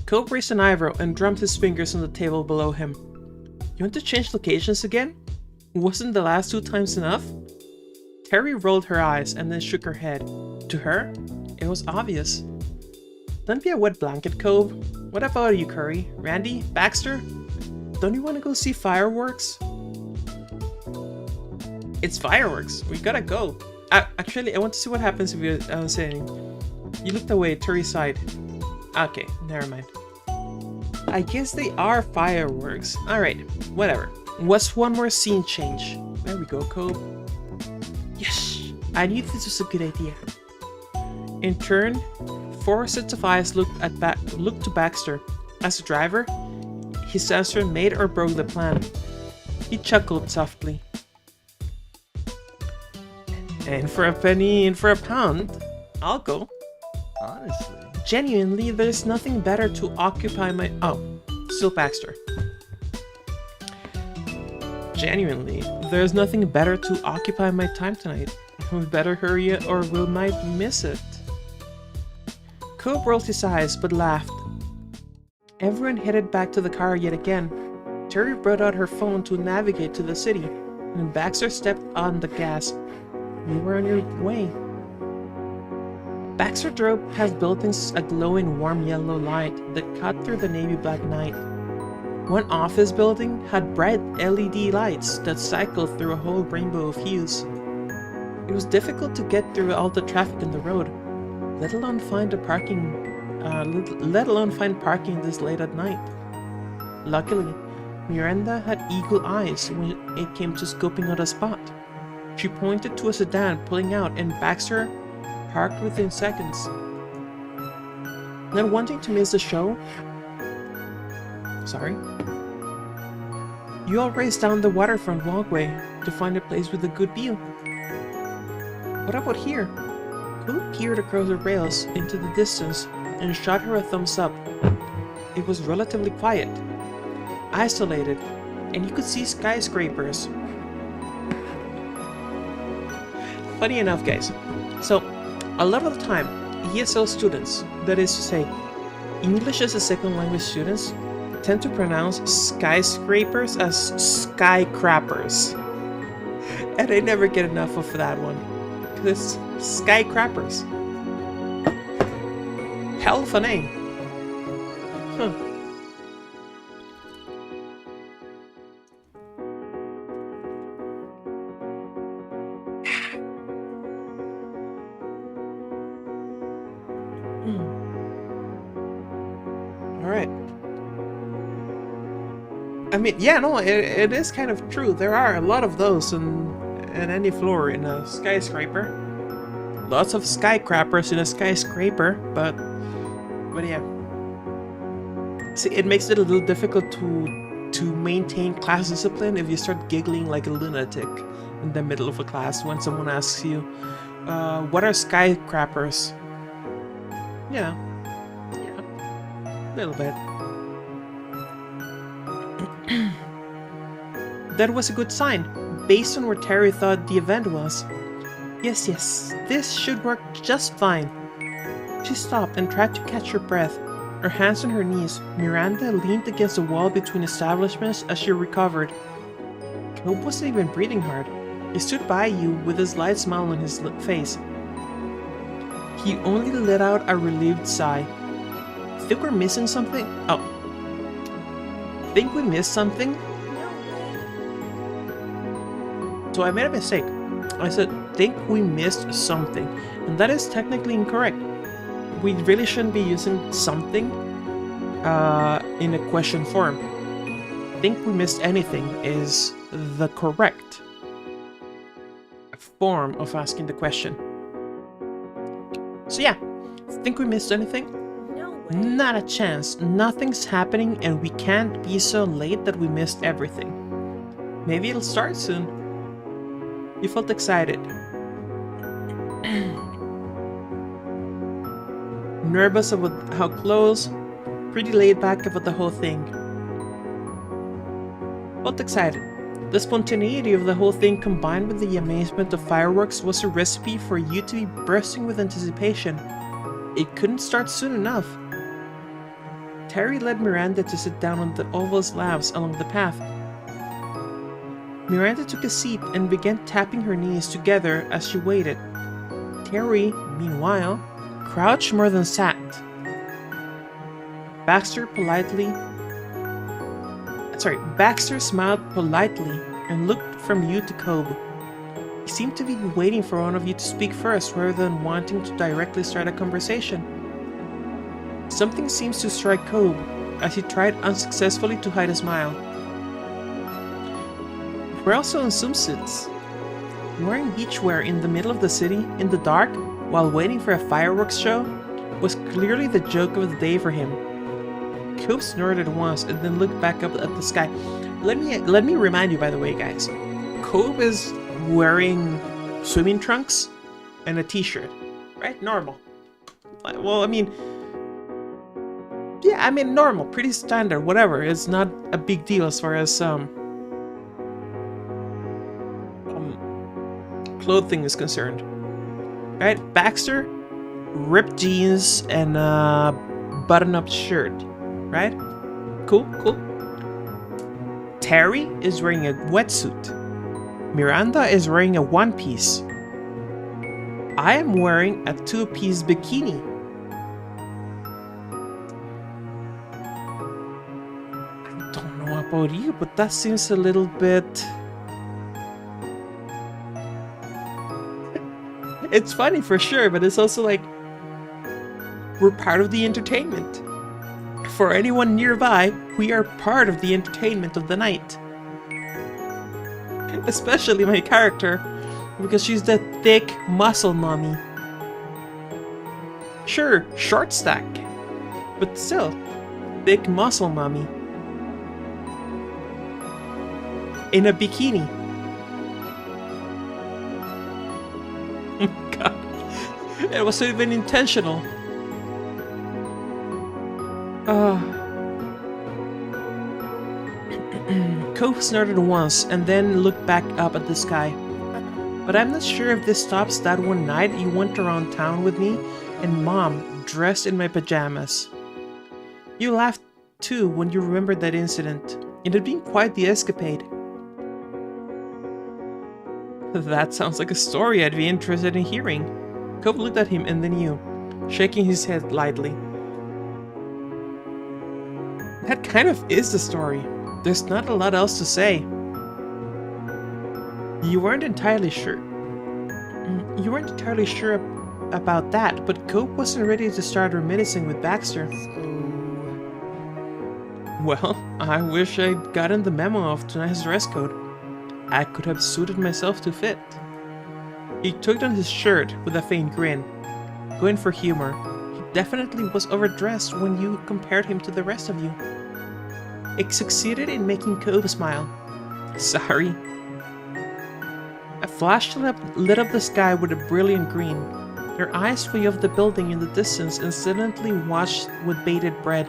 Cope raised an eyebrow and drummed his fingers on the table below him. You want to change locations again? Wasn't the last 2 times enough? Terry rolled her eyes and then shook her head. To her, it was obvious. Don't be a wet blanket, Cove. What about you, Curry? Randy? Baxter? Don't you want to go see fireworks? It's fireworks. We gotta go. Actually, I want to see what happens if you say anything. You looked away. Terry sighed. Okay, never mind. I guess they are fireworks. Alright, whatever. What's one more scene change? There we go, Cove. Yes! I knew this was a good idea. In turn, 4 sets of eyes looked to Baxter. As a driver, his answer made or broke the plan. He chuckled softly. And for a penny and for a pound, I'll go. Honestly. Genuinely, there's nothing better to occupy my... Oh, still Baxter. Genuinely, there's nothing better to occupy my time tonight. We better hurry it or we might miss it. Cope rolled his eyes but laughed. Everyone headed back to the car yet again. Terry brought out her phone to navigate to the city, and Baxter stepped on the gas. You were on your way. Baxter drove past buildings aglow in warm yellow light that cut through the navy black night. One office building had bright LED lights that cycled through a whole rainbow of hues. It was difficult to get through all the traffic on the road, let alone find parking this late at night. Luckily, Miranda had eagle eyes when it came to scoping out a spot. She pointed to a sedan pulling out and Baxter parked within seconds. Not wanting to miss the show, you all raced down the waterfront walkway to find a place with a good view. What about here? Coop peered across the rails into the distance and shot her a thumbs up. It was relatively quiet, isolated, and you could see skyscrapers. Funny enough, guys, so a lot of the time, ESL students, that is to say, English as a second language students, tend to pronounce skyscrapers as skycrappers. And I never get enough of that one. Because it's skycrappers. Hell of a name. Huh. Alright. I mean, yeah, no, it is kind of true. There are a lot of those in any floor in a skyscraper. Lots of skycrappers in a skyscraper, but yeah. See, it makes it a little difficult to maintain class discipline if you start giggling like a lunatic in the middle of a class when someone asks you, what are skycrappers? Yeah, a little bit. That was a good sign, based on where Terry thought the event was. Yes, this should work just fine. She stopped and tried to catch her breath. Her hands on her knees, Miranda leaned against the wall between establishments as she recovered. Cope wasn't even breathing hard. He stood by you with a slight smile on his face. He only let out a relieved sigh. Think we're missing something? Oh. Think we missed something? So I made a mistake. I said, think we missed something. And that is technically incorrect. We really shouldn't be using something in a question form. Think we missed anything is the correct form of asking the question. So yeah, think we missed anything? No way. Not a chance. Nothing's happening and we can't be so late that we missed everything. Maybe it'll start soon. You felt excited. Nervous about how close, pretty laid back about the whole thing. Felt excited. The spontaneity of the whole thing combined with the amazement of fireworks was a recipe for you to be bursting with anticipation. It couldn't start soon enough. Terry led Miranda to sit down on the oval slabs along the path. Miranda took a seat and began tapping her knees together as she waited. Terry, meanwhile, crouched more than sat. Baxter smiled politely and looked from you to Cobb. He seemed to be waiting for one of you to speak first rather than wanting to directly start a conversation. Something seems to strike Cobb as he tried unsuccessfully to hide a smile. We're also in swimsuits. Wearing beachwear in the middle of the city, in the dark, while waiting for a fireworks show, was clearly the joke of the day for him. Cobb snorted once and then looked back up at the sky. Let me remind you, by the way, guys. Cobb is wearing swimming trunks and a t-shirt, right? Normal. Well, I mean, yeah, I mean normal, pretty standard, whatever. It's not a big deal as far as clothing is concerned. Right? Baxter, ripped jeans and a button-up shirt. Right? Cool. Terry is wearing a wetsuit. Miranda is wearing a one-piece. I am wearing a two-piece bikini. I don't know about you, but that seems a little bit... It's funny for sure, but it's also like we're part of the entertainment. For anyone nearby, we are part of the entertainment of the night. Especially my character, because she's the thick muscle mommy. Sure, short stack, but still, thick muscle mommy. In a bikini. God, it wasn't even intentional. Cobb snorted once and then looked back up at the sky. But I'm not sure if this stops that one night you went around town with me and Mom dressed in my pajamas. You laughed too when you remembered that incident. It had been quite the escapade. That sounds like a story I'd be interested in hearing. Cobb looked at him and then you, shaking his head lightly. That kind of is the story. There's not a lot else to say. You weren't entirely sure. You weren't entirely sure about that, but Cobb wasn't ready to start reminiscing with Baxter. Well, I wish I'd gotten the memo of tonight's dress code. I could have suited myself to fit. He tugged on his shirt with a faint grin. Going for humor, he definitely was overdressed when you compared him to the rest of you. It succeeded in making Cobb smile. Sorry. A flash lit up the sky with a brilliant green. Your eyes flew off the building in the distance and suddenly watched with bated breath.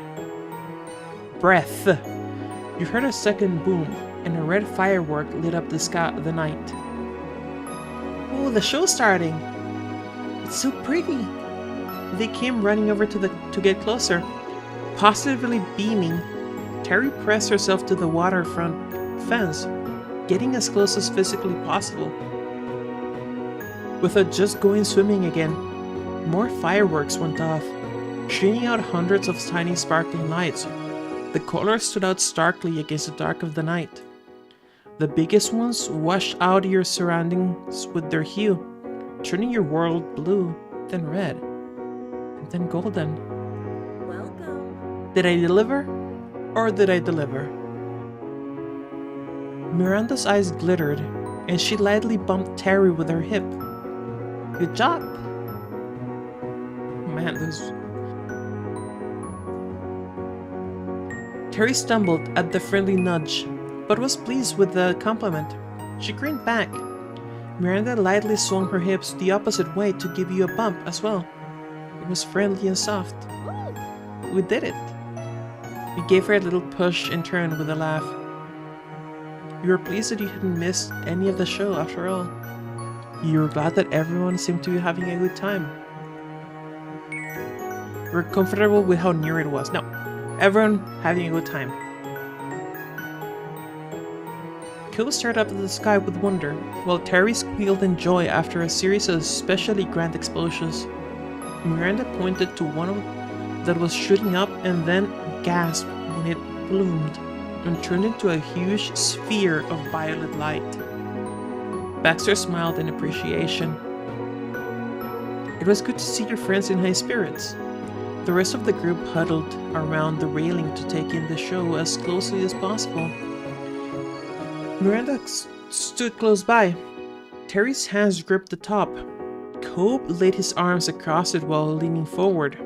You heard a second boom, and a red firework lit up the night. Oh, the show's starting! It's so pretty! They came running over to get closer. Positively beaming, Terry pressed herself to the waterfront fence, getting as close as physically possible. Without just going swimming again, more fireworks went off, shooting out hundreds of tiny sparkling lights. The colors stood out starkly against the dark of the night. The biggest ones wash out your surroundings with their hue, turning your world blue, then red, and then golden. Welcome. Did I deliver? Or did I deliver? Miranda's eyes glittered, and she lightly bumped Terry with her hip. Good job! Man, this... Terry stumbled at the friendly nudge, but was pleased with the compliment. She grinned back. Miranda lightly swung her hips the opposite way to give you a bump as well. It was friendly and soft. We did it. You gave her a little push in turn with a laugh. You were pleased that you hadn't missed any of the show after all. You were glad that everyone seemed to be having a good time. You were comfortable with how near it was. No, everyone having a good time. Coop stared up at the sky with wonder, while Terry squealed in joy after a series of especially grand explosions. Miranda pointed to one that was shooting up and then gasped when it bloomed and turned into a huge sphere of violet light. Baxter smiled in appreciation. It was good to see your friends in high spirits. The rest of the group huddled around the railing to take in the show as closely as possible. Miranda stood close by. Terry's hands gripped the top. Cope laid his arms across it while leaning forward,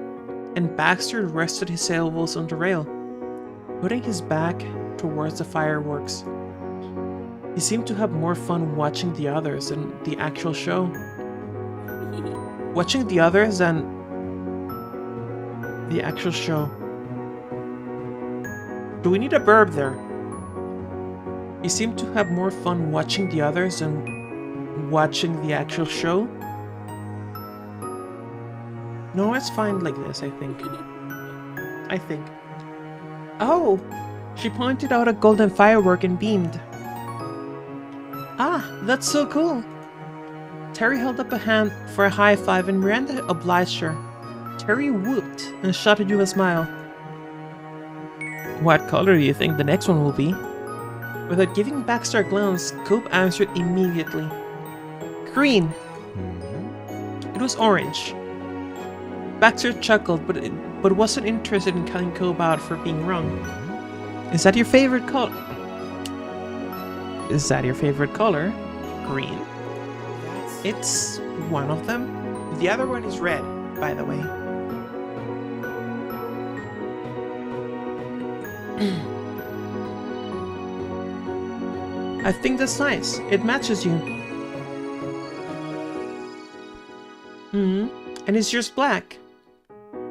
and Baxter rested his elbows on the rail, putting his back towards the fireworks. He seemed to have more fun watching the others than the actual show. Watching the others than the actual show. Do we need a verb there? He seemed to have more fun watching the others than watching the actual show. No, it's fine like this, I think. Oh! She pointed out a golden firework and beamed. Ah, that's so cool! Terry held up a hand for a high five and Miranda obliged her. Terry whooped and shot at you a smile. What color do you think the next one will be? Without giving Baxter a glance, Cope answered immediately. Green! It was orange. Baxter chuckled, but wasn't interested in calling Cope out for being wrong. Is that your favorite color? Is that your favorite color? Green? It's one of them. The other one is red, by the way. I think that's nice. It matches you. And is yours black?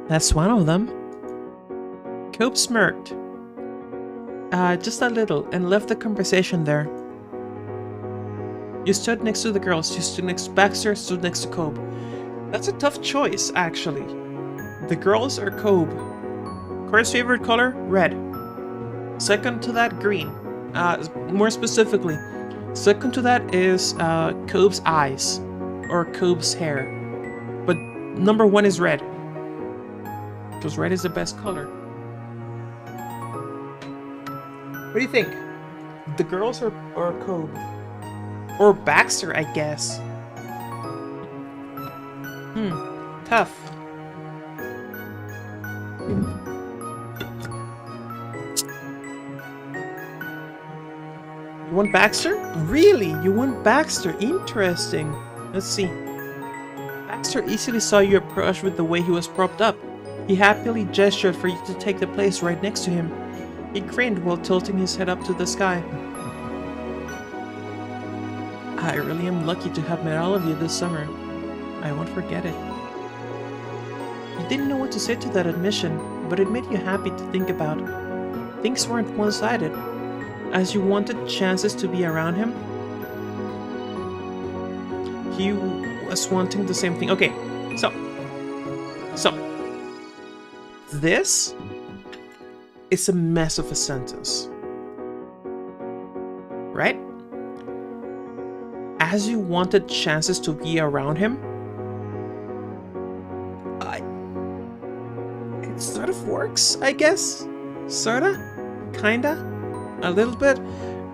That's one of them. Cope smirked. Just a little, and left the conversation there. You stood next to the girls. You stood next to Baxter, stood next to Cope. That's a tough choice, actually. The girls are Cope. Core's favorite color? Red. Second to that, green. More specifically, second to that is Cope's eyes, or Cope's hair. But number one is red. Because red is the best color. What do you think? The girls or Cope? Or Baxter, I guess. Tough. You want Baxter? Really? You want Baxter? Interesting. Let's see. Baxter easily saw you approach with the way he was propped up. He happily gestured for you to take the place right next to him. He grinned while tilting his head up to the sky. I really am lucky to have met all of you this summer. I won't forget it. You didn't know what to say to that admission, but it made you happy to think about. Things weren't one-sided. As you wanted chances to be around him, he was wanting the same thing. Okay, so this is a mess of a sentence, right? As you wanted chances to be around him, it sort of works, I guess. Sorta, kinda, a little bit,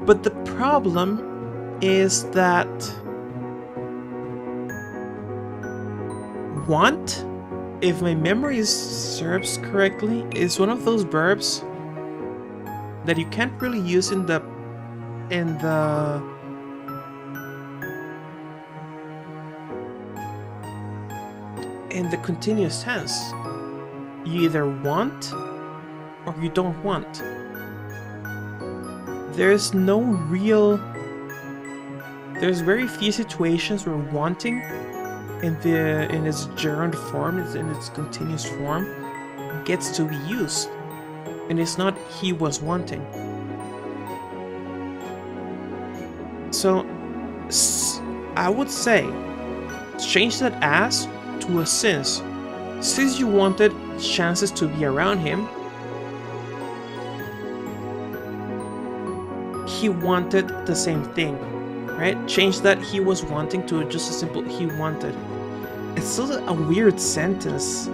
but the problem is that want, if my memory serves correctly, is one of those verbs that you can't really use in the continuous tense. You either want or you don't want. There's very few situations where wanting in its gerund form, in its continuous form, gets to be used. And it's not he was wanting. So I would say change that as to a since. Since you wanted chances to be around him, he wanted the same thing, right? Change that he was wanting to just a simple he wanted. It's still a weird sentence.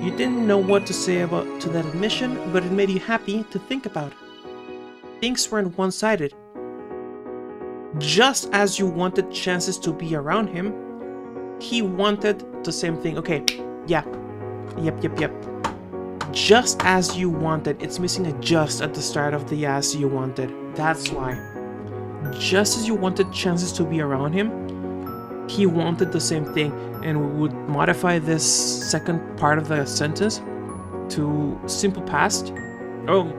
You didn't know what to say to that admission, but it made you happy to think about. Things weren't one-sided. Just as you wanted chances to be around him, he wanted the same thing. Okay, yeah. Yep. Just as you wanted. It's missing a just at the start of the as you wanted. That's why. Just as you wanted chances to be around him, he wanted the same thing. And we would modify this second part of the sentence to simple past. Oh.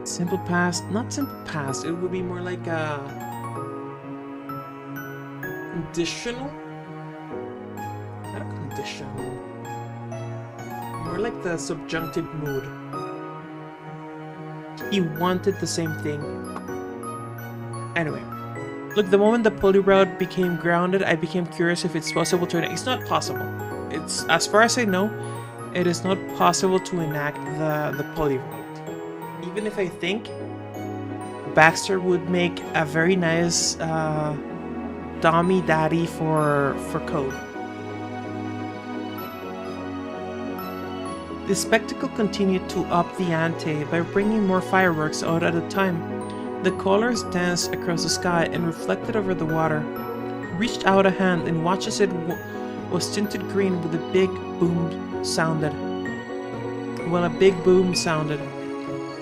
Simple past. Not simple past. It would be more like a conditional? Not a conditional. More like the subjunctive mood. He wanted the same thing. Anyway. Look, the moment the pulley rod became grounded, I became curious if it's possible to enact. It's not possible. It's, as far as I know, it is not possible to enact the pulley rod. Even if I think Baxter would make a very nice dummy daddy for Code. The spectacle continued to up the ante by bringing more fireworks out at a time. The colors danced across the sky and reflected over the water. He reached out a hand and watched as it was tinted green with a big boom sounded. Well, a big boom sounded.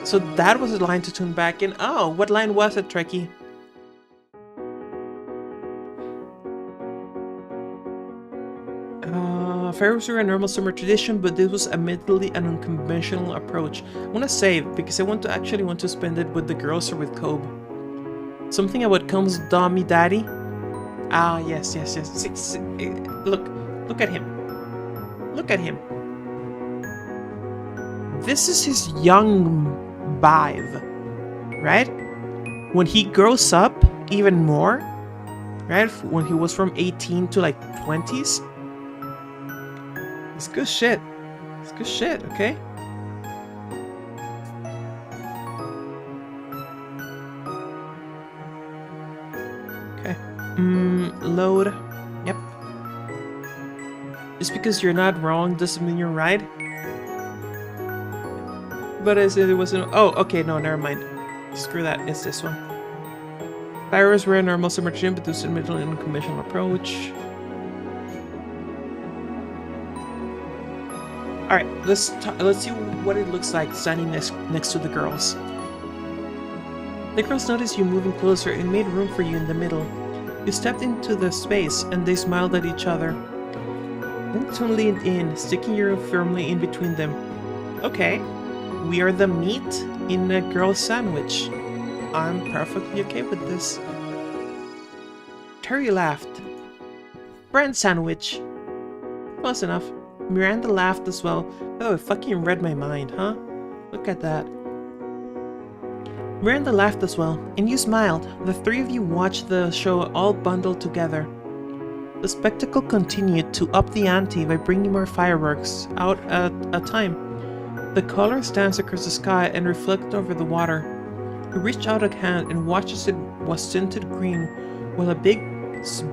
So that was a line to tune back in. Oh, what line was it, Trekkie? Fireworks were a normal summer tradition, but this was admittedly an unconventional approach. I want to save because I want to spend it with the girls or with Kobe. Something about Combs' dummy daddy. Ah, yes. Look at him. Look at him. This is his young Bive, right? When he grows up even more, right? When he was from 18 to like 20s. It's good shit. It's good shit, okay? Okay. Load. Yep. Just because you're not wrong doesn't mean you're right. But I said it wasn't. Oh, okay, no, never mind. Screw that, it's this one. Fireworks were a normal summer tradition, but this is admittedly an unconventional approach. Alright, let's see what it looks like standing next to the girls. The girls noticed you moving closer and made room for you in the middle. You stepped into the space and they smiled at each other. Then Toon leaned in, sticking your firmly in between them. Okay, we are the meat in a girl's sandwich. I'm perfectly okay with this. Terry laughed. Bread sandwich. Close enough. Miranda laughed as well. Oh, it fucking read my mind, huh? Look at that. Miranda laughed as well, and you smiled. The three of you watched the show all bundled together. The spectacle continued to up the ante by bringing more fireworks out at a time. The colors danced across the sky and reflected over the water. You reached out a hand and watched as it was tinted green, while a big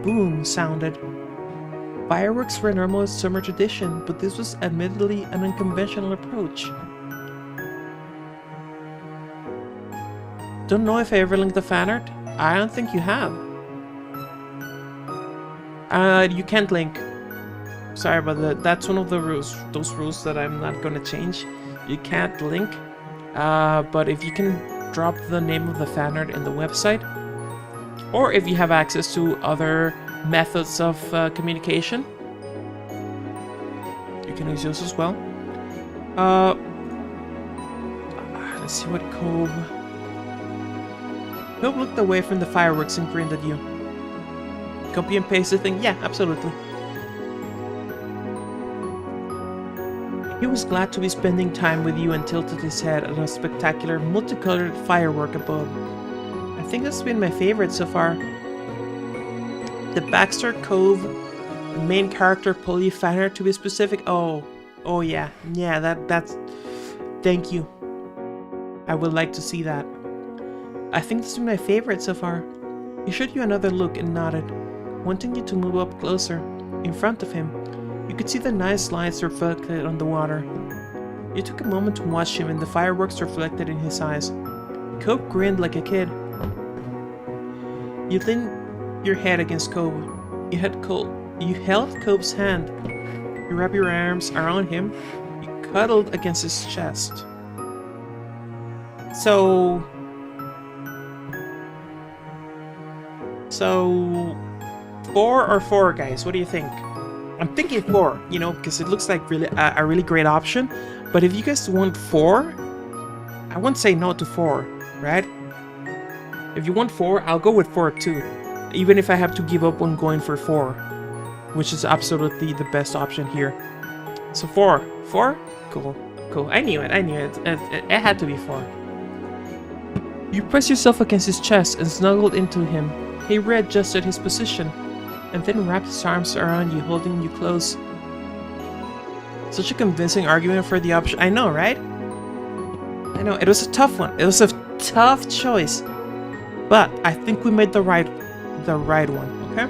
boom sounded. Fireworks were a normal summer tradition, but this was admittedly an unconventional approach. don't know if I ever linked the fan art. I don't think you have. You can't link. Sorry about that. That's one of the rules. Those rules that I'm not gonna change. You can't link. But if you can drop the name of the fan art in the website, or if you have access to other methods of communication, you can use those as well. Let's see what Cove. Cove looked away from the fireworks and grinned at you. Copy and paste the thing? Yeah, absolutely. He was glad to be spending time with you and tilted his head at a spectacular, multicolored firework above. I think that's been my favorite so far. The Baxter Cove main character pulley fan art, to be specific. Oh yeah, that's. Thank you. I would like to see that. I think this is my favorite so far. He showed you another look and nodded, wanting you to move up closer. In front of him, you could see the nice lights reflected on the water. You took a moment to watch him and the fireworks reflected in his eyes. Cope grinned like a kid. You leaned your head against Cope. You held Cope's hand. You wrapped your arms around him. You cuddled against his chest. So 4 or 4, guys? What do you think? I'm thinking 4, you know, because it looks like a really great option. But if you guys want 4, I won't say no to 4, right? If you want 4, I'll go with 4 too. Even if I have to give up on going for 4, which is absolutely the best option here. So 4. 4? Cool. I knew it. It had to be 4. You pressed yourself against his chest and snuggled into him. He readjusted his position, and then wrapped his arms around you, holding you close. Such a convincing argument for the option. I know, right? I know, it was a tough one. It was a tough choice. But I think we made the right one, okay?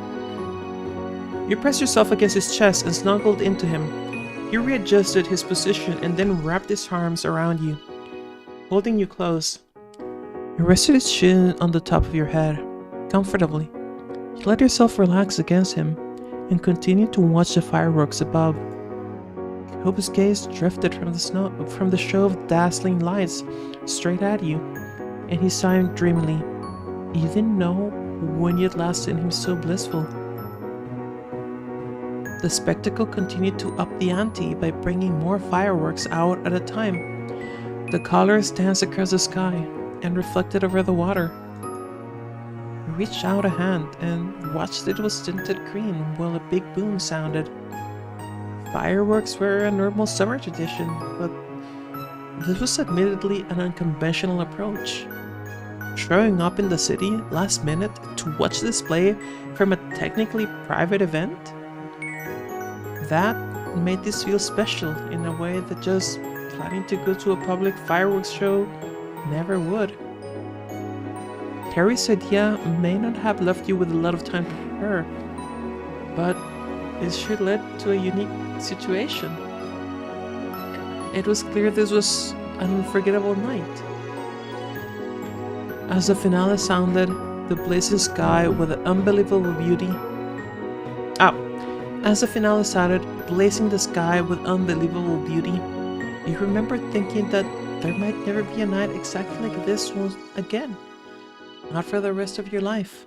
You pressed yourself against his chest and snuggled into him. He readjusted his position and then wrapped his arms around you, holding you close. He rested his chin on the top of your head, comfortably. You let yourself relax against him and continued to watch the fireworks above. Hope's gaze drifted from the show of dazzling lights straight at you, and he sighed dreamily. You didn't know when you'd last seen him so blissful. The spectacle continued to up the ante by bringing more fireworks out at a time. The colors danced across the sky and reflected over the water. You reached out a hand and watched it was tinted green while a big boom sounded. Fireworks were a normal summer tradition, but this was admittedly an unconventional approach. Showing up in the city last minute to watch the display from a technically private event? That made this feel special in a way that just planning to go to a public fireworks show never would. Terry's idea may not have left you with a lot of time to prepare, but it sure led to a unique situation. It was clear this was an unforgettable night. As the finale sounded, the blazing sky with an unbelievable beauty. As the finale sounded, blazing the sky with unbelievable beauty, you remembered thinking that there might never be a night exactly like this one again. Not for the rest of your life.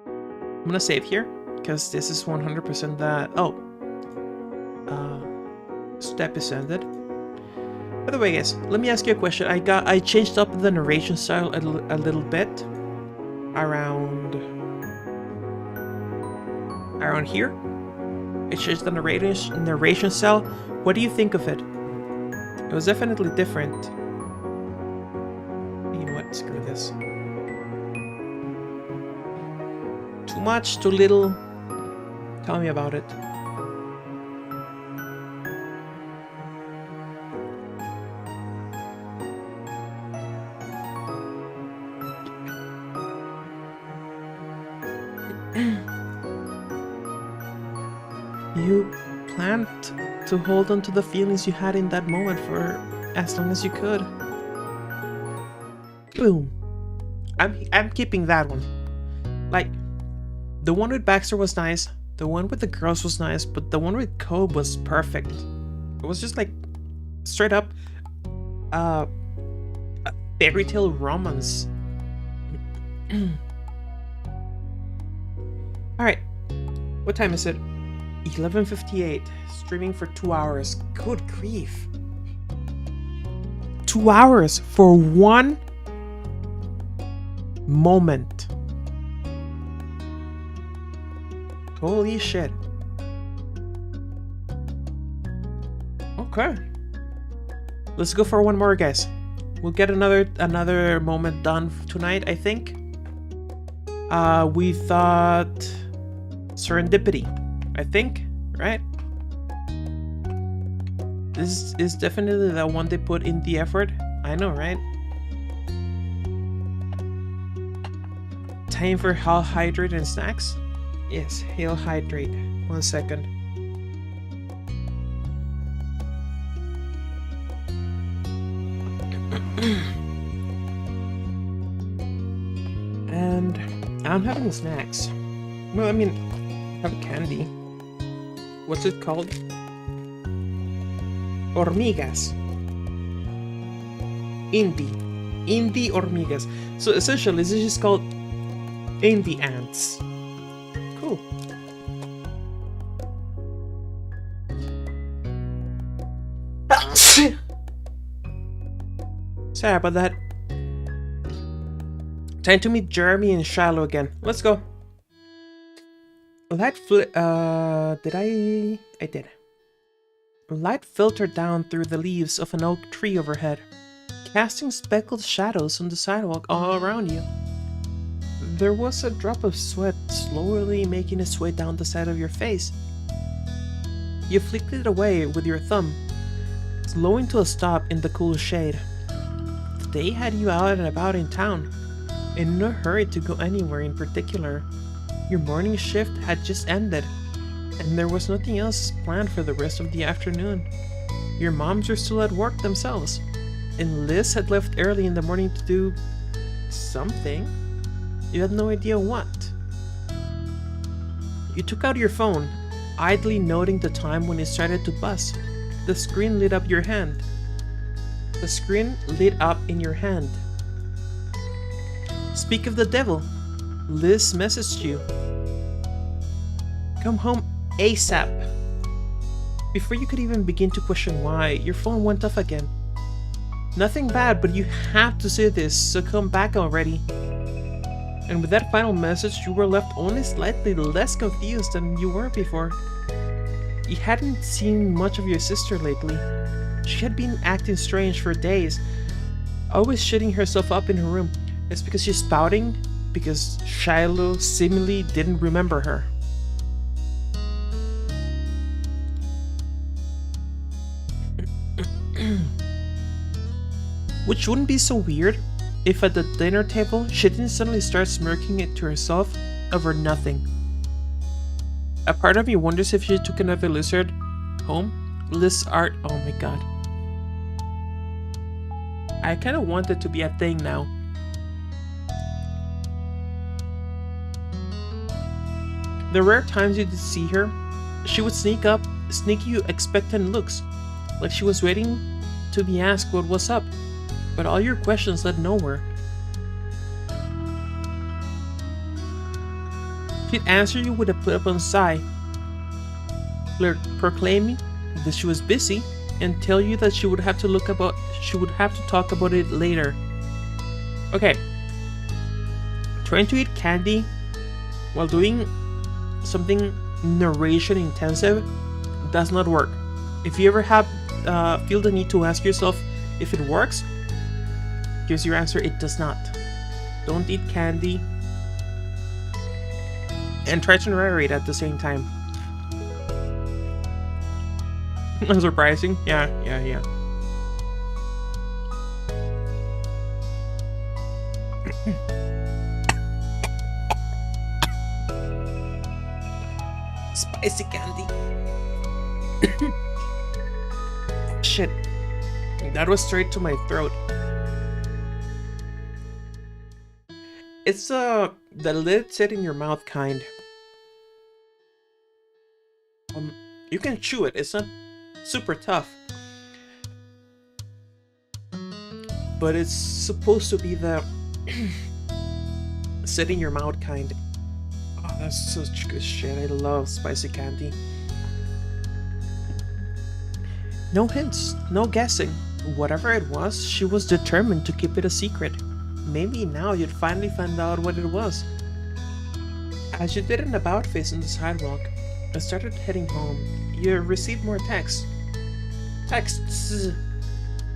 I'm gonna save here, because this is 100% that. Step is ended. By the way, guys, let me ask you a question. I changed up the narration style a little bit around here. I changed the narration style. What do you think of it? It was definitely different. You know what? Screw this. Too much, too little. Tell me about it. You planned to hold on to the feelings you had in that moment for as long as you could. Boom. I'm keeping that one. Like, the one with Baxter was nice. The one with the girls was nice, but the one with Cobb was perfect. It was just like straight up a fairy tale romance. Alright. What time is it? 11:58. Streaming for 2 hours. Good grief. 2 hours for one moment. Holy shit. Okay. Let's go for one more, guys. We'll get another moment done tonight, I think. We thought serendipity, I think, right? This is definitely the one they put in the effort. I know, right? Time for Hail Hydrate and snacks? Yes, Hail Hydrate. 1 second. And I'm having snacks. Well, I mean, I have candy. What's it called? Hormigas. Indie hormigas. So essentially, this is just called indie ants. Cool. Sorry about that. Time to meet Jeremy and Shiloh again. Let's go. Light did I did. Light filtered down through the leaves of an oak tree overhead, casting speckled shadows on the sidewalk all around you. There was a drop of sweat slowly making its way down the side of your face. You flicked it away with your thumb, slowing to a stop in the cool shade. The day had you out and about in town, in no hurry to go anywhere in particular. Your morning shift had just ended, and there was nothing else planned for the rest of the afternoon. Your moms were still at work themselves, and Liz had left early in the morning to do something. You had no idea what. You took out your phone, idly noting the time when it started to buzz. The screen lit up your hand. The screen lit up in your hand. Speak of the devil, Liz messaged you. Come home ASAP. Before you could even begin to question why, your phone went off again. Nothing bad, but you have to say this, so come back already. And with that final message, you were left only slightly less confused than you were before. You hadn't seen much of your sister lately. She had been acting strange for days, always shutting herself up in her room. It's because she's pouting, because Shiloh seemingly didn't remember her. Which wouldn't be so weird if at the dinner table she didn't suddenly start smirking it to herself over nothing. A part of me wonders if she took another lizard home. Lizard, oh my god. I kinda want it to be a thing now. The rare times you did see her, she would sneak you expectant looks, like she was waiting to be asked what was up, but all your questions led nowhere. She'd answer you with a put up on sigh, proclaiming that she was busy and tell you that she would have to talk about it later. Okay. Trying to eat candy while doing something narration intensive does not work. If you ever have feel the need to ask yourself if it works, here's your answer: it does not. Don't eat candy and try to narrate at the same time. Surprising? Yeah. Spicy candy. Shit. That was straight to my throat. It's the lid sit in your mouth kind. You can chew it. It's not super tough, but it's supposed to be the sit in your mouth kind. Oh, that's such good shit. I love spicy candy. No hints, no guessing. Whatever it was, she was determined to keep it a secret. Maybe now you'd finally find out what it was. As you did an about face on the sidewalk and started heading home, you received more texts. Texts.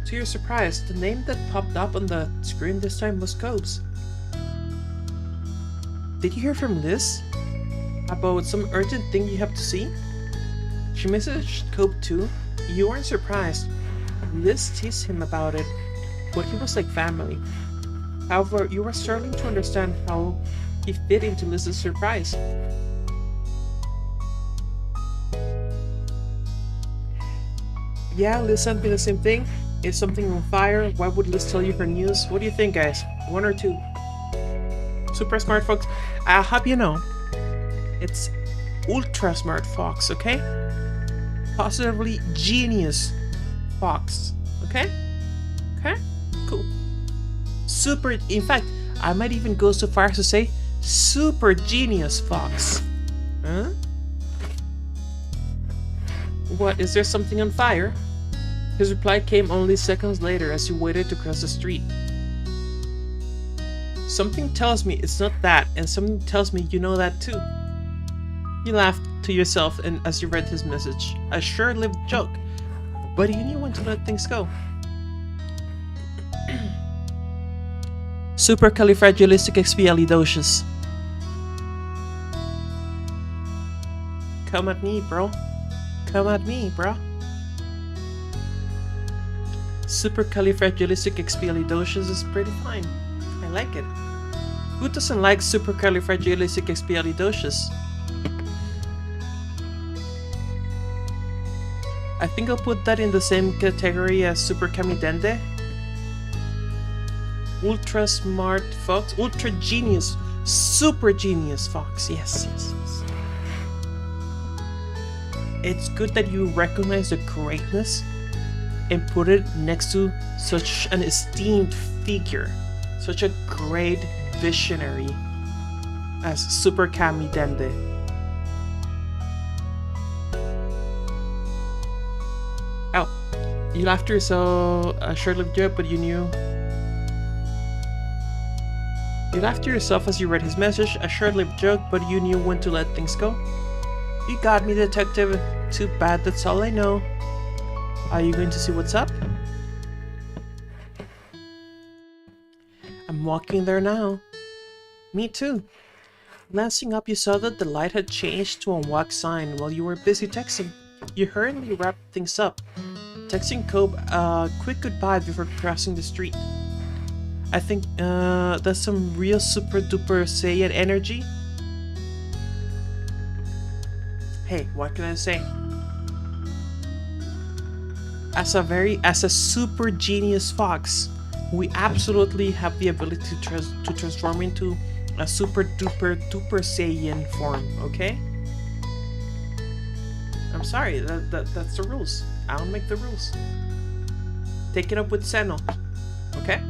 To your surprise, the name that popped up on the screen this time was Cobes. Did you hear from Liz? About some urgent thing you have to see? She messaged Cope too. You weren't surprised. Liz teased him about it, but he was like family. However, you were starting to understand how he fit into Liz's surprise. Yeah, Liz sent me the same thing. Is something on fire? Why would Liz tell you her news? What do you think, guys? 1 or 2? Super smart folks. I'll have you know, it's ultra smart fox, okay? Positively genius fox, okay? Okay? Cool. Super, in fact, I might even go so far as to say super genius fox. Huh? What, is there something on fire? His reply came only seconds later as he waited to cross the street. Something tells me it's not that, and something tells me you know that too. You laughed to yourself and as you read his message. A short-lived joke, but you knew when to let things go. Supercalifragilisticexpialidocious. Come at me, bro. Come at me, bro. Supercalifragilisticexpialidocious is pretty fine. I like it. Who doesn't like supercalifragilisticexpialidocious? I think I'll put that in the same category as supercamidende. Ultra smart fox, ultra genius, super genius fox. Yes, yes, yes. It's good that you recognize the greatness and put it next to such an esteemed figure, such a great visionary as Super Kamidende. Oh, you laughed to yourself, a short-lived joke, but you knew. You laughed to yourself as you read his message, a short-lived joke, but you knew when to let things go. You got me, detective. Too bad, that's all I know. Are you going to see what's up? I'm walking there now. Me too. Glancing up, you saw that the light had changed to a walk sign while you were busy texting. You hurriedly wrapped things up, texting Cope a quick goodbye before crossing the street. I think that's some real super duper Saiyan energy. Hey, what can I say? As a super genius fox, we absolutely have the ability to transform into a super duper Saiyan form, okay? I'm sorry, that's the rules. I don't make the rules. Take it up with Senno, okay?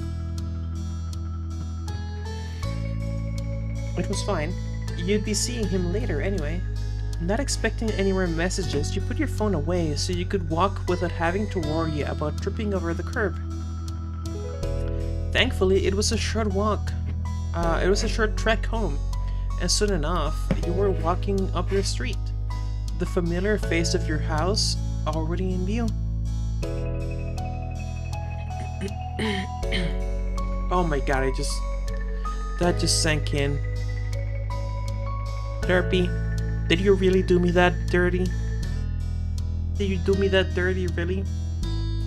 It was fine. You'd be seeing him later anyway. Not expecting any more messages, you put your phone away so you could walk without having to worry about tripping over the curb. Thankfully, it was a short walk. It was a short trek home, and soon enough, you were walking up your street. The familiar face of your house already in view. Oh my god, that just sank in. Derpy. Did you really do me that dirty? Did you do me that dirty, really?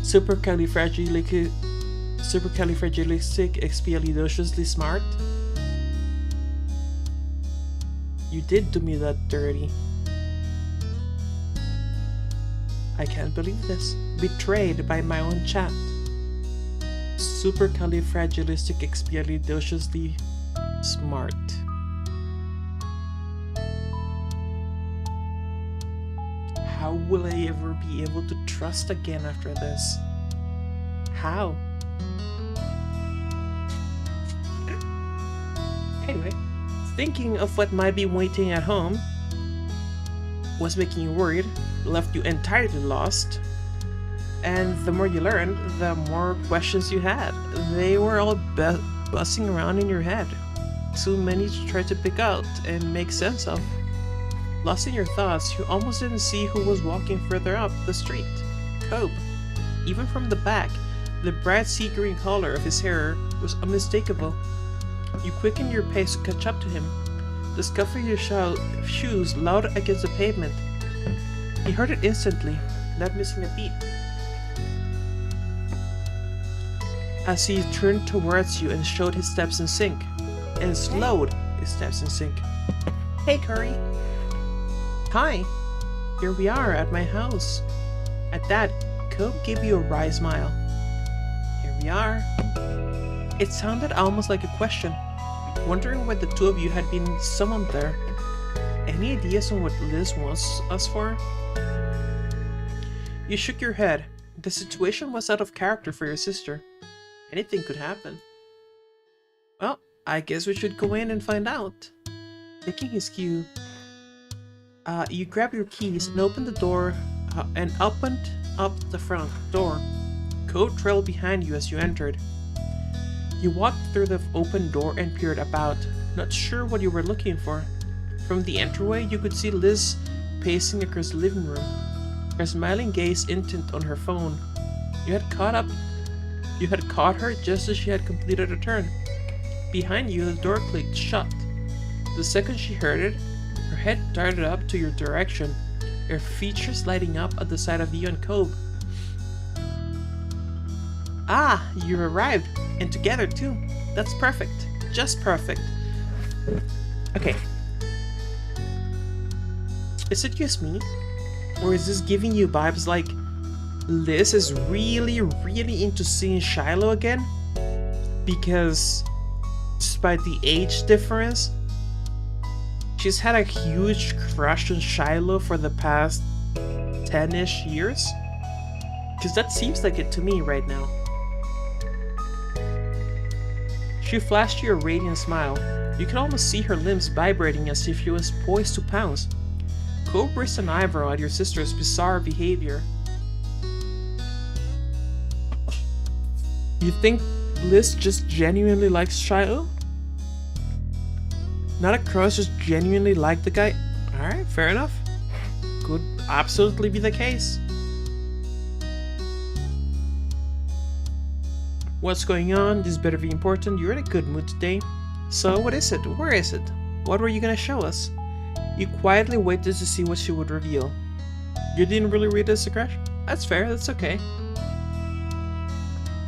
Supercalifragilisticexpialidociously smart? You did do me that dirty. I can't believe this. Betrayed by my own chat. Supercalifragilisticexpialidociously Smart. How will I ever be able to trust again after this? How? Anyway, thinking of what might be waiting at home was making you worried, left you entirely lost, and the more you learned, the more questions you had. They were all buzzing around in your head. Too many to try to pick out and make sense of. Lost in your thoughts, you almost didn't see who was walking further up the street. Cobb. Even from the back, the bright sea green color of his hair was unmistakable. You quickened your pace to catch up to him, the scuff of your shoes loud against the pavement. He heard it instantly, not missing a beat. As he turned towards you and slowed his steps in sync. Hey, Curry. Hi. Here we are at my house. At that, Cobb gave you a wry smile. Here we are. It sounded almost like a question, wondering why the two of you had been summoned there. Any ideas on what Liz wants us for? You shook your head. The situation was out of character for your sister. Anything could happen. Well, I guess we should go in and find out. Taking his cue, you grabbed your keys and opened the door and opened up the front door. Cobb trailed behind you as you entered. You walked through the open door and peered about, not sure what you were looking for. From the entryway, you could see Liz pacing across the living room, her smiling gaze intent on her phone. You had caught her just as she had completed a turn. Behind you, the door clicked shut. The second she heard it, her head darted up to your direction, her features lighting up at the sight of you and Cobb. Ah, you arrived, and together too. That's perfect. Just perfect. Okay. Is it just me? Or is this giving you vibes like Liz is really into seeing Shiloh again? Because despite the age difference, she's had a huge crush on Shiloh for the past 10-ish years? Because that seems like it to me right now. She flashed you a radiant smile. You could almost see her limbs vibrating as if she was poised to pounce. Cobb raised an eyebrow at your sister's bizarre behavior. You think Liz just genuinely likes Shiloh? Not a crush, just genuinely like the guy? Alright, fair enough. Could absolutely be the case. What's going on? This better be important. You're in a good mood today. So, what is it? Where is it? What were you gonna show us? You quietly waited to see what she would reveal. You didn't really read this, Crash? That's fair, that's okay.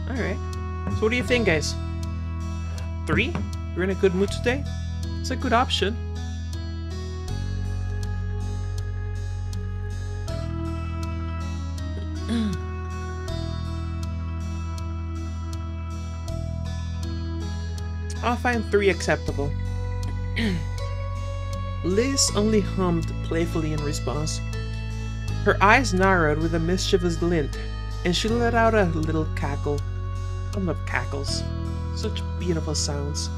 Alright. So what do you think, guys? 3? You're in a good mood today? It's a good option. I'll find 3 acceptable. Liz only hummed playfully in response. Her eyes narrowed with a mischievous glint, and she let out a little cackle. I love cackles. Such beautiful sounds.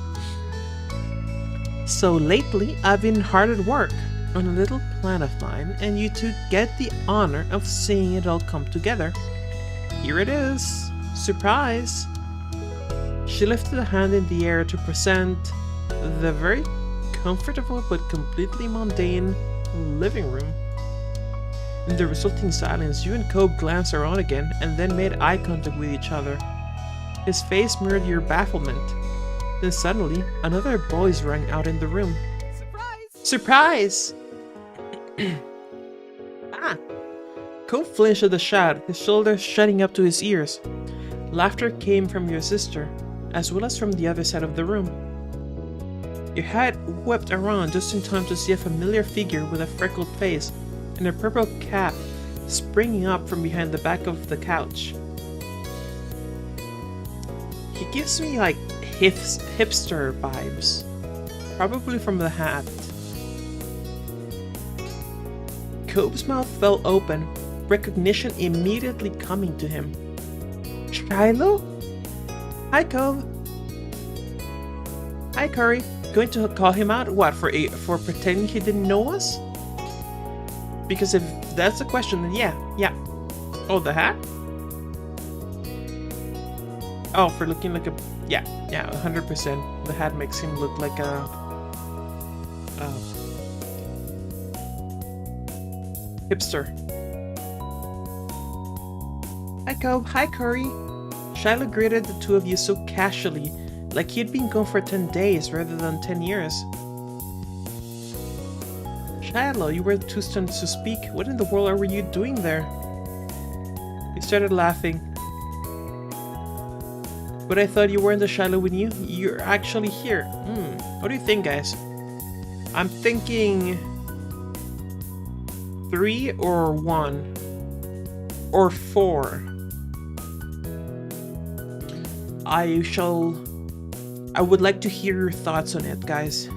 So lately, I've been hard at work on a little plan of mine, and you two get the honor of seeing it all come together. Here it is. Surprise! She lifted a hand in the air to present the very comfortable but completely mundane living room. In the resulting silence, you and Cobb glanced around again and then made eye contact with each other. His face mirrored your bafflement. Then suddenly, another voice rang out in the room. Surprise! Surprise! Ah! Cobb flinched at the shout, his shoulders shutting up to his ears. Laughter came from your sister, as well as from the other side of the room. Your head whipped around just in time to see a familiar figure with a freckled face and a purple cap springing up from behind the back of the couch. He gives me like hipster vibes. Probably from the hat. Cope's mouth fell open, recognition immediately coming to him. Shiloh? Hi, Cove. Hi, Curry. Going to call him out? What, for pretending he didn't know us? Because if that's the question, then yeah. Oh, the hat? Oh, for looking like a... Yeah, 100%. The hat makes him look like a... hipster. Hi, Cove. Hi, Curry. Shiloh greeted the two of you so casually, like he had been gone for 10 days rather than 10 years. Shiloh, you were too stunned to speak. What in the world were you doing there? He started laughing. But I thought you weren't the Shiloh we knew. You're actually here. What do you think, guys? I'm thinking 3 or 1 or 4. I would like to hear your thoughts on it, guys.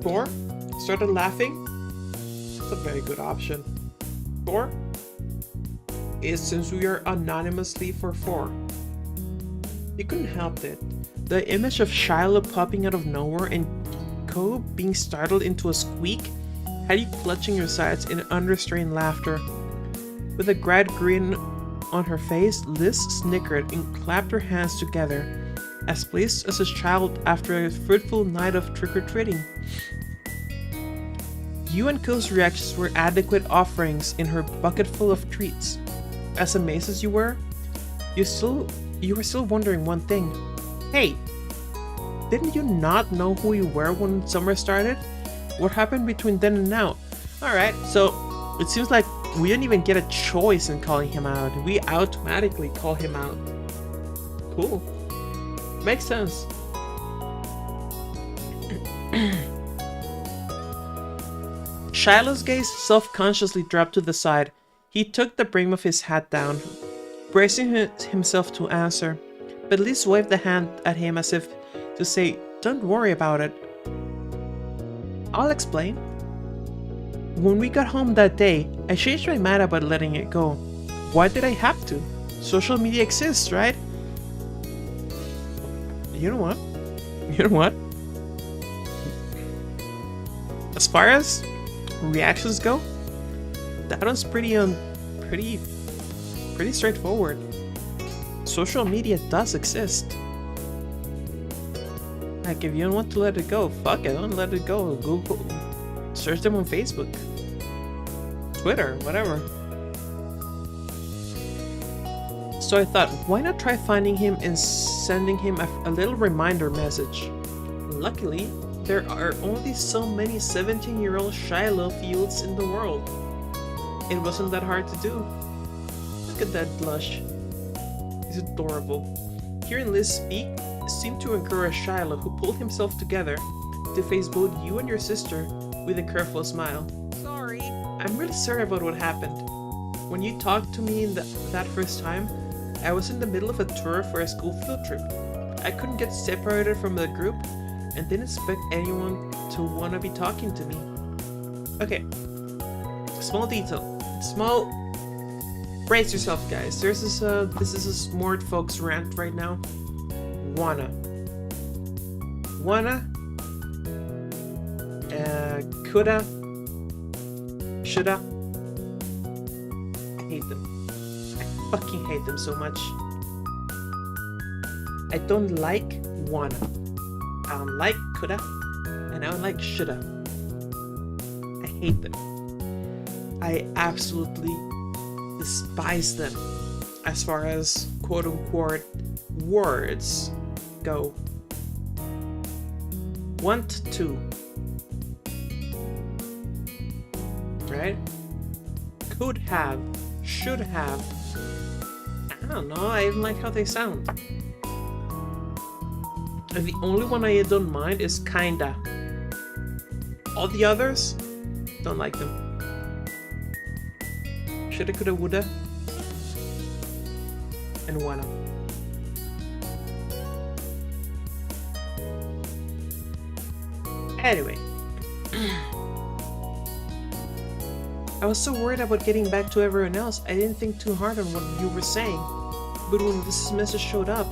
Four? Started laughing? That's a very good option. 4? Is since we are anonymously for 4. You couldn't help it. The image of Shiloh popping out of nowhere and Cope being startled into a squeak had you clutching your sides in unrestrained laughter. With a glad grin on her face, Liz snickered and clapped her hands together, as pleased as a child after a fruitful night of trick-or-treating. You and Cope's reactions were adequate offerings in her bucket full of treats. As amazed as you were, you were still wondering one thing. Hey, didn't you not know who you were when summer started? What happened between then and now? Alright, so it seems like we didn't even get a choice in calling him out. We automatically call him out. Cool. Makes sense. Shiloh's gaze self-consciously dropped to the side. He took the brim of his hat down, bracing himself to answer, but Liz waved a hand at him as if to say, "Don't worry about it. I'll explain. When we got home that day, I changed my mind about letting it go. Why did I have to? Social media exists, right? You know what? As far as reactions go, that one's pretty straightforward. Social media does exist. Like, if you don't want to let it go, fuck it, don't let it go. Google, search them on Facebook, Twitter, whatever. So I thought, why not try finding him and sending him a little reminder message? Luckily, there are only so many 17-year-old Shiloh Fields in the world. It wasn't that hard to do. Look at that blush. He's adorable. Hearing Liz speak seemed to encourage Shiloh, who pulled himself together to face both you and your sister with a careful smile. Sorry. I'm really sorry about what happened. When you talked to me that first time, I was in the middle of a tour for a school field trip. I couldn't get separated from the group and didn't expect anyone to want to be talking to me. Okay. Small detail. Brace yourself, guys. This is a smart folks rant right now. Wanna, coulda, shoulda. I hate them. I fucking hate them so much. I don't like wanna. I don't like coulda, and I don't like shoulda. I hate them. I absolutely despise them as far as quote-unquote words go. Want to, right? Could have, should have. I don't know, I even like how they sound. And the only one I don't mind is kinda. All the others, don't like them. Shoulda, coulda, woulda. And wanna. Anyway. I was so worried about getting back to everyone else, I didn't think too hard on what you were saying. But when this message showed up,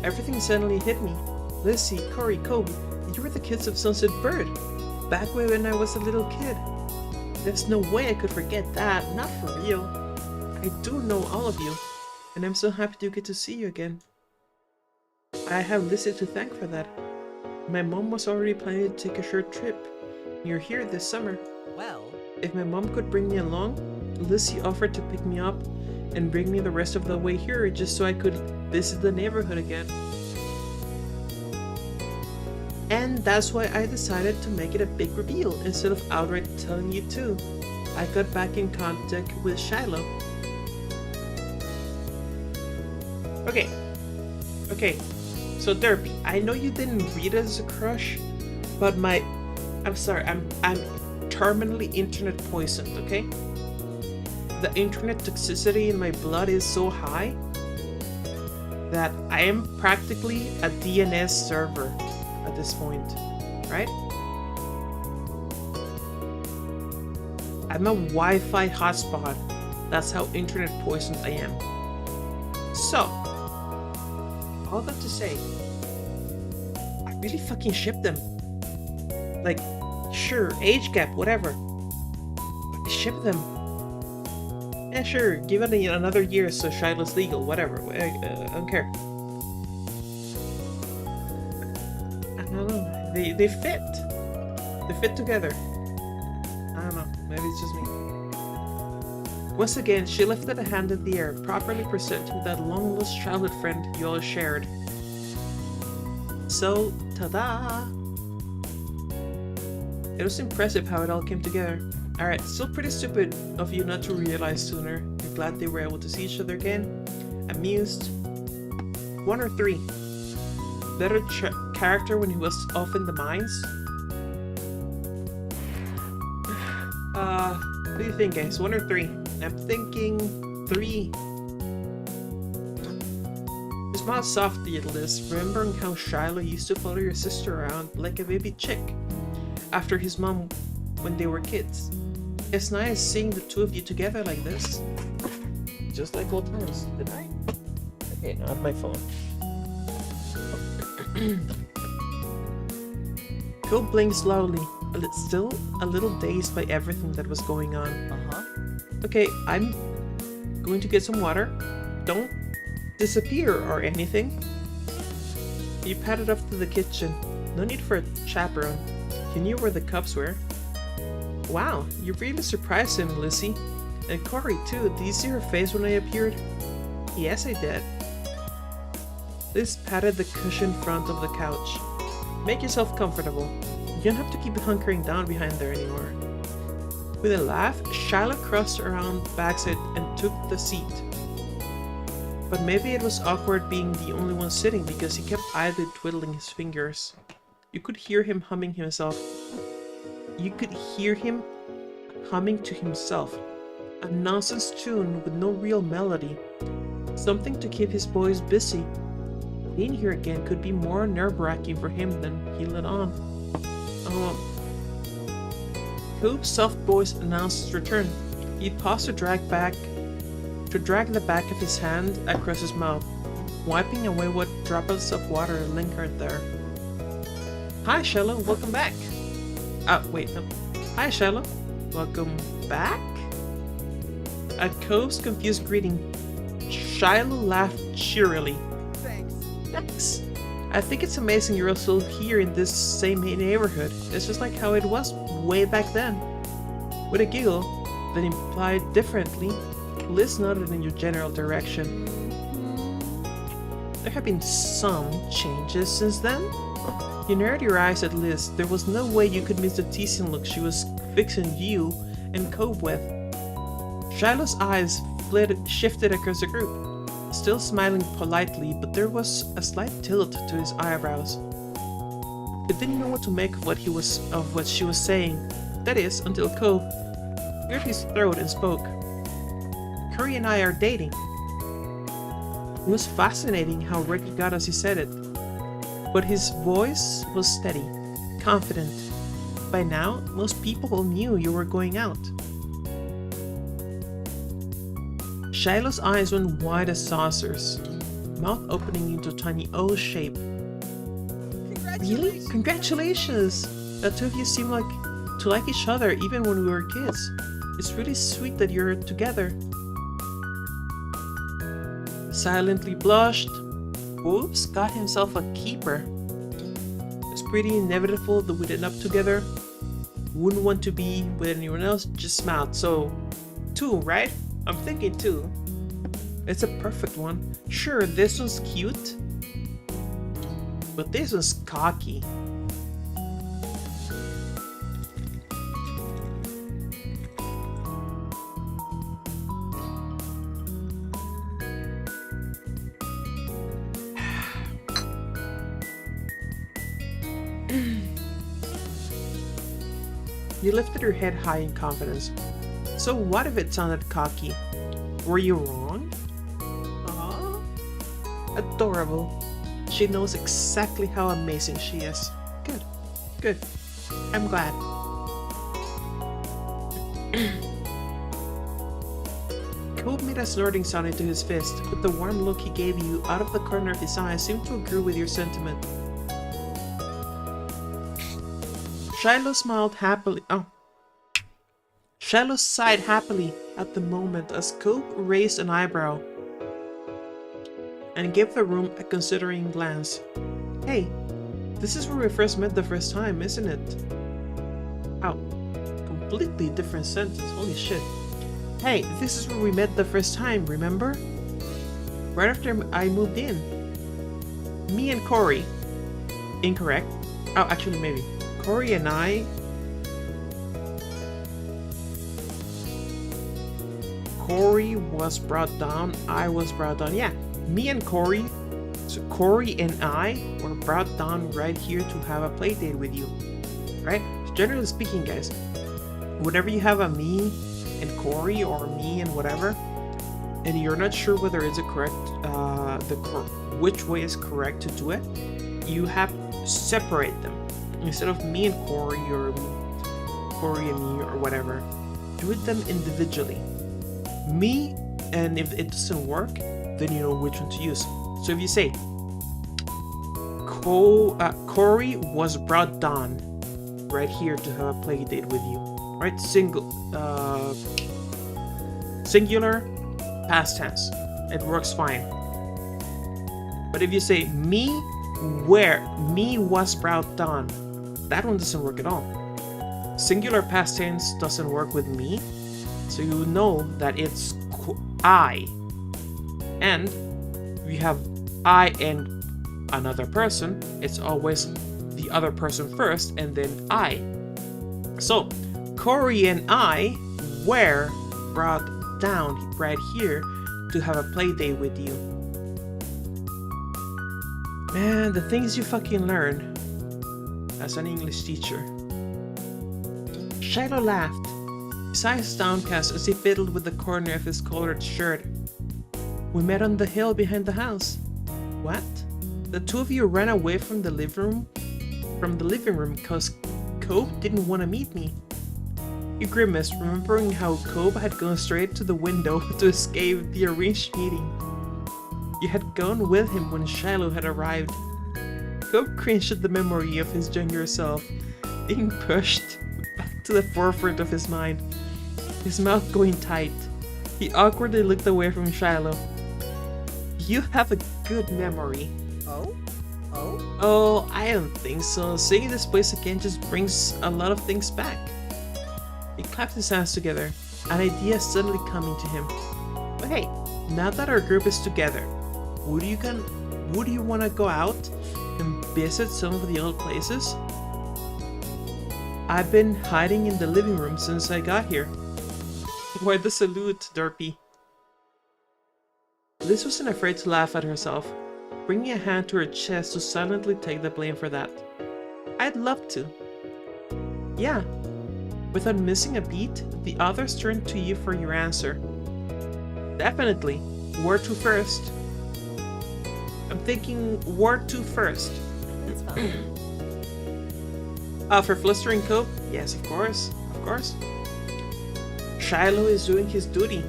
everything suddenly hit me. Lizzie, Corey, Kobe, you were the kids of Sunset Bird. Back when I was a little kid. There's no way I could forget that, not for real. I do know all of you, and I'm so happy to get to see you again. I have Lizzie to thank for that. My mom was already planning to take a short trip. You're here this summer. Well, if my mom could bring me along, Lizzie offered to pick me up and bring me the rest of the way here just so I could visit the neighborhood again. And that's why I decided to make it a big reveal instead of outright telling you too. I got back in contact with Shiloh. Okay. So Derpy, I know you didn't read it as a crush, but I'm sorry, I'm terminally internet poisoned, okay? The internet toxicity in my blood is so high that I am practically a DNS server at this point, right? I'm a Wi-Fi hotspot. That's how internet poisoned I am. So, all that to say, I really fucking ship them. Like, sure, age gap, whatever. But ship them. Yeah, sure, give it another year so Shiloh's legal, whatever. I don't care. I don't know. They fit. They fit together. I don't know. Maybe it's just me. Once again, she lifted a hand in the air, properly presenting that long-lost childhood friend you all shared. So, ta-da! It was impressive how it all came together. Alright, still pretty stupid of you not to realize sooner. I'm glad they were able to see each other again. Amused. 1 or 3. Better character when he was off in the mines? What do you think, guys? 1 or 3? I'm thinking 3. His smile softly at Liz, remembering how Shiloh used to follow your sister around like a baby chick after his mom when they were kids. It's nice seeing the two of you together like this. Just like old times. Did I? Okay, not my phone. Cole blinked slowly, still a little dazed by everything that was going on. Okay, I'm going to get some water. Don't disappear or anything. You padded off to the kitchen. No need for a chaperone. You knew where the cups were. Wow, you really surprised him, Lizzie. And Corey too. Did you see her face when I appeared? Yes, I did. Liz patted the cushioned front of the couch. Make yourself comfortable. You don't have to keep hunkering down behind there anymore. With a laugh, Shiloh crossed around backside and took the seat. But maybe it was awkward being the only one sitting because he kept idly twiddling his fingers. You could hear him humming himself. You could hear him humming to himself. A nonsense tune with no real melody. Something to keep his boys busy. Being here again could be more nerve-wracking for him than he let on. Coop's soft voice announced his return. He paused to drag the back of his hand across his mouth, wiping away what droplets of water lingered there. Hi, Shiloh, welcome back. Wait, no. Hi, Shiloh, welcome back? At Cove's confused greeting, Shiloh laughed cheerily. Thanks. I think it's amazing you're still here in this same neighborhood. It's just like how it was way back then. With a giggle that implied differently, Liz nodded in your general direction. There have been some changes since then? You narrowed your eyes at Liz. There was no way you could miss the teasing look she was fixing you and Cove with. Shiloh's eyes shifted across the group. Still smiling politely, but there was a slight tilt to his eyebrows. He didn't know what to make of what she was saying. That is, until Cope cleared his throat and spoke. Curry and I are dating. It was fascinating how red he got as he said it. But his voice was steady, confident. By now, most people knew you were going out. Shiloh's eyes went wide as saucers, mouth opening into a tiny O shape. Really? Congratulations! The two of you seem to like each other even when we were kids. It's really sweet that you're together. Silently blushed. Whoops got himself a keeper. It's pretty inevitable that we'd end up together. Wouldn't want to be with anyone else, just smiled. So, 2, right? I'm thinking 2. It's a perfect one. Sure, this one's cute. But this one's cocky. You lifted her head high in confidence. So what if it sounded cocky? Were you wrong? Aww. Adorable. She knows exactly how amazing she is. Good. Good. I'm glad. Cope made a snorting sound into his fist, but the warm look he gave you out of the corner of his eye seemed to agree with your sentiment. Shiloh smiled happily. Shiloh sighed happily at the moment as Cope raised an eyebrow and gave the room a considering glance. Hey, this is where we first met the first time, isn't it? Ow. Completely different sentence, holy shit. Hey, this is where we met the first time, remember? Right after I moved in. Me and Corey. Incorrect. Oh, actually, maybe. Corey and I... Corey was brought down, I was brought down. Yeah, me and Corey. So Corey and I were brought down right here to have a play date with you. Right? So generally speaking, guys, whenever you have a me and Corey or me and whatever, and you're not sure whether it's a correct, which way is correct to do it, you have to separate them. Instead of me and Corey or Corey and me or whatever, do it them individually. Me, and if it doesn't work, then you know which one to use. So if you say, Corey was brought down right here to have a play date with you, right? Singular, past tense. It works fine. But if you say me was brought down, that one doesn't work at all. Singular past tense doesn't work with me, so you know that it's I. And if you have I and another person, it's always the other person first and then I. So, Corey and I were brought down right here to have a play date with you. Man, the things you fucking learn as an English teacher. Shiloh laughed, his eyes downcast as he fiddled with the corner of his collared shirt. We met on the hill behind the house. What? The two of you ran away from the living room? From the living room because Cope didn't want to meet me. He grimaced, remembering how Cope had gone straight to the window to escape the arranged meeting. You had gone with him when Shiloh had arrived. Cope cringed at the memory of his younger self being pushed back to the forefront of his mind, his mouth going tight. He awkwardly looked away from Shiloh. You have a good memory. Oh, I don't think so. Seeing this place again just brings a lot of things back. He clapped his hands together, an idea suddenly coming to him. But hey, now that our group is together, would you want to go out and visit some of the old places? I've been hiding in the living room since I got here. Why the salute, Derpy? Liz wasn't afraid to laugh at herself, bringing a hand to her chest to silently take the blame for that. I'd love to. Yeah. Without missing a beat, the others turned to you for your answer. Definitely. Where to first? I'm thinking where to first. That's fine. For Flustering Cove? Yes, of course. Of course. Shiloh is doing his duty.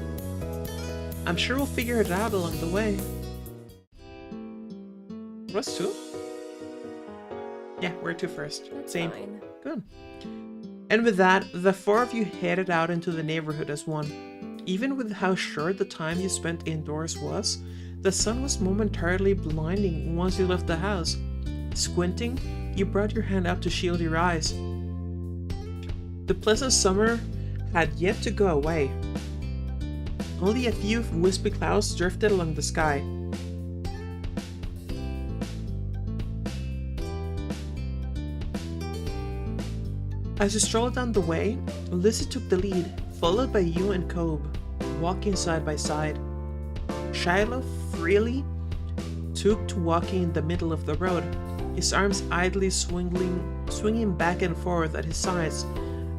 I'm sure we'll figure it out along the way. What's two? Yeah, where to first? That's Same. fine. Good. And with that, the four of you headed out into the neighborhood as one. Even with how short the time you spent indoors was, the sun was momentarily blinding once you left the house. Squinting, you brought your hand up to shield your eyes. The pleasant summer had yet to go away. Only a few wispy clouds drifted along the sky. As you strolled down the way, Lizzie took the lead, followed by you and Cobb, walking side by side. Shiloh freely took to walking in the middle of the road, his arms idly swinging back and forth at his sides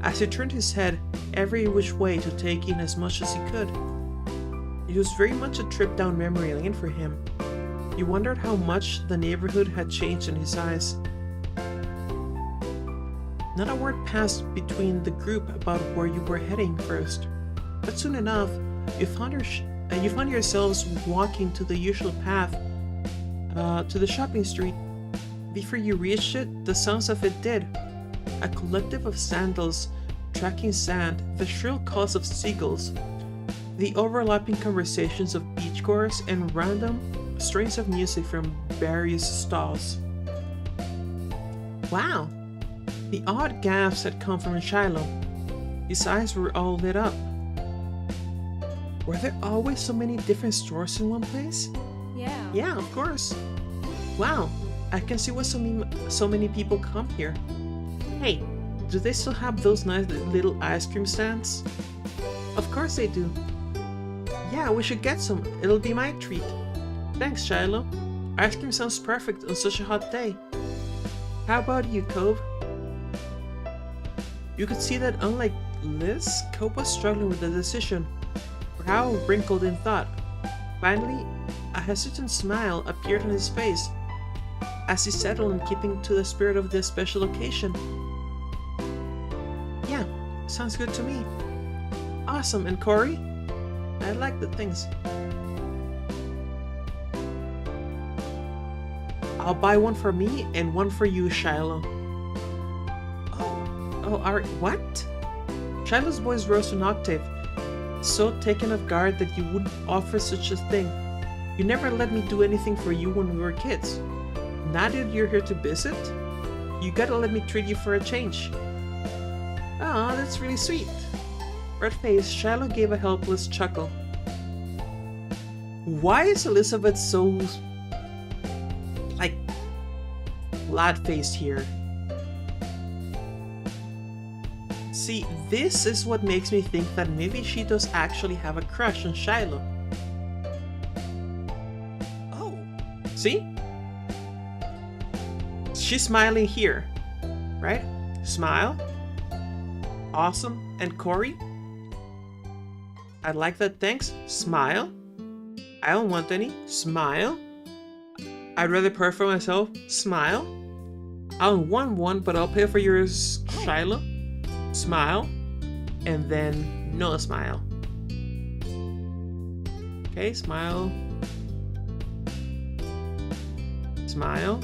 as he turned his head every which way to take in as much as he could. It was very much a trip down memory lane for him. You wondered how much the neighborhood had changed in his eyes. Not a word passed between the group about where you were heading first, but soon enough, you found yourselves walking to the usual path to the shopping street. Before you reached it, the sounds of it did. A collective of sandals tracking sand, the shrill calls of seagulls, the overlapping conversations of beachgoers, and random strains of music from various stalls. Wow! The odd gasps had come from Shiloh. His eyes were all lit up. Were there always so many different stores in one place? Yeah. Yeah, of course. Wow, I can see why so many people come here. Hey, do they still have those nice little ice cream stands? Of course they do. Yeah, we should get some. It'll be my treat. Thanks, Shiloh. Ice cream sounds perfect on such a hot day. How about you, Cobb? You could see that unlike Liz, Cobb was struggling with the decision, brow wrinkled in thought. Finally, a hesitant smile appeared on his face as he settled in keeping to the spirit of this special occasion. Yeah, sounds good to me. Awesome, and Corey? I like the things. I'll buy one for me and one for you, Shiloh. Oh, alright, what? Shiloh's voice rose to an octave, so taken off guard that you wouldn't offer such a thing. You never let me do anything for you when we were kids. Now that you're here to visit, you gotta let me treat you for a change. Ah, that's really sweet. Red-faced, Shiloh gave a helpless chuckle. Why is Elizabeth so, glad-faced here? See, this is what makes me think that maybe she does actually have a crush on Shiloh. Oh. See? She's smiling here, right? Smile. Awesome. And Corey? I like that, thanks. Smile. I don't want any. Smile. I'd rather pay for myself. Smile. I don't want one, but I'll pay for yours, Shiloh. Smile. And then no smile. Okay, smile. Smile.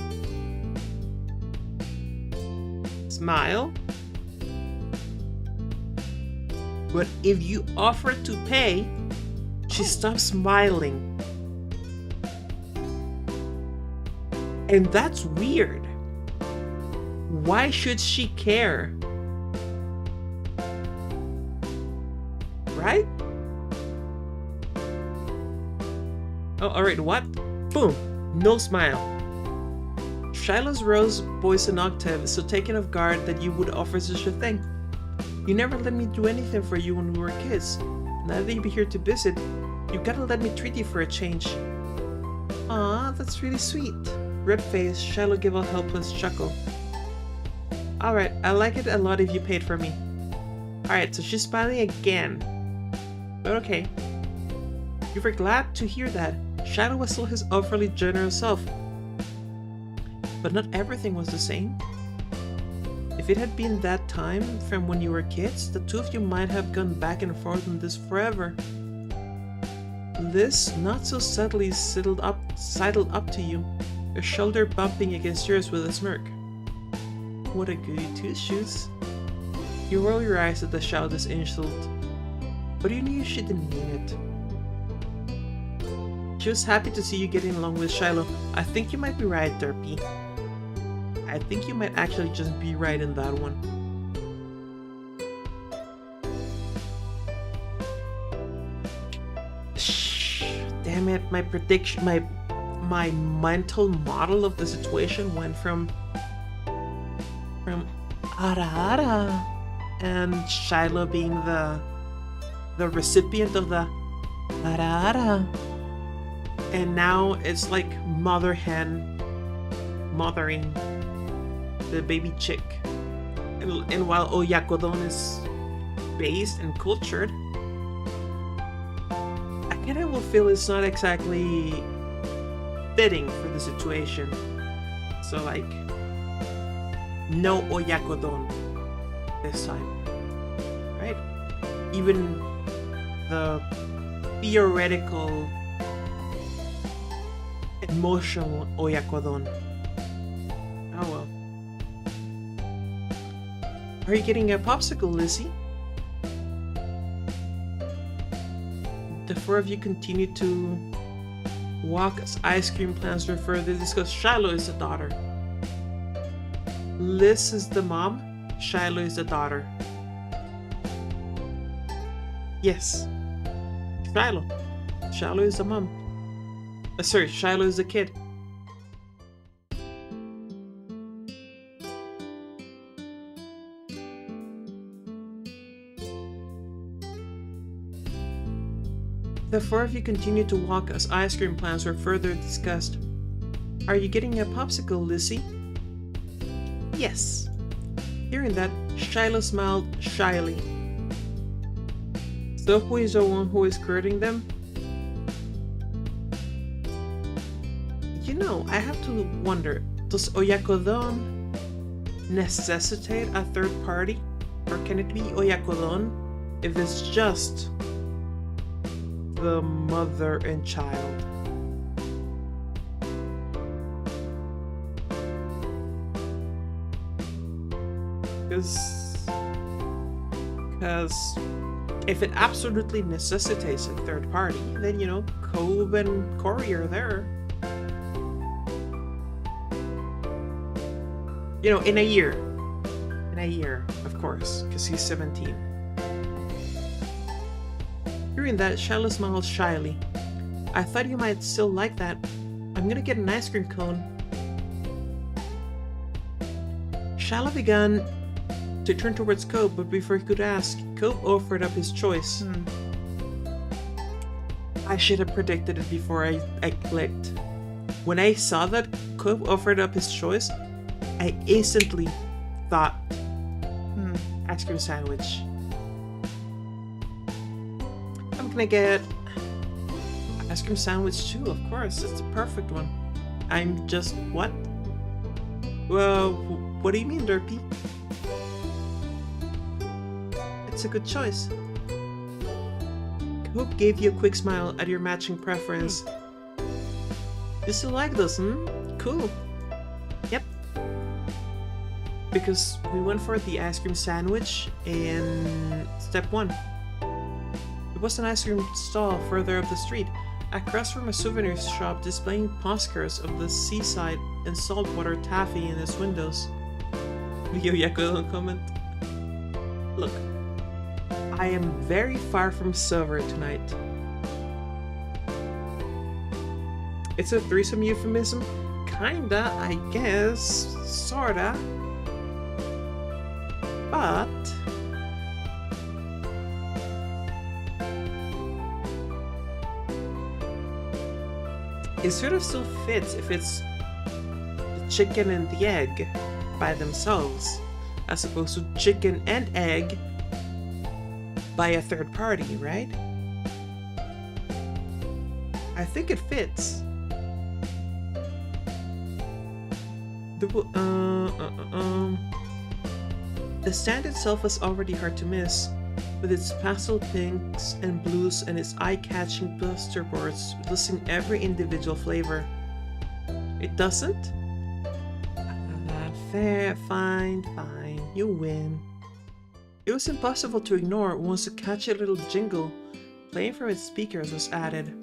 Smile. But if you offer to pay, she stops smiling. And that's weird. Why should she care? Right? Oh, alright, what? Boom! No smile. Shiloh's rose voice an octave, so taken off guard that you would offer such a thing. You never let me do anything for you when we were kids. Now that you'll be here to visit, you gotta let me treat you for a change. Aw, that's really sweet. Red face, Shiloh gave a helpless chuckle. Alright, I like it a lot if you paid for me. Alright, so she's smiling again. But okay. You were glad to hear that. Shiloh was still his overly generous self. But not everything was the same. If it had been that time from when you were kids, the two of you might have gone back and forth on this forever. Liz not so subtly sidled up to you, her shoulder bumping against yours with a smirk. What a goody two-shoes. You roll your eyes at the childish insult, but you knew she didn't mean it. She was happy to see you getting along with Shiloh. I think you might be right, Derpy. I think you might actually just be right in that one. Shh, damn it, my prediction, my mental model of the situation went from Ara Ara and Shiloh being the recipient of the Ara Ara. And now it's like mother hen mothering the baby chick. And while Oyakodon is based and cultured, I kind of will feel it's not exactly fitting for the situation. So like, no Oyakodon this time, right? Even the theoretical emotional Oyakodon. Oh well. Are you getting a popsicle, Lizzie? The four of you continue to walk as ice cream plans were further discussed. Shiloh is the daughter. Liz is the mom. Shiloh is the daughter. Yes. Shiloh. Shiloh is the mom. Sorry, Shiloh is the kid. The four of you continue to walk as ice cream plans were further discussed. Are you getting a popsicle, Lizzie? Yes. Hearing that, Shiloh smiled shyly. So who is the one who is courting them? You know, I have to wonder, does Oyakodon necessitate a third party? Or can it be Oyakodon if it's just the mother and child? Because if it absolutely necessitates a third party, then, you know, Cove and Cory are there. You know, in a year. In a year, of course, because he's 17. Hearing that, Shiloh smiled shyly. I thought you might still like that. I'm gonna get an ice cream cone. Shiloh began to turn towards Cope, but before he could ask, Cope offered up his choice. I should have predicted it before I clicked. When I saw that Cope offered up his choice, I instantly thought, ice cream sandwich. I'm gonna get ice cream sandwich too, of course. It's the perfect one. I'm just what? Well, what do you mean, Derpy? It's a good choice. Cope gave you a quick smile at your matching preference. You still like this, Cool. Yep. Because we went for the ice cream sandwich in step 1. There was an ice cream stall further up the street, across from a souvenir shop displaying postcards of the seaside and saltwater taffy in its windows. Oyakodon comment. Look, I am very far from sober tonight. It's a threesome euphemism? Kinda, I guess. Sorta. But it sort of still fits if it's the chicken and the egg by themselves. as opposed to chicken and egg by a third party, right? I think it fits. The stand itself was already hard to miss, with its pastel pinks and blues and its eye-catching plasterboards listing every individual flavor. It doesn't? Fair, fine, you win. It was impossible to ignore once a catchy little jingle playing from its speakers was added.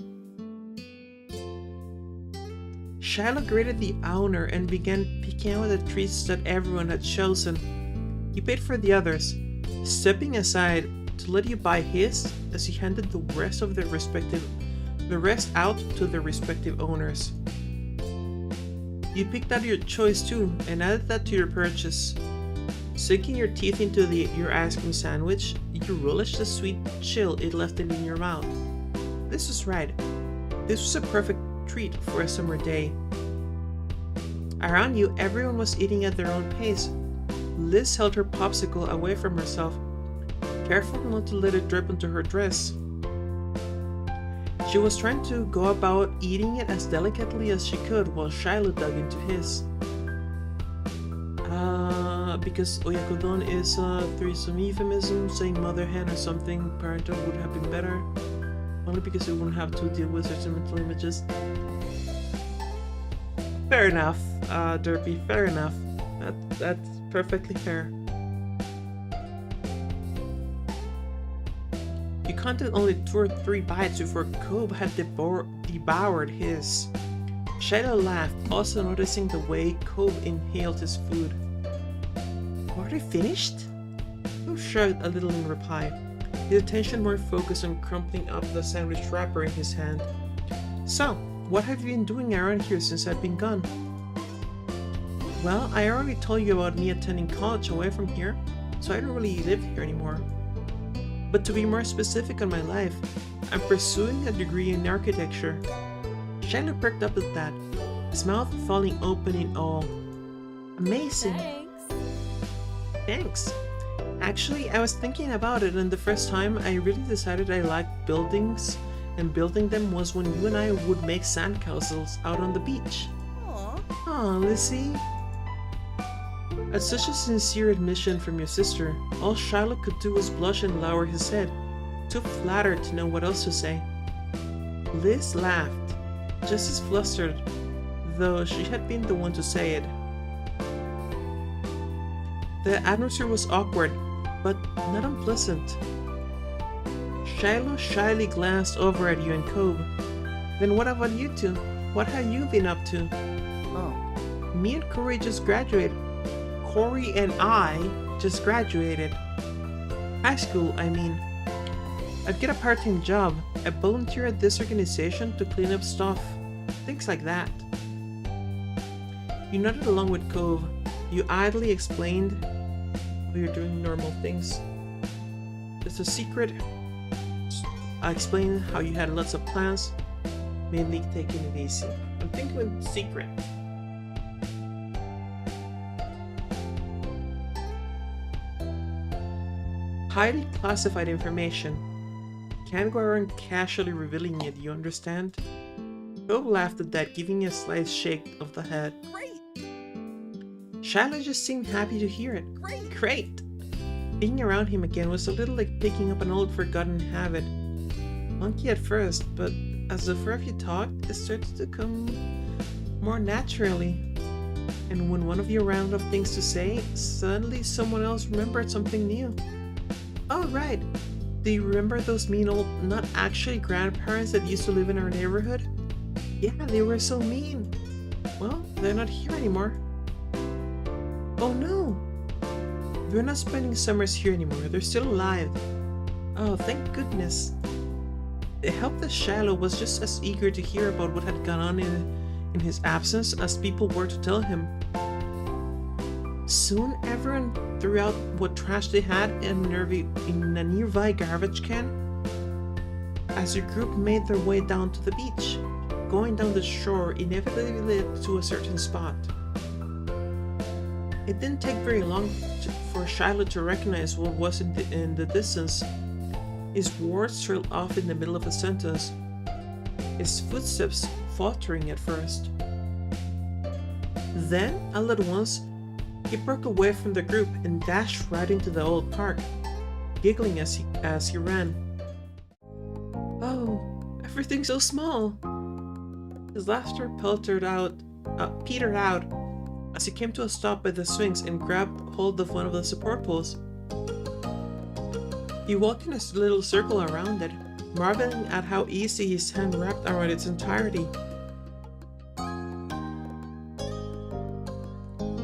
Shiloh greeted the owner and began picking out the treats that everyone had chosen. He paid for the others, stepping aside to let you buy his as he handed the rest out to their respective owners. You picked out your choice too and added that to your purchase. Sinking your teeth into your ice cream sandwich, you relished the sweet chill it left in your mouth. This was right. This was a perfect treat for a summer day. Around you, everyone was eating at their own pace. Liz held her popsicle away from herself, careful not to let it drip into her dress. She was trying to go about eating it as delicately as she could while Shiloh dug into his. Because oyakodon is a threesome euphemism, saying mother hen or something parental would have been better. Only because we wouldn't have to deal with certain mental images. Fair enough, Derpy, fair enough. That's perfectly fair. You counted only 2 or 3 bites before Cobb had devoured his. Shiloh laughed, also noticing the way Cobb inhaled his food. Already finished? Cobb shrugged a little in reply, his attention more focused on crumpling up the sandwich wrapper in his hand. So, what have you been doing around here since I've been gone? Well, I already told you about me attending college away from here, so I don't really live here anymore. But to be more specific on my life, I'm pursuing a degree in architecture. Shiloh perked up at that, his mouth falling open in awe. Amazing! Thanks! Actually, I was thinking about it, and the first time I really decided I liked buildings and building them was when you and I would make sandcastles out on the beach. Aw, Lizzie. At such a sincere admission from your sister, all Shiloh could do was blush and lower his head, too flattered to know what else to say. Liz laughed, just as flustered, though she had been the one to say it. The atmosphere was awkward, but not unpleasant. Shiloh shyly glanced over at you and Cobb. Then what about you two? What have you been up to? Oh, Me and Corey just graduated. Corey and I just graduated. High school, I mean. I'd get a part-time job. I volunteer at this organization to clean up stuff. Things like that. You nodded along with Cobb. You idly explained you're doing normal things. It's a secret. I explained how you had lots of plans, mainly taking it easy. I'm thinking secret. Highly classified information. Can't go around casually revealing it, you understand? Cobb laughed at that, giving a slight shake of the head. Great! Shiloh just seemed happy to hear it. Great! Great! Being around him again was a little like picking up an old forgotten habit. Funky at first, but as the four of you talked, it started to come more naturally. And when one of you ran out of things to say, suddenly someone else remembered something new. Oh, right! Do you remember those mean old, not actually grandparents that used to live in our neighborhood? Yeah, they were so mean. Well, they're not here anymore. Oh no! They're not spending summers here anymore, they're still alive. Oh, thank goodness. It helped that Shiloh was just as eager to hear about what had gone on in his absence as people were to tell him. Soon, everyone threw out what trash they had in a nearby garbage can. As your group made their way down to the beach, going down the shore inevitably led to a certain spot. It didn't take very long for Shiloh to recognize what was in the distance. His words trailed off in the middle of a sentence, his footsteps faltering at first. Then, all at once, he broke away from the group and dashed right into the old park, giggling as he ran. "Oh, everything's so small." His laughter petered out as he came to a stop by the swings and grabbed hold of one of the support poles. He walked in a little circle around it, marveling at how easy his hand wrapped around its entirety.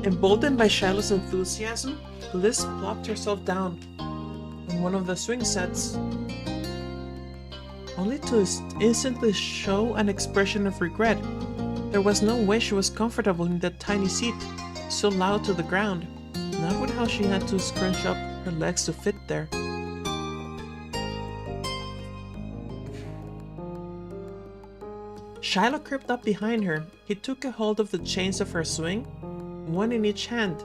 Emboldened by Shiloh's enthusiasm, Liz plopped herself down on one of the swing sets, only to instantly show an expression of regret. There was no way she was comfortable in that tiny seat, so low to the ground, not with how she had to scrunch up her legs to fit there. Shiloh crept up behind her. He took a hold of the chains of her swing, one in each hand.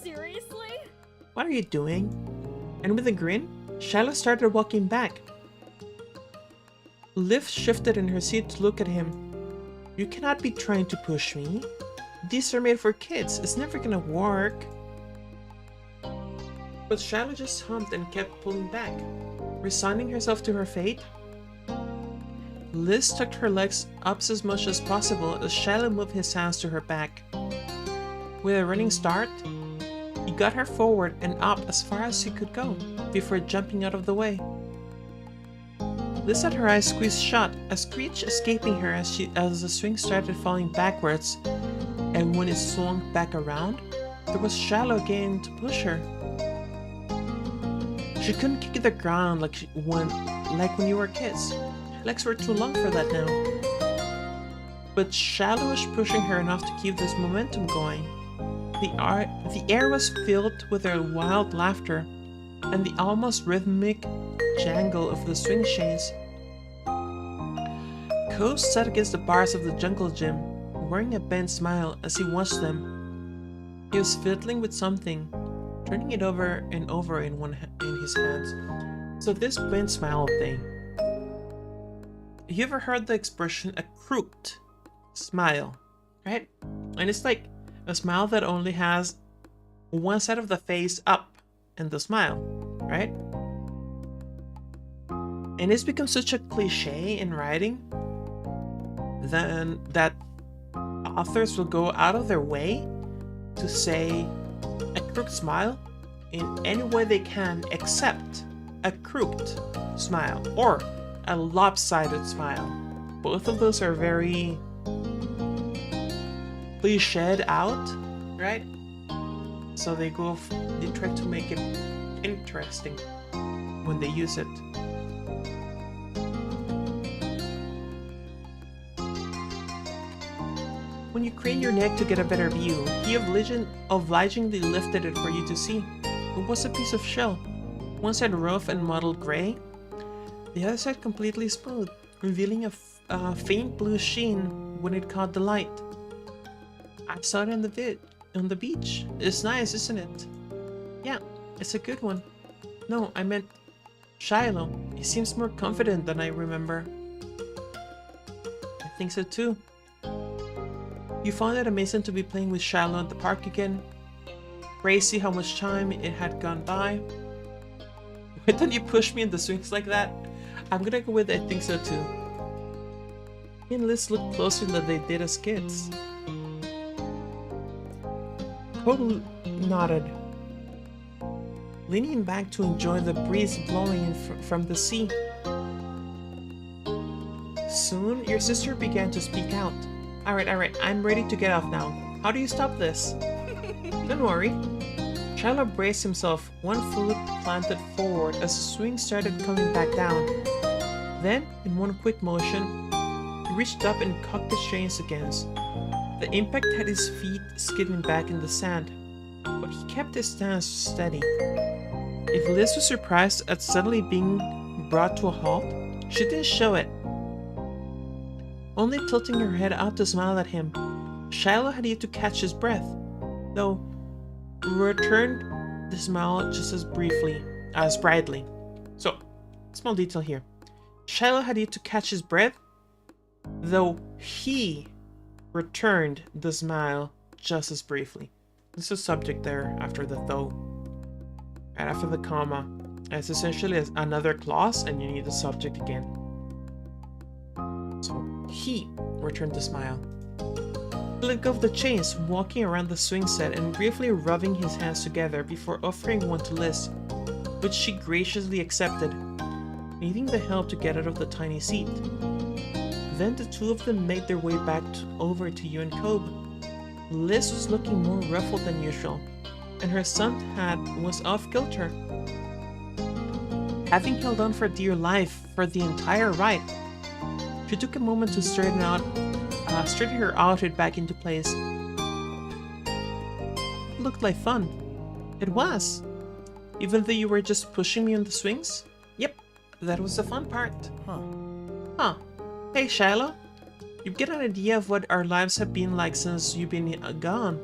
Seriously? "What are you doing?" And with a grin, Shiloh started walking back. Liv shifted in her seat to look at him. "You cannot be trying to push me. These are made for kids. It's never gonna work." But Shiloh just humped and kept pulling back, resigning herself to her fate. Liz tucked her legs up as much as possible as Shiloh moved his hands to her back. With a running start, he got her forward and up as far as he could go before jumping out of the way. Liz had her eyes squeezed shut, a screech escaping her as the swing started falling backwards, and when it swung back around, there was Shiloh again to push her. She couldn't kick the ground like when you were kids. Her legs were too long for that now. But Shiloh was pushing her enough to keep this momentum going. The air was filled with their wild laughter and the almost rhythmic jangle of the swing chains. Coast sat against the bars of the jungle gym, wearing a bent smile as he watched them. He was fiddling with something, turning it over and over in his hands. So this bent smile thing. You ever heard the expression a crooked smile, right? And it's like a smile that only has one side of the face up and the smile, right? And it's become such a cliche in writing then that authors will go out of their way to say a crooked smile in any way they can except a crooked smile or a lopsided smile. Both of those are very cliched out, right? So they try to make it interesting when they use it. When you crane your neck to get a better view, he obligingly lifted it for you to see. It was a piece of shell, one side rough and mottled gray, the other side completely smooth, revealing a faint blue sheen when it caught the light. I saw it on the beach. It's nice, isn't it? Yeah, it's a good one. No, I meant Shiloh. He seems more confident than I remember. I think so too. You found it amazing to be playing with Shiloh at the park again. Crazy how much time it had gone by. Why don't you push me in the swings like that? I'm gonna go with I think so too. He and Liz looked closer than they did as kids. Cole nodded, leaning back to enjoy the breeze blowing in from the sea. Soon, your sister began to speak out. Alright, I'm ready to get off now. How do you stop this? Don't worry. Shiloh braced himself, one foot planted forward as the swing started coming back down. Then, in one quick motion, he reached up and cocked the chains against. The impact had his feet skidding back in the sand, but he kept his stance steady. If Liz was surprised at suddenly being brought to a halt, she didn't show it. Only tilting her head out to smile at him, Shiloh had yet to catch his breath, though returned the smile just as briefly, as brightly. So, small detail here. Shiloh had yet to catch his breath, though he returned the smile just as briefly. There's a subject there after the though, and after the comma. It's essentially another clause, and you need the subject again. So, he returned the smile. He let go of the chains, walking around the swing set and briefly rubbing his hands together before offering one to Liz, which she graciously accepted, needing the help to get out of the tiny seat. Then the two of them made their way back over to you and Cobb. Liz was looking more ruffled than usual, and her sun hat was off kilter. Having held on for dear life for the entire ride, she took a moment to straighten her outfit back into place. It looked like fun. It was. Even though you were just pushing me on the swings? Yep, that was the fun part. Huh. Hey, Shiloh. You get an idea of what our lives have been like since you've been gone.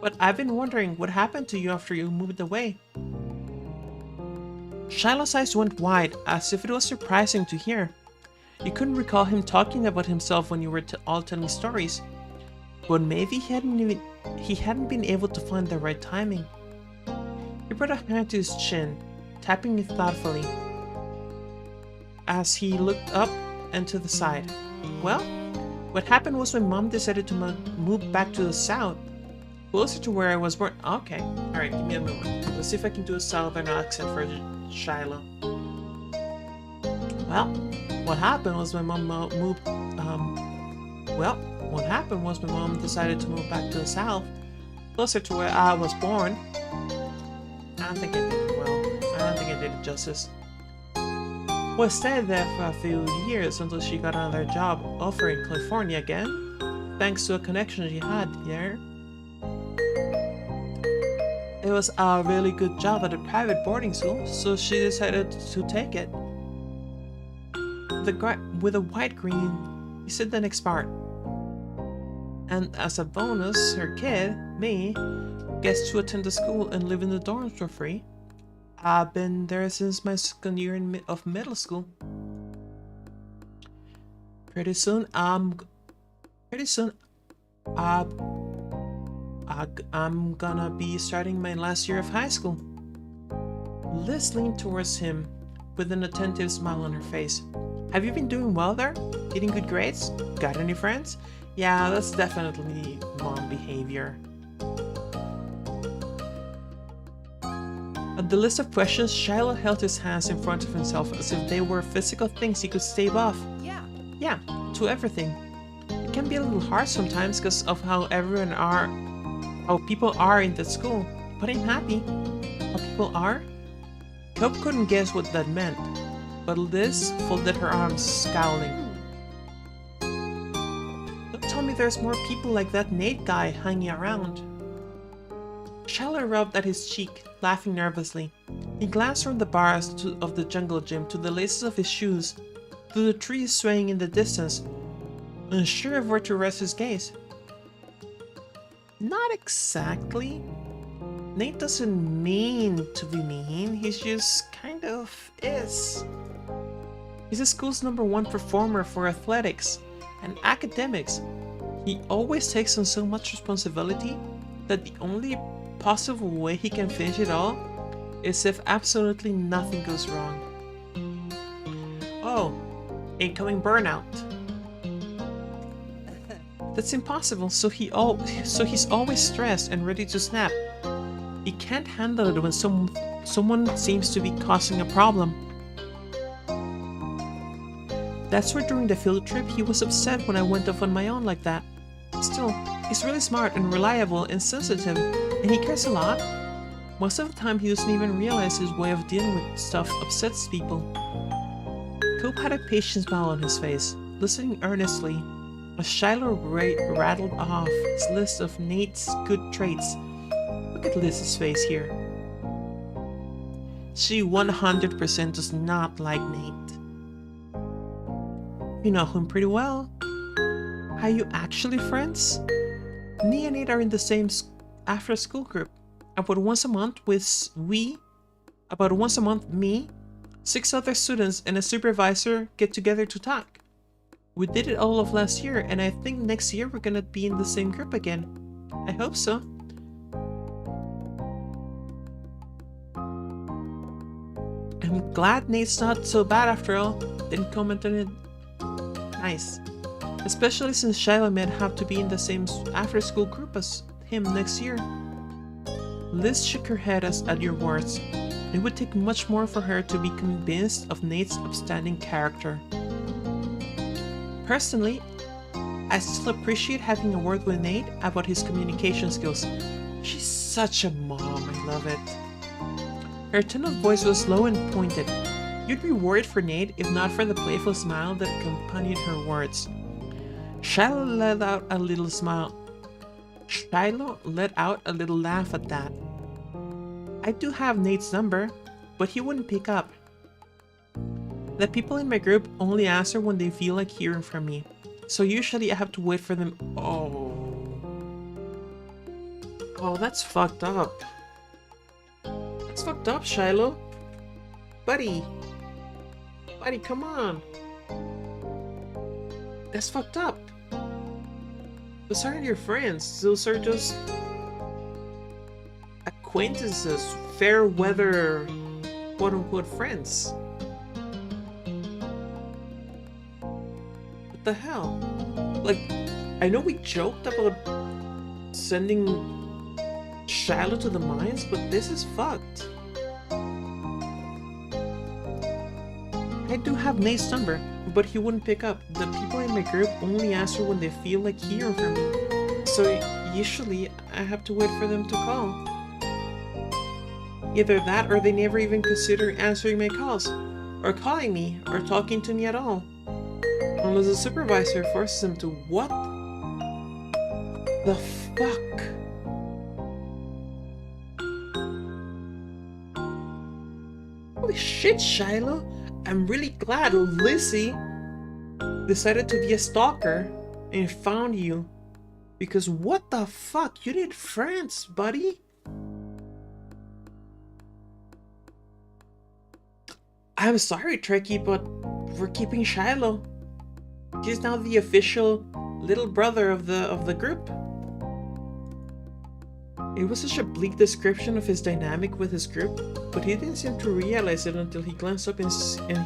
But I've been wondering what happened to you after you moved away. Shiloh's eyes went wide, as if it was surprising to hear. You couldn't recall him talking about himself when you were all telling stories. But maybe he hadn't been able to find the right timing. He brought a hand to his chin, tapping it thoughtfully, as he looked up and to the side. Well, what happened was my mom decided to move back to the south, closer to where I was born. Okay, alright, give me a moment. Let's see if I can do a southern accent for Shiloh. Well, what happened was my mom decided to move back to the south, closer to where I was born. I don't think I did it well. I don't think I did it justice. Well, stayed there for a few years until she got another job offer in California again, thanks to a connection she had there. It was a really good job at a private boarding school, so she decided to take it. With a white green, he said the next part. And as a bonus, her kid, me, gets to attend the school and live in the dorms for free. I've been there since my second year of middle school. Pretty soon I'm gonna be starting my last year of high school. Liz leaned towards him with an attentive smile on her face. Have you been doing well there? Getting good grades? Got any friends? Yeah, that's definitely mom behavior. At the list of questions, Shiloh held his hands in front of himself as if they were physical things he could stave off. Yeah, to everything. It can be a little hard sometimes because of how people are in that school, but I'm happy. How people are? Cobb couldn't guess what that meant, but Liz folded her arms, scowling. Don't tell me there's more people like that Nate guy hanging around. Shiloh rubbed at his cheek, laughing nervously. He glanced from the bars of the jungle gym to the laces of his shoes, to the trees swaying in the distance, unsure of where to rest his gaze. Not exactly. Nate doesn't mean to be mean, he's just kind of is. He's the school's #1 performer for athletics and academics. He always takes on so much responsibility that the only possible way he can finish it all is if absolutely nothing goes wrong. Oh, incoming burnout. That's impossible, so he's always stressed and ready to snap. He can't handle it when someone seems to be causing a problem. That's why during the field trip he was upset when I went off on my own like that. Still, he's really smart and reliable and sensitive, and he cares a lot. Most of the time he doesn't even realize his way of dealing with stuff upsets people. Cobb had a patient smile on his face, listening earnestly as Shiloh rattled off his list of Nate's good traits. Look at Liz's face here. She 100% does not like Nate. You know him pretty well. Are you actually friends? Me and Nate are in the same after-school group. About once a month about once a month, me, 6 other students, and a supervisor get together to talk. We did it all of last year, and I think next year we're gonna be in the same group again. I hope so. I'm glad Nate's not so bad after all. Didn't comment on it. Nice. Especially since Shiloh might have to be in the same after-school group as him next year. Liz shook her head at your words. It would take much more for her to be convinced of Nate's upstanding character. Personally, I still appreciate having a word with Nate about his communication skills. She's such a mom, I love it. Her tone of voice was low and pointed. You'd be worried for Nate if not for the playful smile that accompanied her words. Shiloh let out a little laugh at that. I do have Nate's number, but he wouldn't pick up. The people in my group only answer when they feel like hearing from me, so usually I have to wait for them. Oh, that's fucked up. That's fucked up, Shiloh. Buddy, come on. That's fucked up. Those aren't your friends. Those are just acquaintances, fair weather, quote-unquote friends. What the hell? Like, I know we joked about sending Shiloh to the mines, but this is fucked. I do have Nate's number, but he wouldn't pick up. The people in my group only answer when they feel like hearing from me. So usually I have to wait for them to call. Either that or they never even consider answering my calls, or calling me, or talking to me at all. Unless the supervisor forces them to. What the fuck? Holy shit, Shiloh! I'm really glad Lizzie decided to be a stalker and found you. Because what the fuck? You need friends, buddy. I'm sorry, Trekkie, but we're keeping Shiloh. He's now the official little brother of the group. It was such a bleak description of his dynamic with his group, but he didn't seem to realize it until he glanced up and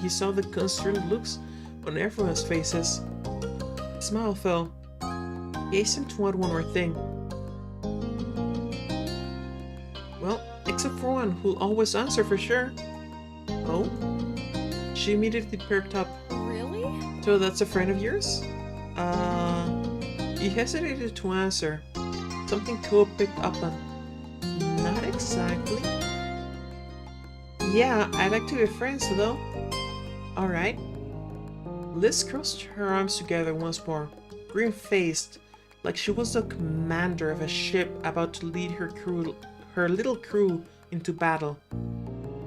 he saw the concerned looks on everyone's faces. A smile fell. He hastened to add one more thing. Well, except for one who'll always answer for sure. Oh? She immediately perked up. Really? So that's a friend of yours? He hesitated to answer. Something Ko picked up on. Not exactly. Yeah, I'd like to be friends though. Alright. Liz crossed her arms together once more, grim-faced, like she was the commander of a ship about to lead her little crew into battle.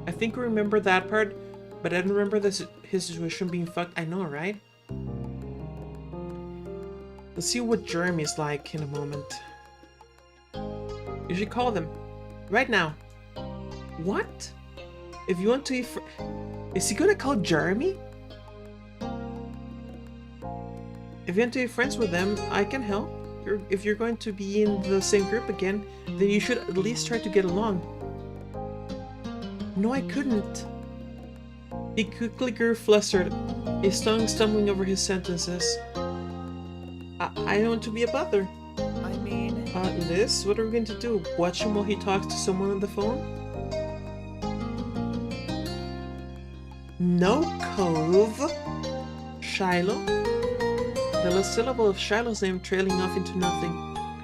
I think we remember that part, but I don't remember his situation being fucked. I know, right? Let's see what Jeremy's like in a moment. You should call them. Right now. What? If you want to is he gonna call Jeremy? If you want to be friends with them, I can help. If you're going to be in the same group again, then you should at least try to get along. No, I couldn't. He quickly grew flustered, his tongue stumbling over his sentences. I don't want to be a bother. I mean... Liz, what are we going to do? Watch him while he talks to someone on the phone? No cove? Shiloh? The last syllable of Shiloh's name trailing off into nothing.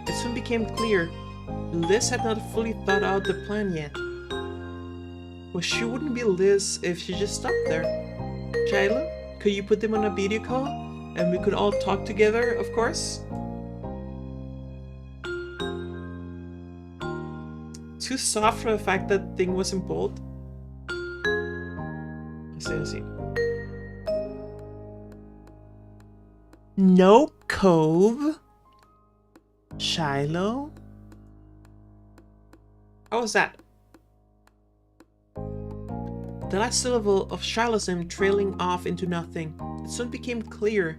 It soon became clear. Liz had not fully thought out the plan yet. Well, she wouldn't be Liz if she just stopped there. Shiloh, could you put them on a video call? And we could all talk together, of course? Too soft for the fact that thing wasn't bold. I see. No cove? Shiloh? How was that? The last syllable of Shiloh's name trailing off into nothing. It soon became clear.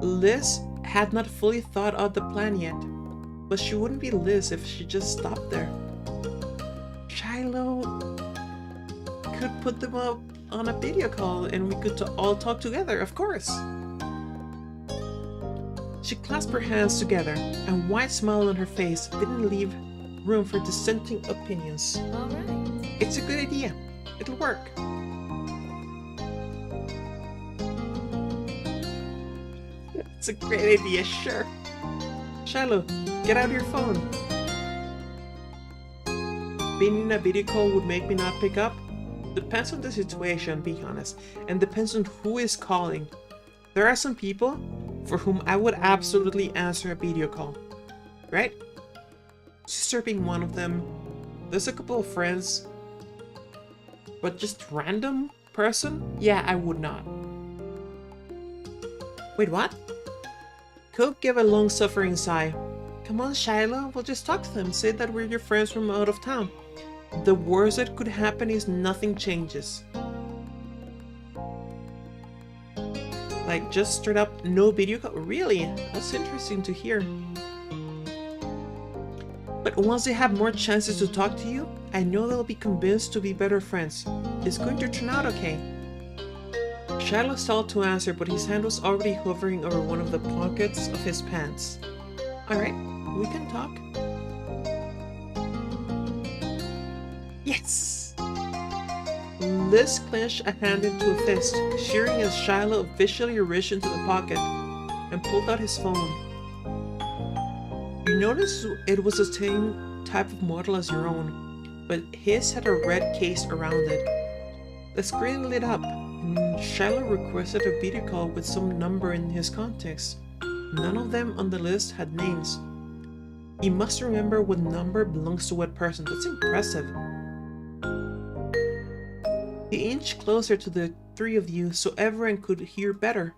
Liz had not fully thought out the plan yet, but she wouldn't be Liz if she just stopped there. Shiloh could put them up on a video call and we could all talk together, of course. She clasped her hands together, a wide smile on her face didn't leave room for dissenting opinions. Alright. It's a good idea. It'll work. It's a great idea, sure. Shiloh, get out your phone. Being in a video call would make me not pick up? Depends on the situation, be honest, and depends on who is calling. There are some people for whom I would absolutely answer a video call, right? Sister being one of them. There's a couple of friends, but just random person? Yeah, I would not. Wait, what? Cope gave a long-suffering sigh. Come on, Shiloh, we'll just talk to them. Say that we're your friends from out of town. The worst that could happen is nothing changes. Like, just straight up no video call? Really? That's interesting to hear. But once they have more chances to talk to you, I know they'll be convinced to be better friends. It's going to turn out okay. Shiloh stalled to answer, but his hand was already hovering over one of the pockets of his pants. Alright, we can talk. Yes! Liz clenched a hand into a fist, shearing as Shiloh officially reached into the pocket and pulled out his phone. You noticed it was the same type of model as your own, but his had a red case around it. The screen lit up, and Shiloh requested a video call with some number in his contacts. None of them on the list had names. He must remember what number belongs to what person. That's impressive. He inched closer to the three of you so everyone could hear better.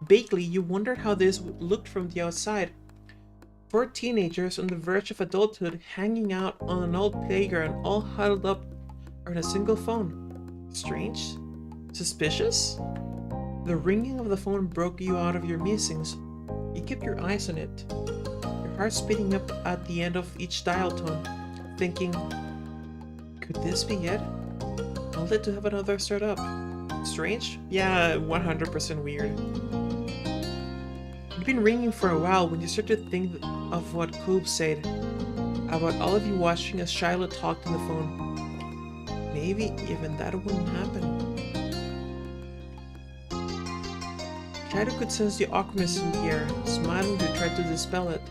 Vaguely, you wondered how this looked from the outside. 4 teenagers on the verge of adulthood hanging out on an old playground, all huddled up on a single phone. Strange? Suspicious? The ringing of the phone broke you out of your musings. You kept your eyes on it, your heart speeding up at the end of each dial tone, thinking, could this be it? I'll let to have another start up. Strange? Yeah, 100% weird. You've been ringing for a while when you started to think of what Coop said about all of you watching as Shiloh talked on the phone. Maybe even that wouldn't happen. Shiloh could sense the awkwardness in the air, smiling to try to dispel it.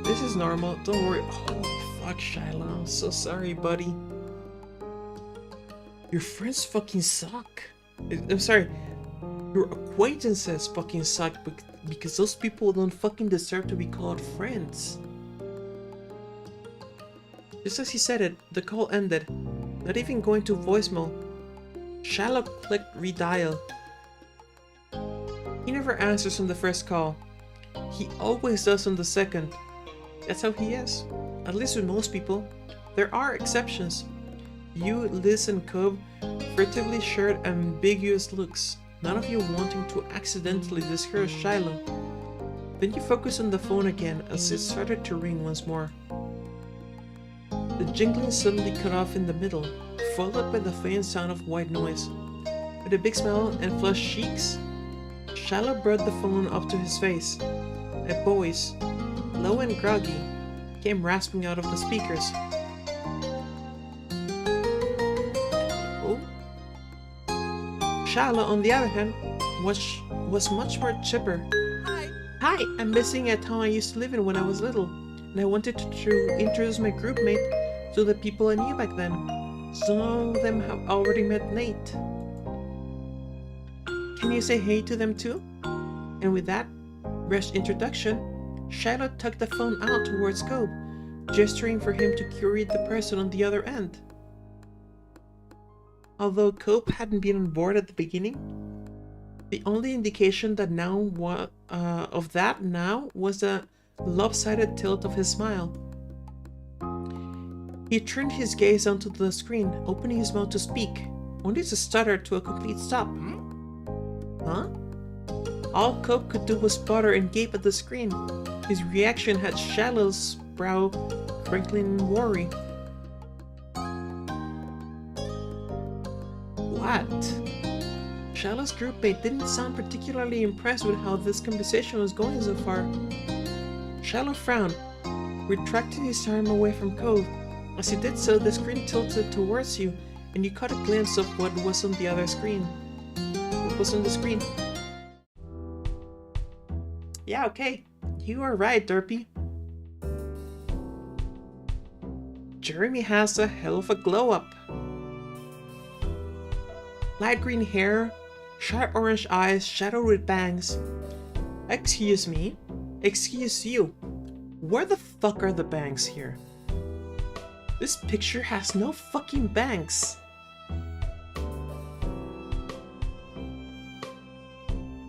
This is normal, don't worry. Oh, fuck, Shiloh, I'm so sorry, buddy. Your friends fucking suck. I'm sorry, your acquaintances fucking suck because those people don't fucking deserve to be called friends. Just as he said it, the call ended, not even going to voicemail. Shiloh clicked redial. He never answers on the first call. He always does on the second. That's how he is. At least with most people. There are exceptions. You, Liz, and Cobb furtively shared ambiguous looks, none of you wanting to accidentally discourage Shiloh. Then you focused on the phone again as it started to ring once more. The jingling suddenly cut off in the middle, followed by the faint sound of white noise. With a big smile and flushed cheeks, Shiloh brought the phone up to his face. A voice, low and groggy, came rasping out of the speakers. Oh? Shiloh, on the other hand, was much more chipper. Hi, I'm missing a town I used to live in when I was little, and I wanted to introduce my group mate to the people I knew back then. Some of them have already met Nate. Can you say hey to them too? And with that rushed introduction, Shiloh tucked the phone out towards Cobb, gesturing for him to curate the person on the other end. Although Cobb hadn't been on board at the beginning, the only indication that of that now was the lopsided tilt of his smile. He turned his gaze onto the screen, opening his mouth to speak, only to stutter to a complete stop. Huh? All Cope could do was sputter and gape at the screen. His reaction had Shallow's brow crinkling in worry. What? Shallow's groupmate didn't sound particularly impressed with how this conversation was going so far. Shallow frowned, retracted his arm away from Cove. As he did so, the screen tilted towards you, and you caught a glimpse of what was on the other screen. What was on the screen? Yeah, okay. You are right, Derpy. Jeremy has a hell of a glow-up. Light green hair, sharp orange eyes shadowed with bangs. Excuse me? Excuse you. Where the fuck are the bangs here? This picture has no fucking bangs.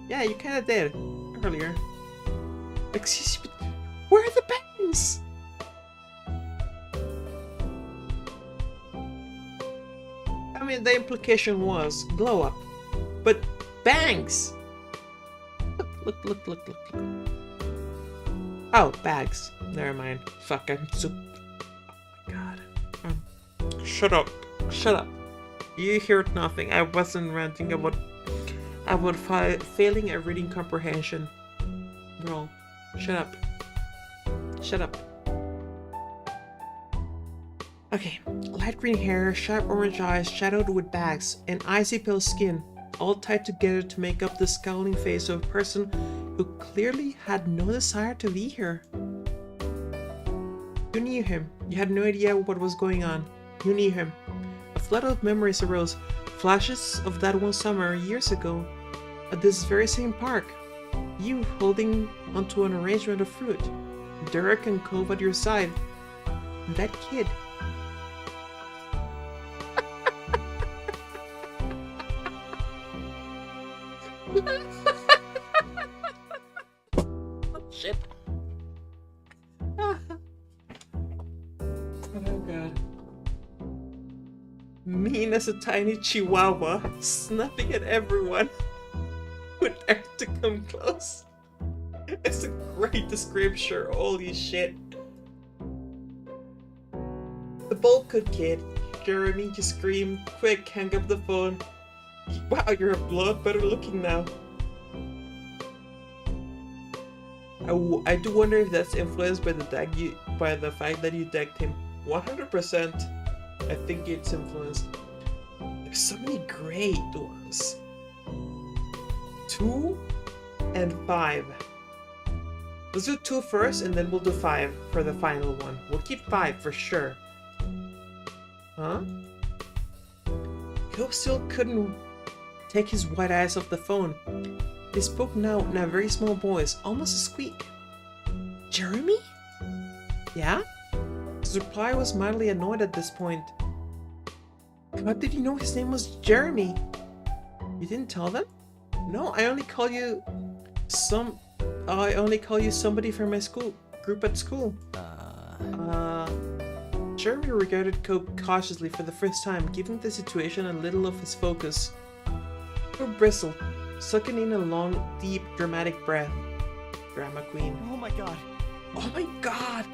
Yeah, you kinda did earlier. Excuse me, where are the bangs? I mean, the implication was glow up, but bangs! Look. Oh, bags. Never mind. Fuck, I'm so... Oh my god. Shut up. You heard nothing. I wasn't ranting about failing at reading comprehension. Girl, shut up. Okay, light green hair, sharp orange eyes shadowed with bags, and icy pale skin, all tied together to make up the scowling face of a person who clearly had no desire to be here. You knew him. You had no idea what was going on. You knew him. A flood of memories arose, flashes of that one summer years ago, at this very same park. You holding onto an arrangement of fruit, Derek and Cove at your side, and that kid. Shit. Oh god. Mean as a tiny chihuahua, snapping at everyone who dared to come close. It's a great description, holy shit. The bold good kid, Jeremy, just screamed, quick, hang up the phone. Wow, you're a lot better looking now. I do wonder if that's influenced by the fact that you decked him. 100%. I think it's influenced. There's so many great ones. 2 and 5. Let's do 2 first, and then we'll do 5 for the final one. We'll keep 5 for sure. Huh? Cope still couldn't take his white eyes off the phone. He spoke now in a very small voice, almost a squeak. Jeremy? Yeah? His reply was mildly annoyed at this point. How did you know his name was Jeremy? You didn't tell them? No, I only call you somebody from my school group at school. Jeremy regarded Cope cautiously for the first time, giving the situation a little of his focus. Cope bristled, sucking in a long, deep, dramatic breath. Drama queen. Oh my god. Oh my god!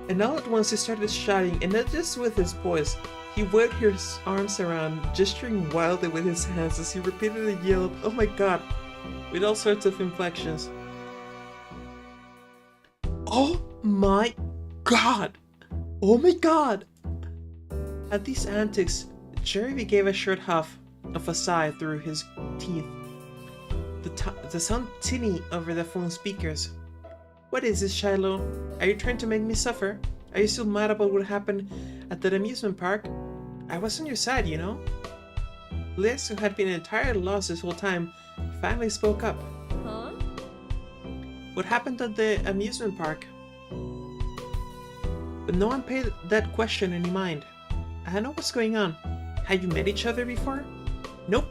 And all at once he started shouting, and not just with his voice. He waved his arms around, gesturing wildly with his hands as he repeatedly yelled, "Oh my god!" with all sorts of inflections. Oh my god! Oh my god! At these antics, Jeremy gave a short huff of a sigh through his teeth. The sound tinny over the phone speakers. What is this, Shiloh? Are you trying to make me suffer? Are you still mad about what happened at that amusement park? I was on your side, you know? Liz, who had been entirely lost this whole time, finally spoke up. Huh? What happened at the amusement park? But no one paid that question any mind. I know what's going on. Had you met each other before? Nope.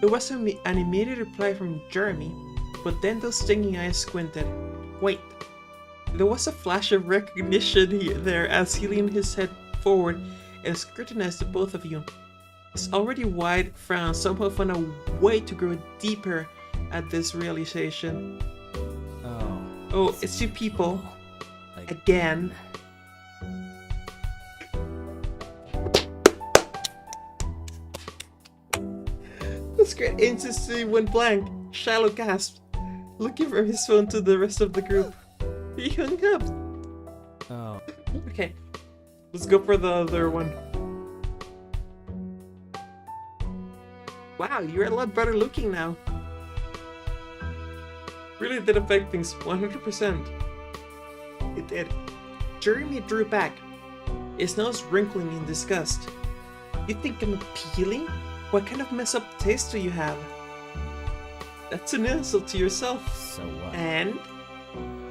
It was an immediate reply from Jeremy, but then those stinging eyes squinted. Wait. There was a flash of recognition there as he leaned his head forward and scrutinized the both of you. His already wide frown somehow found a way to grow deeper at this realization. Oh, it's you people. Again. The screen instantly went blank. Shiloh gasped, looking from his phone to the rest of the group. He hung up. Okay, let's go for the other one. Wow, you're a lot better looking now. Really did affect things 100%. It did. Jeremy drew back, his nose wrinkling in disgust. You think I'm appealing? What kind of mess up taste do you have? That's an insult to yourself. So what? And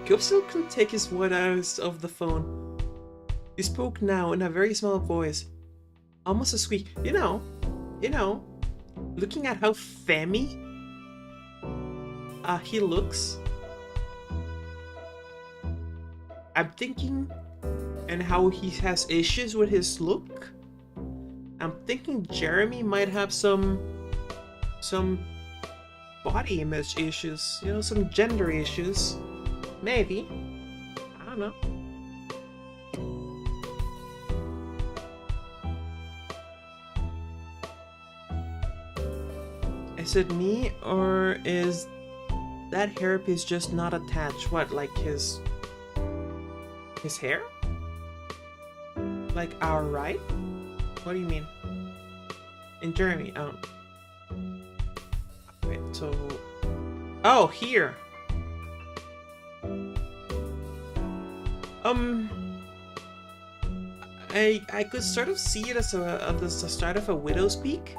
Cope still couldn't take his wide eyes off the phone. He spoke now in a very small voice, almost a squeak. You know, looking at how femmy he looks, I'm thinking, and how he has issues with his look, I'm thinking Jeremy might have some body image issues, you know, some gender issues. Maybe. I don't know. Is it me, or is that hairpiece just not attached? What, like his hair? Like our right? What do you mean? In Jeremy, wait, so... Oh, here! I could sort of see it as the start of a widow's peak,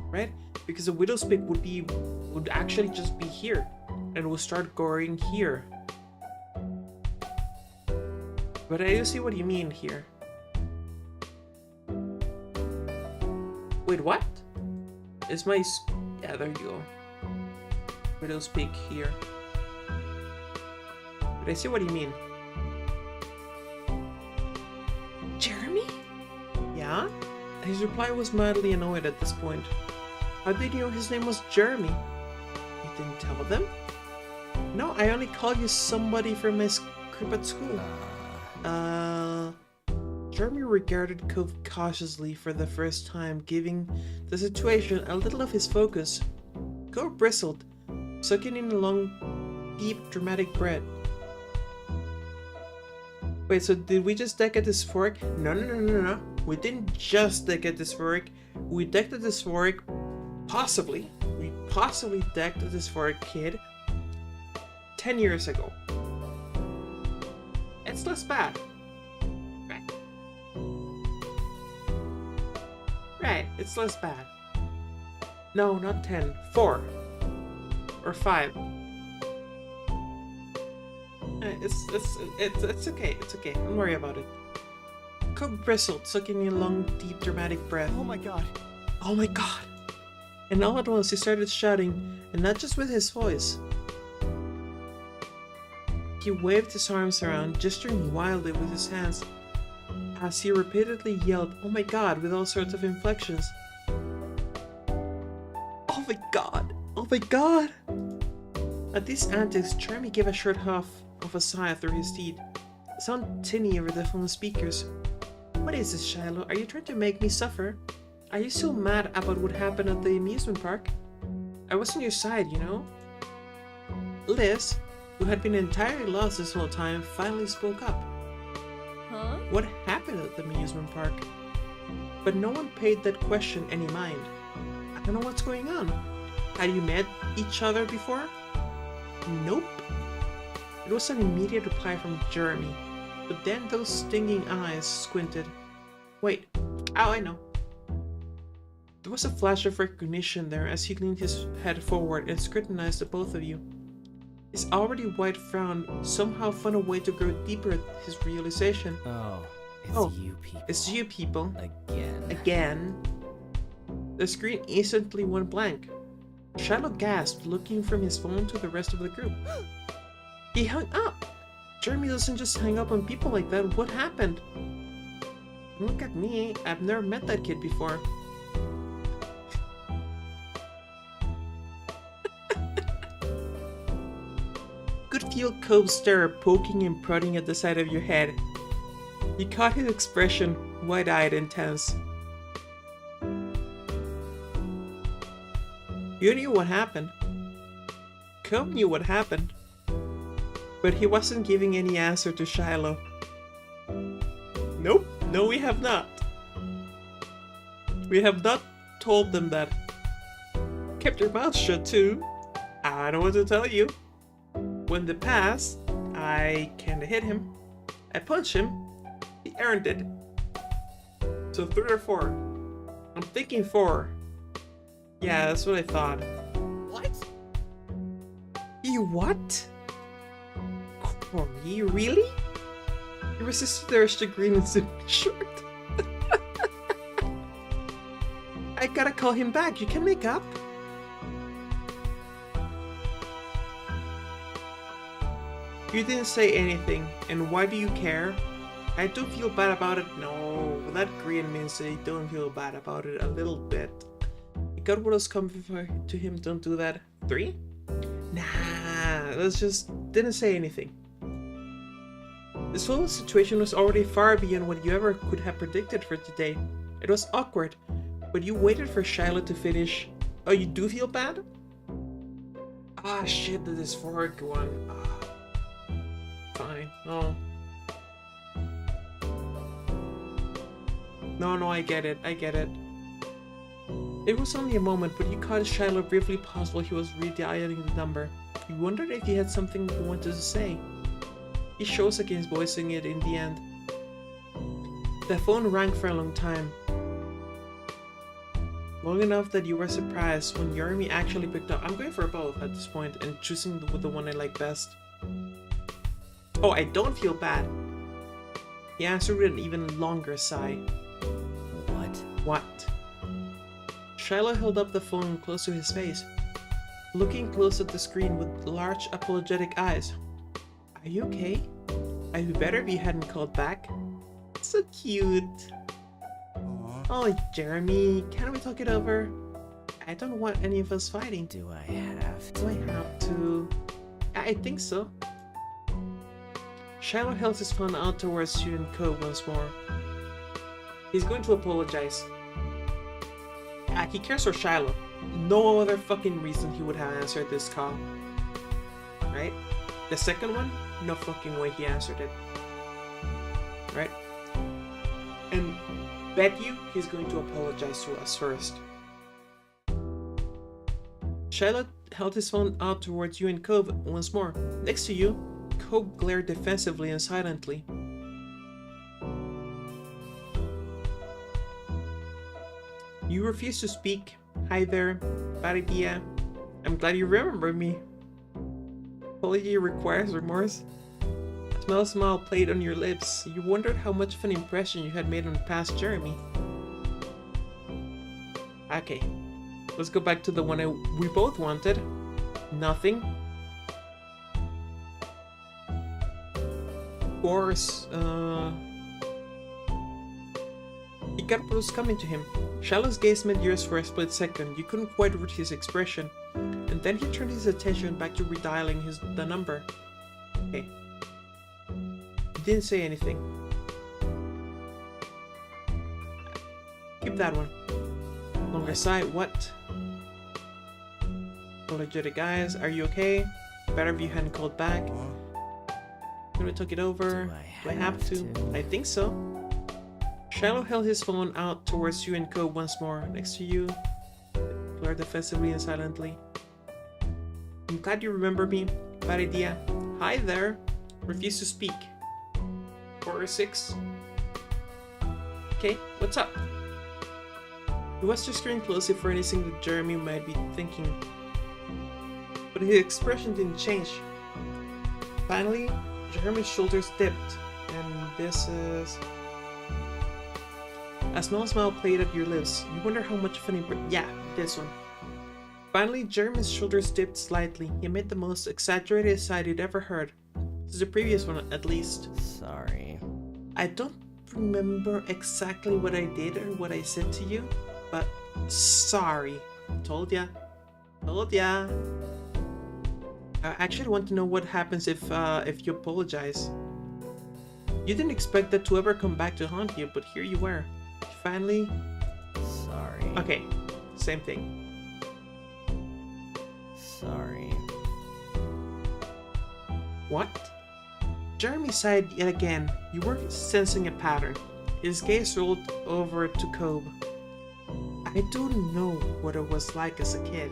right? Because a widow's peak would actually just be here, and will start going here. But I do see what you mean here. Wait, what? Is my... Yeah, there you go. Widow's peak here. But I see what you mean. Jeremy? Yeah? His reply was mildly annoyed at this point. How did you know his name was Jeremy? You didn't tell them? No, I only called you somebody from my group at school. Jeremy regarded Cove cautiously for the first time, giving the situation a little of his focus. Cove bristled, sucking in a long, deep, dramatic breath. Wait, so did we just deck a dysphoric? No. We didn't just deck a dysphoric. We decked a dysphoric, possibly. We possibly decked a dysphoric kid 10 years ago. It's less bad. Right, it's less bad. No, not 10. 4. Or 5. It's okay. It's okay. Don't worry about it. Cook bristled, sucking in a long, deep, dramatic breath. Oh my god. Oh my god. And all at once he started shouting, and not just with his voice. He waved his arms around, gesturing wildly with his hands, as he repeatedly yelled, "Oh my god," with all sorts of inflections. Oh my god! Oh my god! At these antics, Jeremy gave a short huff of a sigh through his teeth. It sounded tinny over the phone speakers. What is this, Shiloh? Are you trying to make me suffer? Are you so mad about what happened at the amusement park? I was on your side, you know? Liz, who had been entirely lost this whole time, finally spoke up. Huh? What happened at the amusement park? But no one paid that question any mind. I don't know what's going on. Had you met each other before? Nope. It was an immediate reply from Jeremy, but then those stinging eyes squinted. Wait. Oh, I know. There was a flash of recognition there as he leaned his head forward and scrutinized the both of you. His already white frown somehow found a way to grow deeper at his realization. You people. It's you people. Again. Again. The screen instantly went blank. Shiloh gasped, looking from his phone to the rest of the group. He hung up! Jeremy doesn't just hang up on people like that. What happened? Look at me. I've never met that kid before. Could feel Cove's stare poking and prodding at the side of your head. You caught his expression, wide-eyed and tense. You knew what happened. Cove knew what happened. But he wasn't giving any answer to Shiloh. Nope, no we have not. We have not told them that. Kept your mouth shut too. I don't know what to tell you. When the past, I kinda hit him. I punched him. He earned it. So 3 or 4. I'm thinking 4. Yeah, that's what I thought. What? You what? Corey, really? You resisted the urge to grin and sit short. I gotta call him back. You can make up. You didn't say anything, and why do you care? I do feel bad about it. No, that grin means that you don't feel bad about it a little bit. You got what was coming to him, don't do that. 3? Nah, that's just didn't say anything. This whole situation was already far beyond what you ever could have predicted for today. It was awkward, but you waited for Shiloh to finish. Oh, you do feel bad? Ah, shit, that is fork one. Ah. Fine. Oh. No, I get it. I get it. It was only a moment, but you caught Shiloh briefly pause while he was redialing the number. You wondered if he had something he wanted to say. He shows against voicing it in the end. The phone rang for a long time. Long enough that you were surprised when Jeremy actually picked up. I'm going for both at this point and choosing the one I like best. Oh, I don't feel bad. He answered with an even longer sigh. What? Shiloh held up the phone close to his face, looking close at the screen with large apologetic eyes. Are you okay? I'd be better if you hadn't called back. So cute. Aww. Oh, Jeremy, can't we talk it over? I don't want any of us fighting. Do I have to? Do I have to? I think so. Shiloh held his phone out towards you and Cove once more. He's going to apologize. He cares for Shiloh. No other fucking reason he would have answered this call. Right? The second one? No fucking way he answered it. Right? And bet you he's going to apologize to us first. Shiloh held his phone out towards you and Cove once more. Next to you, Cove glared defensively and silently. You refuse to speak. Hi there, bad idea. I'm glad you remember me. Apology requires remorse. A smile played on your lips. You wondered how much of an impression you had made on past Jeremy. Okay, let's go back to the one we both wanted. Nothing. Of course, he got what was coming to him. Shiloh's gaze met yours for a split second. You couldn't quite read his expression. And then he turned his attention back to redialing the number. Okay. He didn't say anything. Keep that one. Longer sigh. What? Apologetic eyes. Are you okay? Better if you hadn't called back. Can we talk it over? Do I have to? I think so. Shiloh held his phone out towards you and Cove once more. Next to you, glared defensively and silently. I'm glad you remember me. Bad idea. Hi there. Refuse to speak. 4 or 6. Okay, what's up? He watched your screen closely for anything that Jeremy might be thinking, but his expression didn't change. Finally, Jeremy's shoulders dipped, and this is... A small smile played at your lips. You wonder how much of an impression... Yeah, this one. Finally, Jeremy's shoulders dipped slightly. He made the most exaggerated sigh you'd ever heard. This is the previous one, at least. Sorry. I don't remember exactly what I did or what I said to you, but sorry. Told ya. Told ya. I actually want to know what happens if you apologize. You didn't expect that to ever come back to haunt you, but here you were. Finally. Sorry. Okay, same thing. Sorry. What? Jeremy sighed yet again. You were sensing a pattern. His gaze rolled over to Cobb. I don't know what it was like as a kid.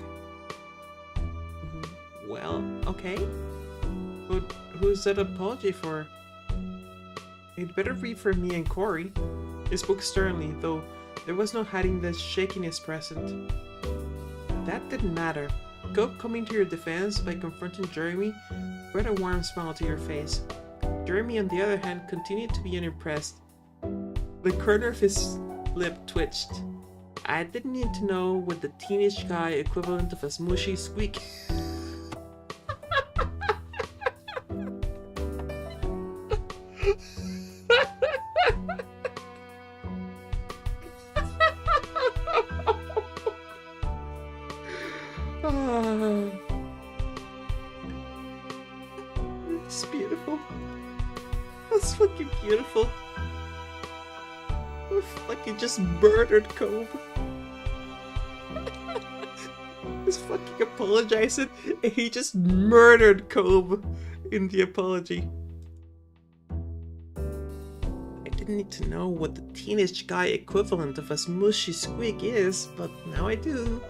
Well, okay. But who's that apology for? You'd better read for me and Corey. He spoke sternly, though there was no hiding the shakiness present. That didn't matter. Cobb, coming to your defense by confronting Jeremy, brought a warm smile to your face. Jeremy, on the other hand, continued to be unimpressed. The corner of his lip twitched. I didn't need to know what the teenage guy equivalent of a smooshy squeak. It's beautiful. That's fucking beautiful. We fucking just murdered Cobb. He's fucking apologizing and he just murdered Cobb in the apology. I didn't need to know what the teenage guy equivalent of a smooshy squeak is, but now I do.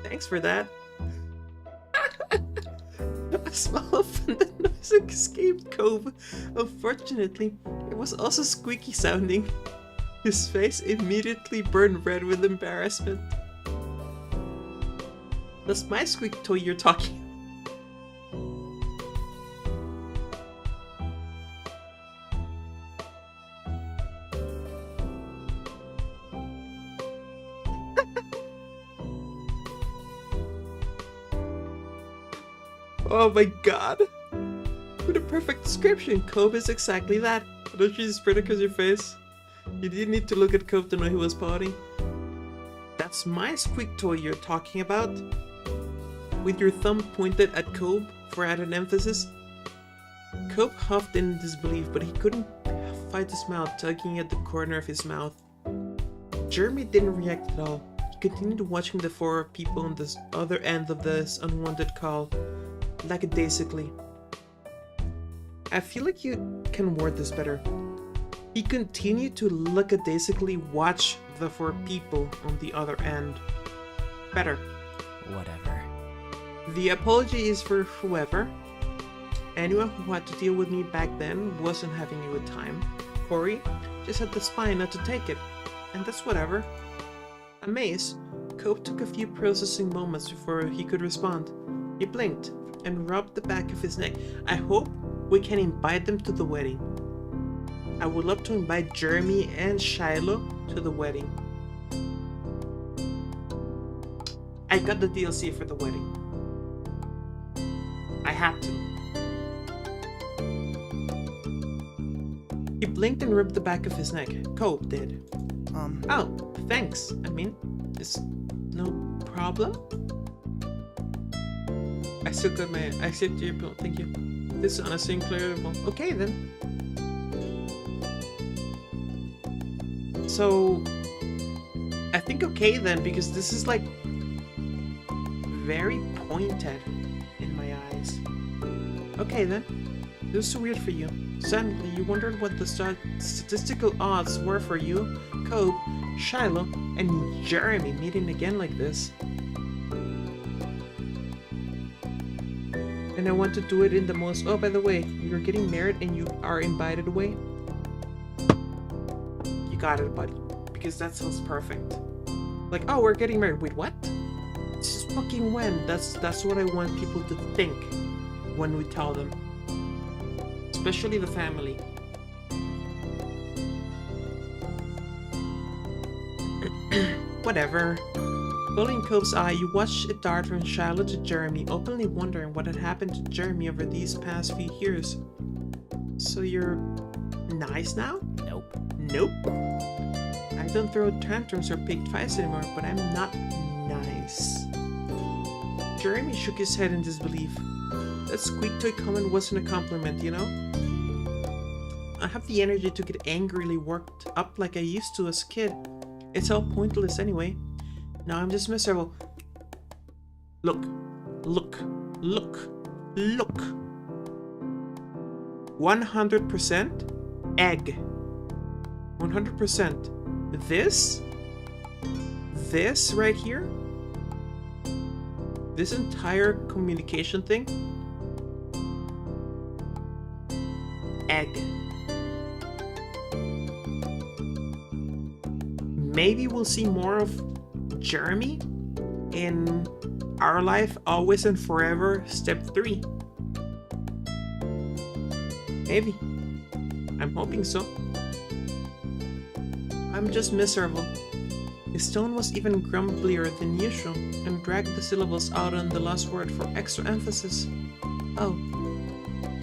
Thanks for that. A small offended noise escaped Cobb. Unfortunately, it was also squeaky sounding. His face immediately burned red with embarrassment. That's my squeak toy you're talking. Oh my god. With a perfect description, Cobb is exactly that. Don't you just spread across your face? You didn't need to look at Cobb to know he was pouting. That's my squeak toy you're talking about? With your thumb pointed at Cobb for added emphasis. Cobb huffed in disbelief, but he couldn't fight the smile tugging at the corner of his mouth. Jeremy didn't react at all. He continued watching the four people on the other end of this unwanted call, lackadaisically. I feel like you can word this better. He continued to lackadaisically watch the four people on the other end. Better. Whatever. The apology is for whoever. Anyone who had to deal with me back then wasn't having a good time. Corey just had the spine not to take it. And that's whatever. Amazed, Cobb took a few processing moments before he could respond. He blinked and rubbed the back of his neck. I hope we can invite them to the wedding. I would love to invite Jeremy and Shiloh to the wedding. I got the DLC for the wedding. I had to. He blinked and rubbed the back of his neck. Cobb did. Oh, thanks. I mean, it's no problem. I still got my. I accept your bill. Thank you. This is honestly incredible. Okay then. So, I think okay then, because this is like very pointed in my eyes. Okay then. This was so weird for you. Suddenly, you wondered what the statistical odds were for you, Cobb, Shiloh, and Jeremy meeting again like this. And I want to do it in the most... Oh, by the way, you're getting married and you are invited away. You got it, buddy. Because that sounds perfect. Like, oh, we're getting married. Wait, what? This is fucking when. That's what I want people to think when we tell them. Especially the family. Whatever. Following Cobb's eye, you watched it dart from Shiloh to Jeremy, openly wondering what had happened to Jeremy over these past few years. So you're nice now? Nope. Nope. I don't throw tantrums or pick fights anymore, but I'm not nice. Jeremy shook his head in disbelief. That squeak toy comment wasn't a compliment, you know? I have the energy to get angrily worked up like I used to as a kid. It's all pointless anyway. Now I'm just miserable. Look. Look. Look. Look. 100% egg. 100%. This right here, this entire communication thing, egg. Maybe we'll see more of Jeremy in Our Life Always and Forever Step 3. Maybe. I'm hoping so. I'm just miserable. His tone was even grumblier than usual and dragged the syllables out on the last word for extra emphasis. Oh.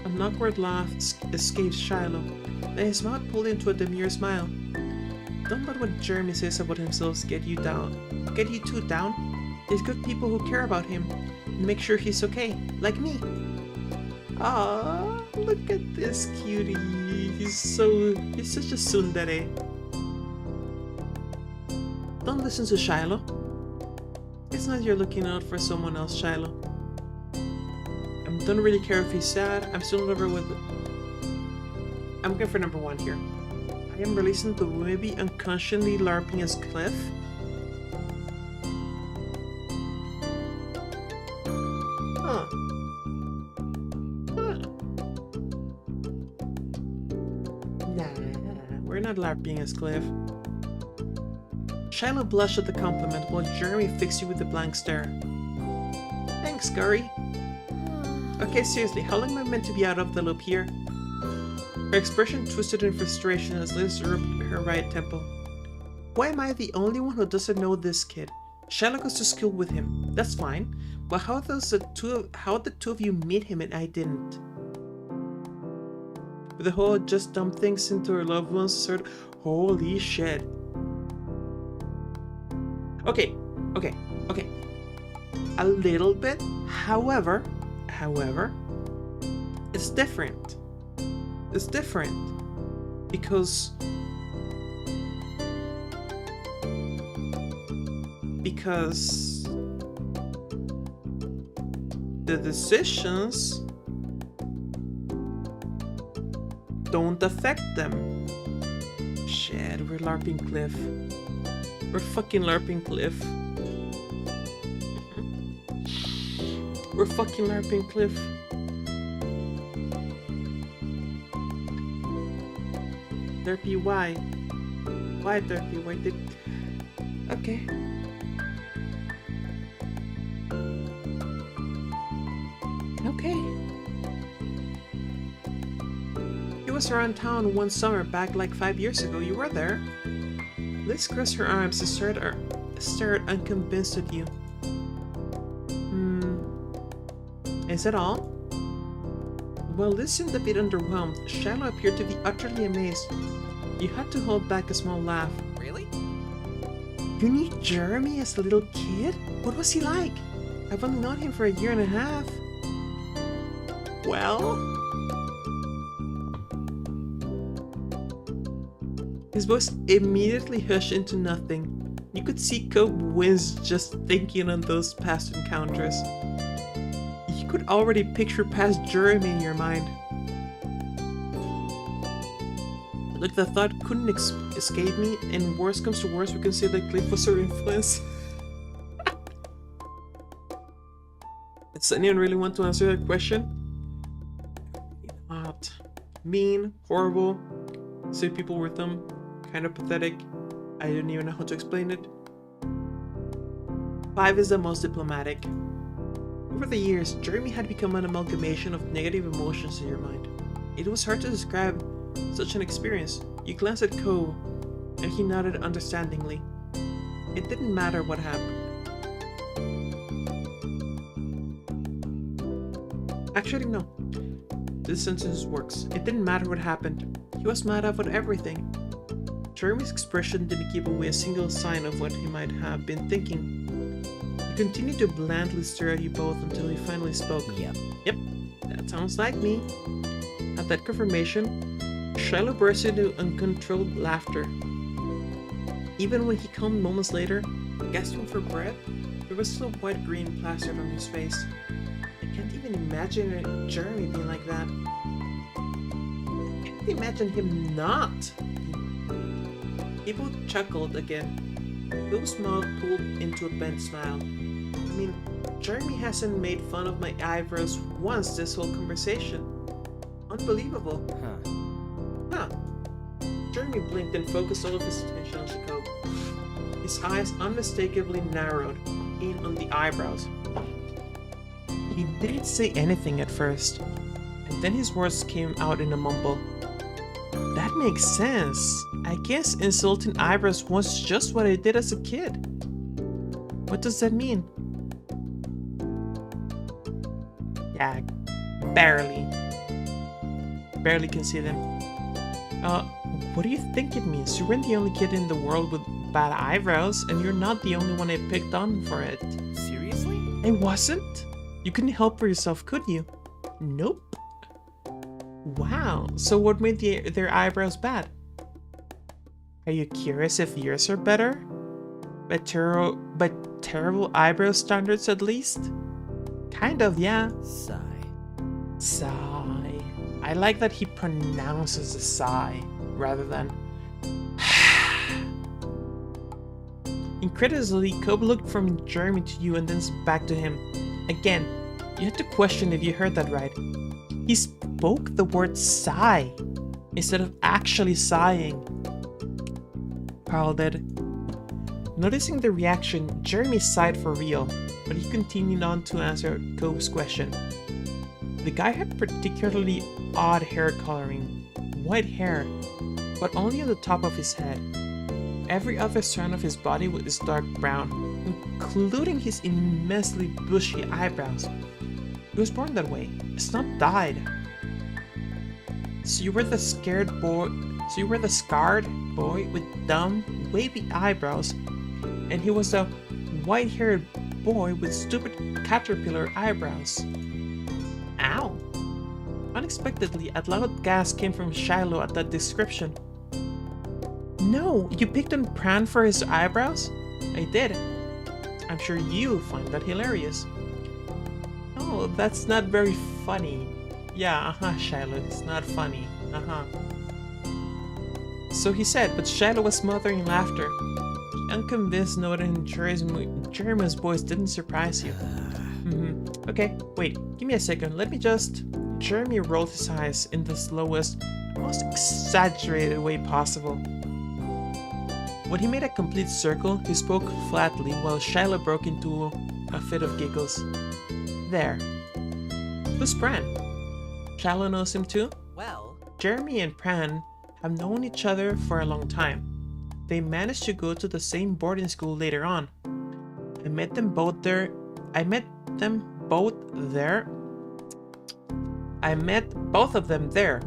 An awkward laugh escaped Shiloh. Then his mouth pulled into a demure smile. Don't let what Jeremy says about himself get you down. Get you too down. There's good people who care about him and make sure he's okay, like me. Ah, look at this cutie. He's such a tsundere. Don't listen to Shiloh. It's not you're looking out for someone else, Shiloh. I don't really care if he's sad. I'm still never with it. I'm going for number 1 here. I am releasing the maybe unconsciously LARPing as Cliff. Huh. Nah, we're not LARPing as Cliff. Shiloh blushed at the compliment while Jeremy fixed you with a blank stare. Thanks, Scurry. Okay, seriously, how long am I meant to be out of the loop here? Her expression twisted in frustration as Liz rubbed her right temple. Why am I the only one who doesn't know this kid? Shiloh goes to school with him. That's fine. But how did the two of you meet him and I didn't? With the whole just dump things into her loved ones sort of... Holy shit. Okay. A little bit. However, it's different. It's different. Because the decisions don't affect them. Shit, we're LARPing Cliff. We're fucking LARPing Cliff. We're fucking LARPing Cliff. Derpy, why? Why, Derpy? Why did... Okay. Okay. He was around town one summer back like 5 years ago. You were there. Liz crossed her arms and stared unconvinced at you. Is that all? Well, Liz seemed a bit underwhelmed. Shiloh appeared to be utterly amazed. You had to hold back a small laugh. Really? You knew Jeremy as a little kid? What was he like? I've only known him for 1.5 years. Well? His voice immediately hushed into nothing. You could see Cope wince just thinking on those past encounters. You could already picture past Jeremy in your mind. Like the thought couldn't escape me, and worst comes to worst, we can say that Cliff was her influence. Does anyone really want to answer that question? Not. Mean, horrible, say people with them, kind of pathetic. I don't even know how to explain it. 5 is the most diplomatic. Over the years, Jeremy had become an amalgamation of negative emotions in your mind. It was hard to describe such an experience. You glanced at Ko, and he nodded understandingly. It didn't matter what happened. Actually, no. This sentence works. It didn't matter what happened. He was mad about everything. Jeremy's expression didn't give away a single sign of what he might have been thinking. He continued to blandly stare at you both until he finally spoke. Yep. That sounds like me. At that confirmation, Shiloh burst into uncontrolled laughter. Even when he calmed moments later, gasping for breath, there was still white green plastered on his face. I can't even imagine Jeremy being like that. I can't imagine him not. He both chuckled again. Phil's mouth pulled into a bent smile. I mean, Jeremy hasn't made fun of my eyebrows once this whole conversation. Unbelievable. Huh. Jeremy blinked and focused all of his attention on Jacob. His eyes unmistakably narrowed in on the eyebrows. He didn't say anything at first, and then his words came out in a mumble. That makes sense. I guess insulting eyebrows was just what I did as a kid. What does that mean? Yeah, barely. Barely can see them. What do you think it means? You weren't the only kid in the world with bad eyebrows, and you're not the only one I picked on for it. Seriously? I wasn't? You couldn't help for yourself, could you? Nope. Wow, so what made their eyebrows bad? Are you curious if yours are better? By terrible eyebrow standards, at least? Kind of, yeah. Sigh. I like that he pronounces a sigh rather than Incredulously, Cobb looked from Jeremy to you and then back to him. Again, you had to question if you heard that right. He spoke the word sigh instead of actually sighing. Carl did. Noticing the reaction, Jeremy sighed for real, but he continued on to answer Cobb's question. The guy had particularly odd hair coloring, white hair, but only on the top of his head. Every other strand of his body was dark brown, including his immensely bushy eyebrows. He was born that way. It's not dyed. So you were the scarred boy with dumb, wavy eyebrows, and he was a white-haired boy with stupid caterpillar eyebrows. Ow! Unexpectedly, a loud gasp came from Shiloh at that description. No, you picked on Pran for his eyebrows? I did. I'm sure you find that hilarious. Oh, that's not very funny. Yeah, Shiloh, it's not funny. So he said, but Shiloh was smothering laughter. The unconvinced note in Jeremy's voice didn't surprise you. Okay, wait, give me a second, let me just... Jeremy rolled his eyes in the slowest, most exaggerated way possible. When he made a complete circle, he spoke flatly while Shiloh broke into a fit of giggles. There. Who's Pran? Shiloh knows him too? Well, Jeremy and Pran have known each other for a long time. They managed to go to the same boarding school later on. I met both of them there.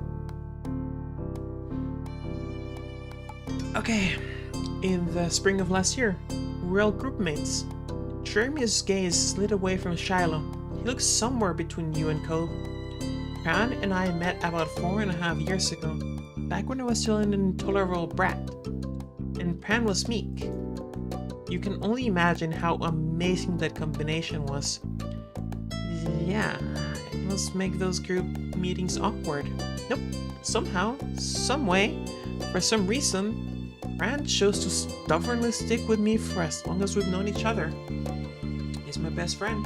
Okay, in the spring of last year, we were all group mates. Jeremy's gaze slid away from Shiloh. He looked somewhere between you and Cole. Pran and I met about 4.5 years ago, back when I was still an intolerable brat, and Pran was meek. You can only imagine how amazing that combination was. Yeah, it must make those group meetings awkward. Nope, somehow, someway, for some reason, Pran chose to stubbornly stick with me for as long as we've known each other. He's my best friend.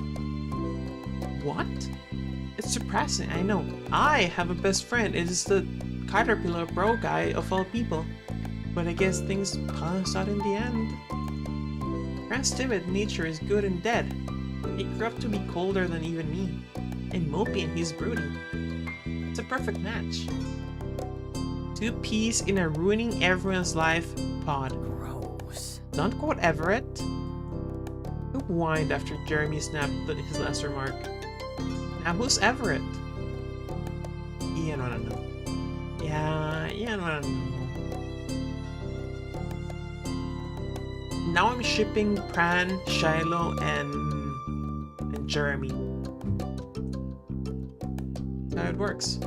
What? It's surprising, I know. I have a best friend. It is the caterpillar bro guy of all people. But I guess things balanced out in the end. Pran's timid nature is good and dead. He grew up to be colder than even me. And mopey and he's broody. It's a perfect match. Two peas in a ruining everyone's life pod. gross. Don't quote Everett. Who whined after Jeremy snapped his last remark. Now who's Everett? Ian wanna know. Yeah, no. Now I'm shipping Pran, Shiloh, and Jeremy. That's how it works.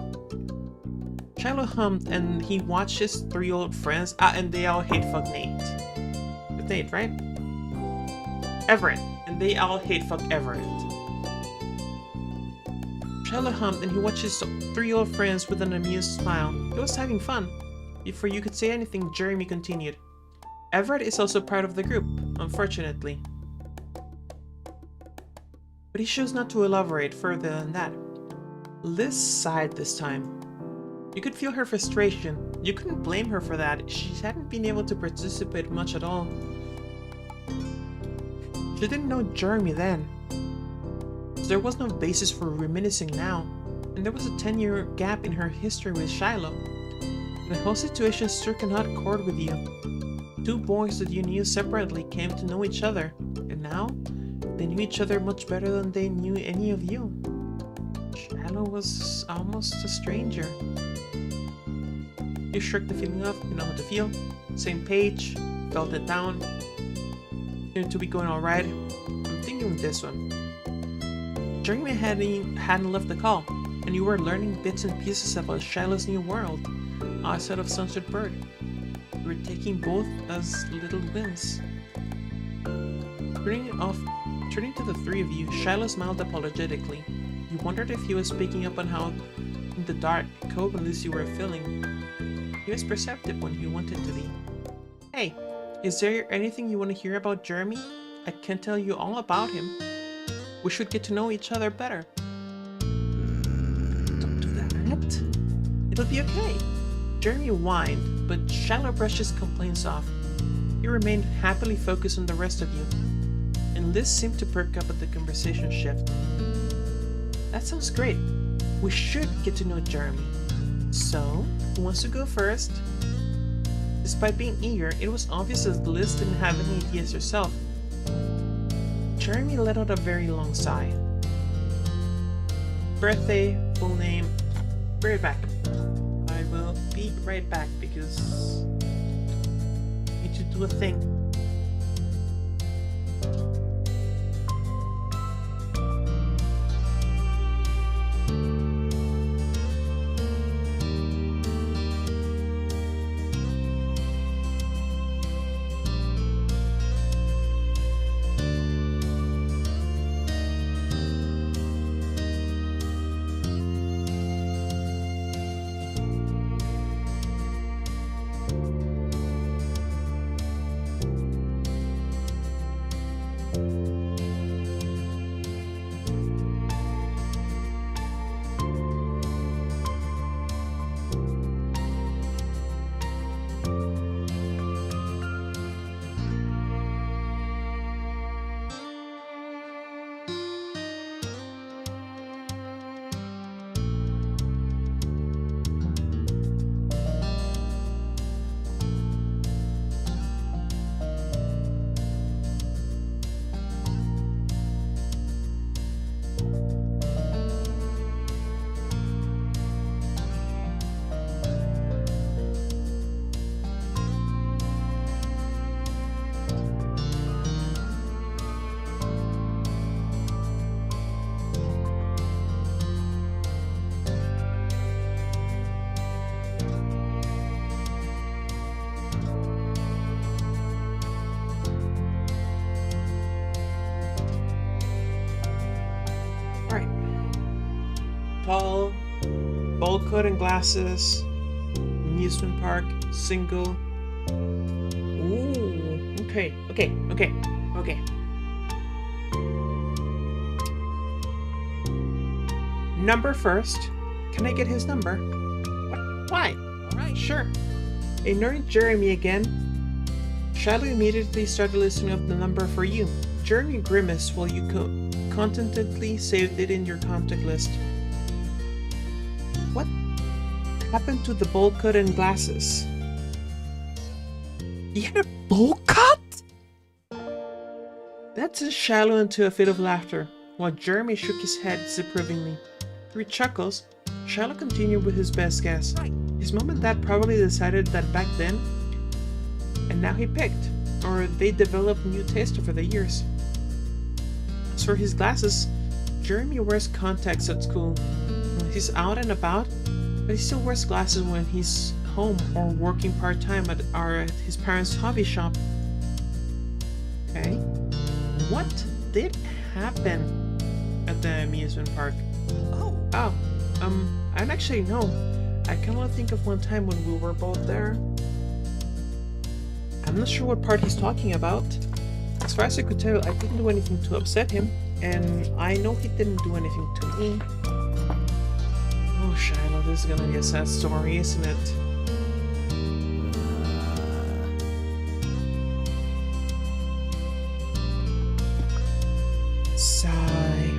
Shiloh hummed and he watched his 3 old friends. And they all hate fuck Nate. It's Nate, right? Everett. And they all hate fuck Everett. Shiloh hummed and he watched his 3 old friends with an amused smile. He was having fun. Before you could say anything, Jeremy continued. Everett is also part of the group, unfortunately. But he chose not to elaborate further than that. Liz sighed this time. You could feel her frustration. You couldn't blame her for that. She hadn't been able to participate much at all. She didn't know Jeremy then. So there was no basis for reminiscing now, and there was a 10-year gap in her history with Shiloh. The whole situation struck an odd chord with you. 2 boys that you knew separately came to know each other, and now they knew each other much better than they knew any of you. Shiloh was almost a stranger. You shook the feeling off, you know how to feel. Same page, felt it down. Seemed to be going alright. I'm thinking with this one. Jeremy hadn't left the call, and you were learning bits and pieces about Shiloh's new world, outside of Sunset Bird. You were taking both as little wins. Turning to the 3 of you, Shiloh smiled apologetically. You wondered if he was picking up on how, in the dark, cold and loose you were feeling. He was perceptive when he wanted to be. Hey, is there anything you want to hear about Jeremy? I can tell you all about him. We should get to know each other better. Don't do that. It'll be okay. Jeremy whined, but Shiloh brushed his complaints off. He remained happily focused on the rest of you, and Liz seemed to perk up at the conversation shift. That sounds great. We should get to know Jeremy. So, who wants to go first? Despite being eager, it was obvious that Liz didn't have any ideas herself. Jeremy let out a very long sigh. Birthday, full name. Be right back. I will be right back because I need to do a thing. Tall, bowl cut and glasses, amusement park, single. Ooh, okay. Number first. Can I get his number? What? Why? Alright, sure. Ignoring Jeremy again, Shiloh immediately started listening up the number for you. Jeremy grimaced while you contentedly saved it in your contact list. What happened to the bowl cut and glasses? He had a bowl cut? That sent Shiloh into a fit of laughter, while Jeremy shook his head disapprovingly. Through chuckles, Shiloh continued with his best guess. His mom and dad probably decided that back then, and now he picked, or they developed new taste over the years. As for his glasses, Jeremy wears contacts at school. He's out and about, but he still wears glasses when he's home or working part-time at his parents' hobby shop. Okay. What did happen at the amusement park? Oh. I don't actually know. I can only think of one time when we were both there. I'm not sure what part he's talking about. As far as I could tell, I didn't do anything to upset him, and I know he didn't do anything to me. Oh, Shiloh, this is gonna be a sad story, isn't it? Sigh.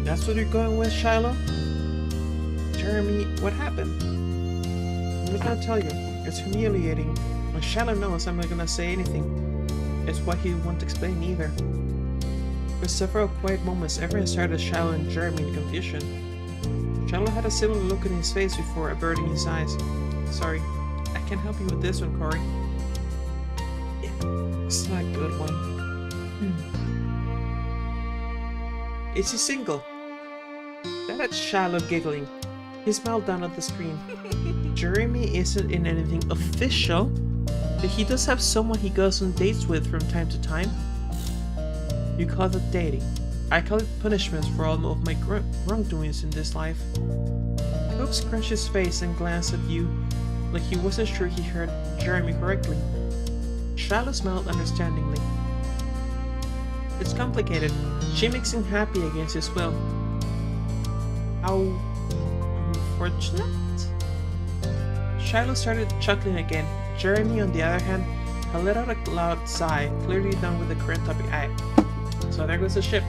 That's what you're going with, Shiloh? Jeremy, what happened? I'm not gonna tell you. It's humiliating. When Shiloh knows I'm not gonna say anything. It's why he won't explain either. For several quiet moments, everyone stared at Shiloh and Jeremy in confusion. Shiloh had a similar look in his face before averting his eyes. Sorry, I can't help you with this one, Corey. Yeah, it's not a good one. Is he single? That's Shiloh giggling. He smiled down at the screen. Jeremy isn't in anything official, but he does have someone he goes on dates with from time to time. You call that dating. I call it punishments for all of my wrongdoings in this life. Hope scrunched his face and glanced at you like he wasn't sure he heard Jeremy correctly. Shiloh smiled understandingly. It's complicated. She makes him happy against his will. How unfortunate? Shiloh started chuckling again. Jeremy, on the other hand, had let out a loud sigh, clearly done with the current topic. So there goes the ship.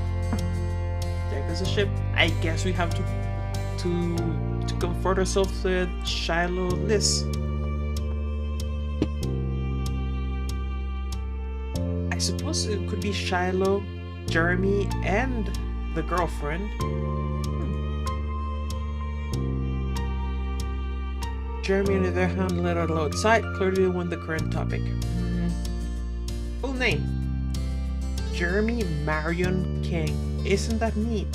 There goes the ship. I guess we have to comfort ourselves with Shiloh Liz. I suppose it could be Shiloh, Jeremy, and the girlfriend. Jeremy, on the other hand, let out a loud sigh, clearly won the current topic. Full name: Jeremy Marion King. Isn't that neat?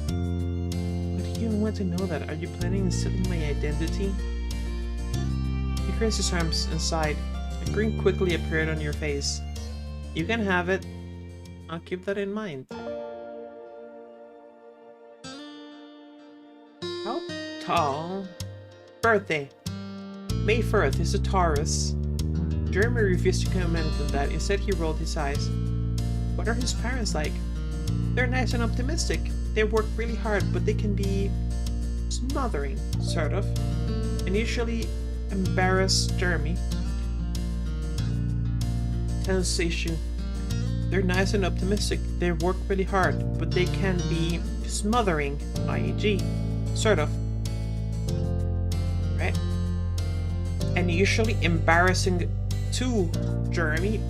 But you even want to know that? Are you planning on stealing my identity? He raised his arms and sighed. A grin quickly appeared on your face. You can have it. I'll keep that in mind. How tall? Birthday. May 4th is a Taurus. Jeremy refused to comment on that. Instead, he rolled his eyes. What are his parents like? They're nice and optimistic. They work really hard, but they can be smothering, sort of, and usually embarrass Jeremy. Tense issue. They're nice and optimistic. They work really hard, but they can be smothering, i.e., sort of. Right? And usually embarrassing to Jeremy,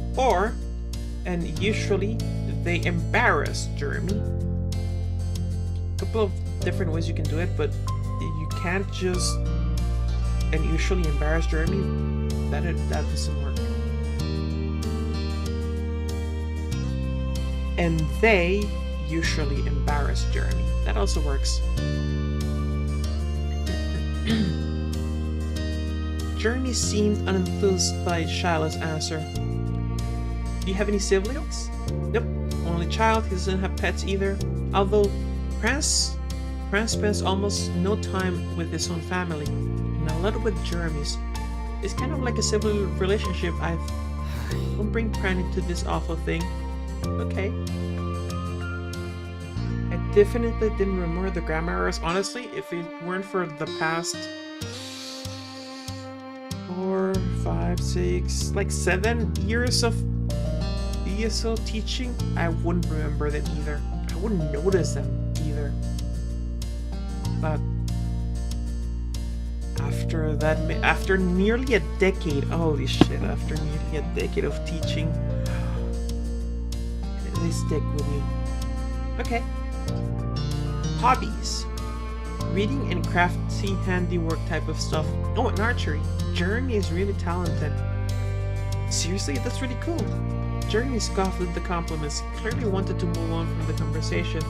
and usually they embarrass Jeremy. A couple of different ways you can do it, but you can't just and usually embarrass Jeremy. That doesn't work. And they usually embarrass Jeremy. That also works. Jeremy seemed unenthused by Shiloh's answer. Do you have any siblings? Nope, only child. He doesn't have pets either. Although Prance spends almost no time with his own family, and a lot with Jeremy's. It's kind of like a sibling relationship. Don't bring Pran into this awful thing. Okay. I definitely didn't remember the grammar errors. Honestly, if it weren't for the past 4, 5, 6, like 7 years of ESL teaching, I wouldn't remember them either. I wouldn't notice them either. But after nearly a decade, holy shit, after nearly a decade of teaching, they stick with you. Okay. Hobbies. Reading and crafty handiwork type of stuff. Oh, and archery. Jeremy is really talented. Seriously, that's really cool. Jeremy scoffed at the compliments, clearly wanted to move on from the conversation.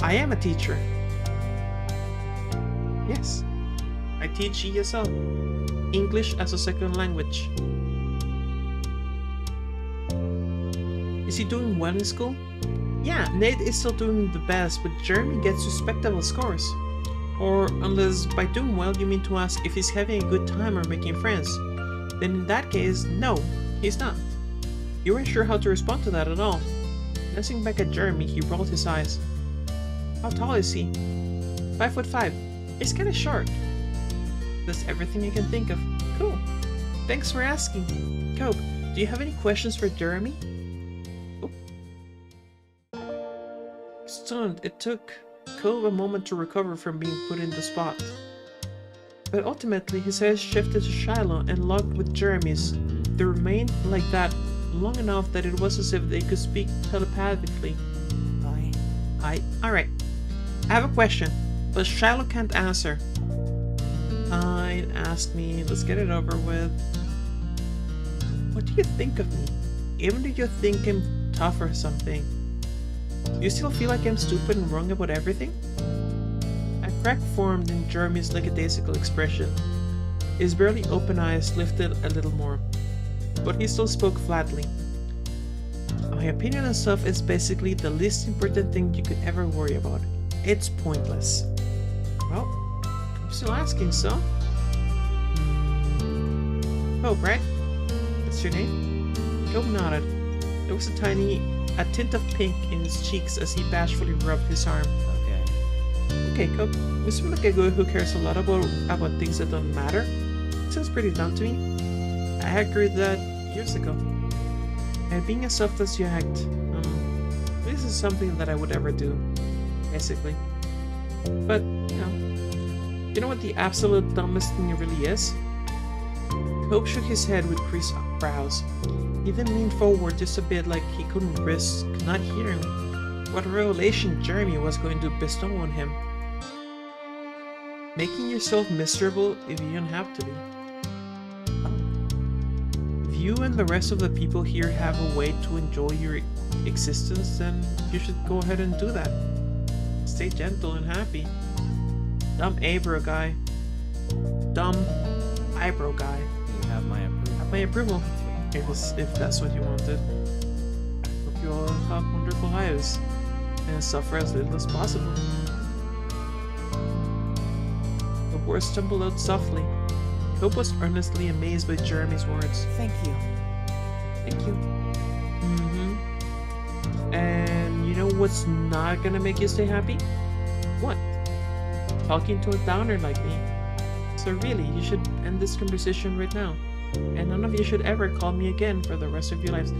I am a teacher. Yes. I teach ESL. English as a second language. Is he doing well in school? Yeah, Nate is still doing the best, but Jeremy gets respectable scores. Or unless by doing well you mean to ask if he's having a good time or making friends. Then in that case, no, he's not. You weren't sure how to respond to that at all. Glancing back at Jeremy, he rolled his eyes. How tall is he? 5'5". He's kinda short. That's everything I can think of. Cool. Thanks for asking. Cope, do you have any questions for Jeremy? Stunned, it took Cope a moment to recover from being put in the spot. But ultimately, his eyes shifted to Shiloh and locked with Jeremy's. They remained like that long enough that it was as if they could speak telepathically. Alright. I have a question, but Shiloh can't answer. Fine, ask me. Let's get it over with. What do you think of me? Even do you think I'm tough or something? Do you still feel like I'm stupid and wrong about everything? A crack formed in Jeremy's lackadaisical expression. His barely open eyes lifted a little more, but he still spoke flatly. My opinion on stuff is basically the least important thing you could ever worry about. It's pointless. Well, I'm still asking, so? Cope, right? That's your name? Cope nodded. There was a tint of pink in his cheeks as he bashfully rubbed his arm. Okay, Cope. You seem like a guy who cares a lot about things that don't matter. Sounds pretty dumb to me. I agreed that years ago. And being as soft as you act, this is something that I would ever do, basically. But, you know what the absolute dumbest thing it really is? Cope shook his head with creased brows. He then leaned forward just a bit like he couldn't risk not hearing what revelation Jeremy was going to bestow on him. Making yourself miserable if you don't have to be. If you and the rest of the people here have a way to enjoy your existence, then you should go ahead and do that. Stay gentle and happy. Dumb eyebrow guy. Dumb eyebrow guy. You have my approval. Have my approval. If that's what you wanted. I hope you all have wonderful lives and suffer as little as possible. The words stumbled out softly. Cope was earnestly amazed by Jeremy's words. Thank you. Thank you. And you know what's not gonna make you stay happy? What? Talking to a downer like me. So really, you should end this conversation right now. And none of you should ever call me again for the rest of your lives.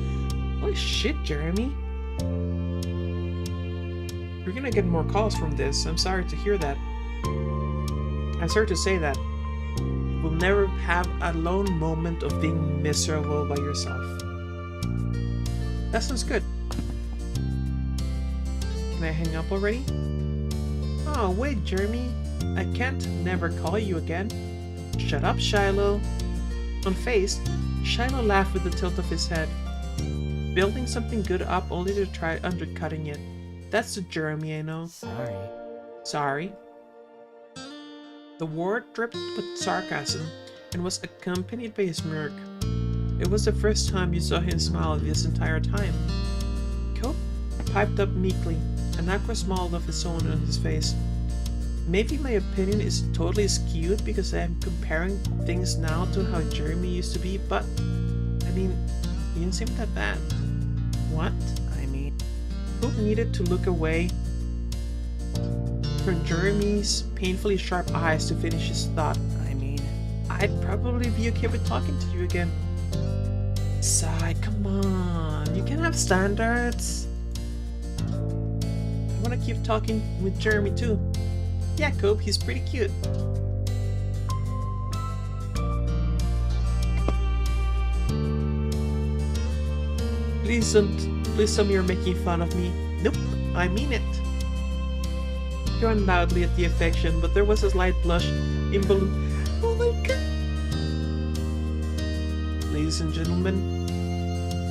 Holy shit, Jeremy. You're gonna get more calls from this. I'm sorry to hear that. I'm sorry to say that. You'll never have a lone moment of being miserable by yourself. That sounds good. Can I hang up already? Oh, wait, Jeremy. I can't never call you again. Shut up, Shiloh. Unfazed, Shiloh laughed with a tilt of his head. Building something good up only to try undercutting it. That's the Jeremy I know. Sorry. The word dripped with sarcasm and was accompanied by a smirk. It was the first time you saw him smile this entire time. Cope piped up meekly, an awkward smile of his own on his face. Maybe my opinion is totally skewed because I am comparing things now to how Jeremy used to be, but I mean, he didn't seem that bad. What? Cope needed to look away from Jeremy's painfully sharp eyes to finish his thought. I'd probably be okay with talking to you again. Sigh, come on, you can have standards. I want to keep talking with Jeremy too. Yeah, Cope, he's pretty cute. Please tell me you're making fun of me. Nope, I mean it. drank loudly at the affection, but there was a slight blush in Balloon. Oh my god! Ladies and gentlemen,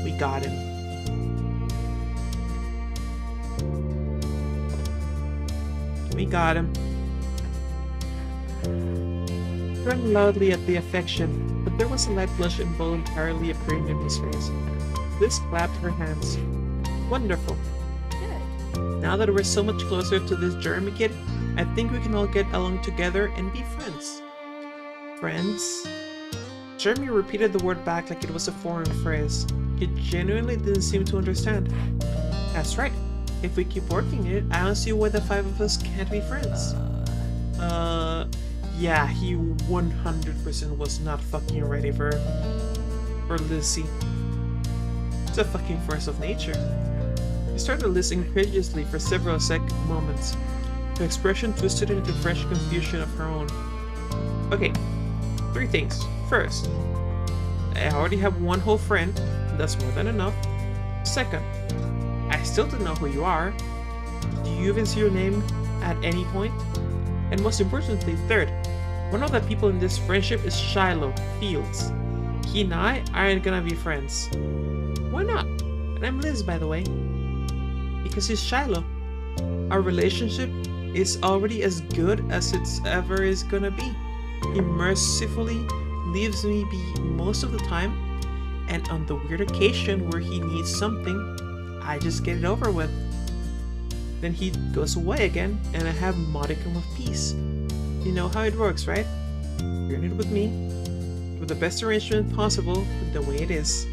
we got him. We got him. Drank loudly at the affection, but there was a light blush involuntarily appearing in his face. Liz clapped her hands. Wonderful. Good. Now that we're so much closer to this Jeremy kid, I think we can all get along together and be friends. Friends? Jeremy repeated the word back like it was a foreign phrase. He genuinely didn't seem to understand. That's right. If we keep working it, I don't see why the five of us can't be friends. Yeah, he 100% was not fucking ready for Lizzie. It's a fucking force of nature. He started to listen incredulously for several moments. Her expression twisted into fresh confusion of her own. Okay, 3 things. First, I already have one whole friend. That's more than enough. Second, I still don't know who you are. Do you even see your name at any point? And most importantly, third, one of the people in this friendship is Shiloh Fields. He and I aren't gonna be friends. Why not? And I'm Liz, by the way. Because he's Shiloh. Our relationship is already as good as it's ever is gonna be. He mercifully leaves me be most of the time, and on the weird occasion where he needs something, I just get it over with. Then he goes away again, and I have modicum of peace. You know how it works, right? You're in it with me, with the best arrangement possible, with the way it is.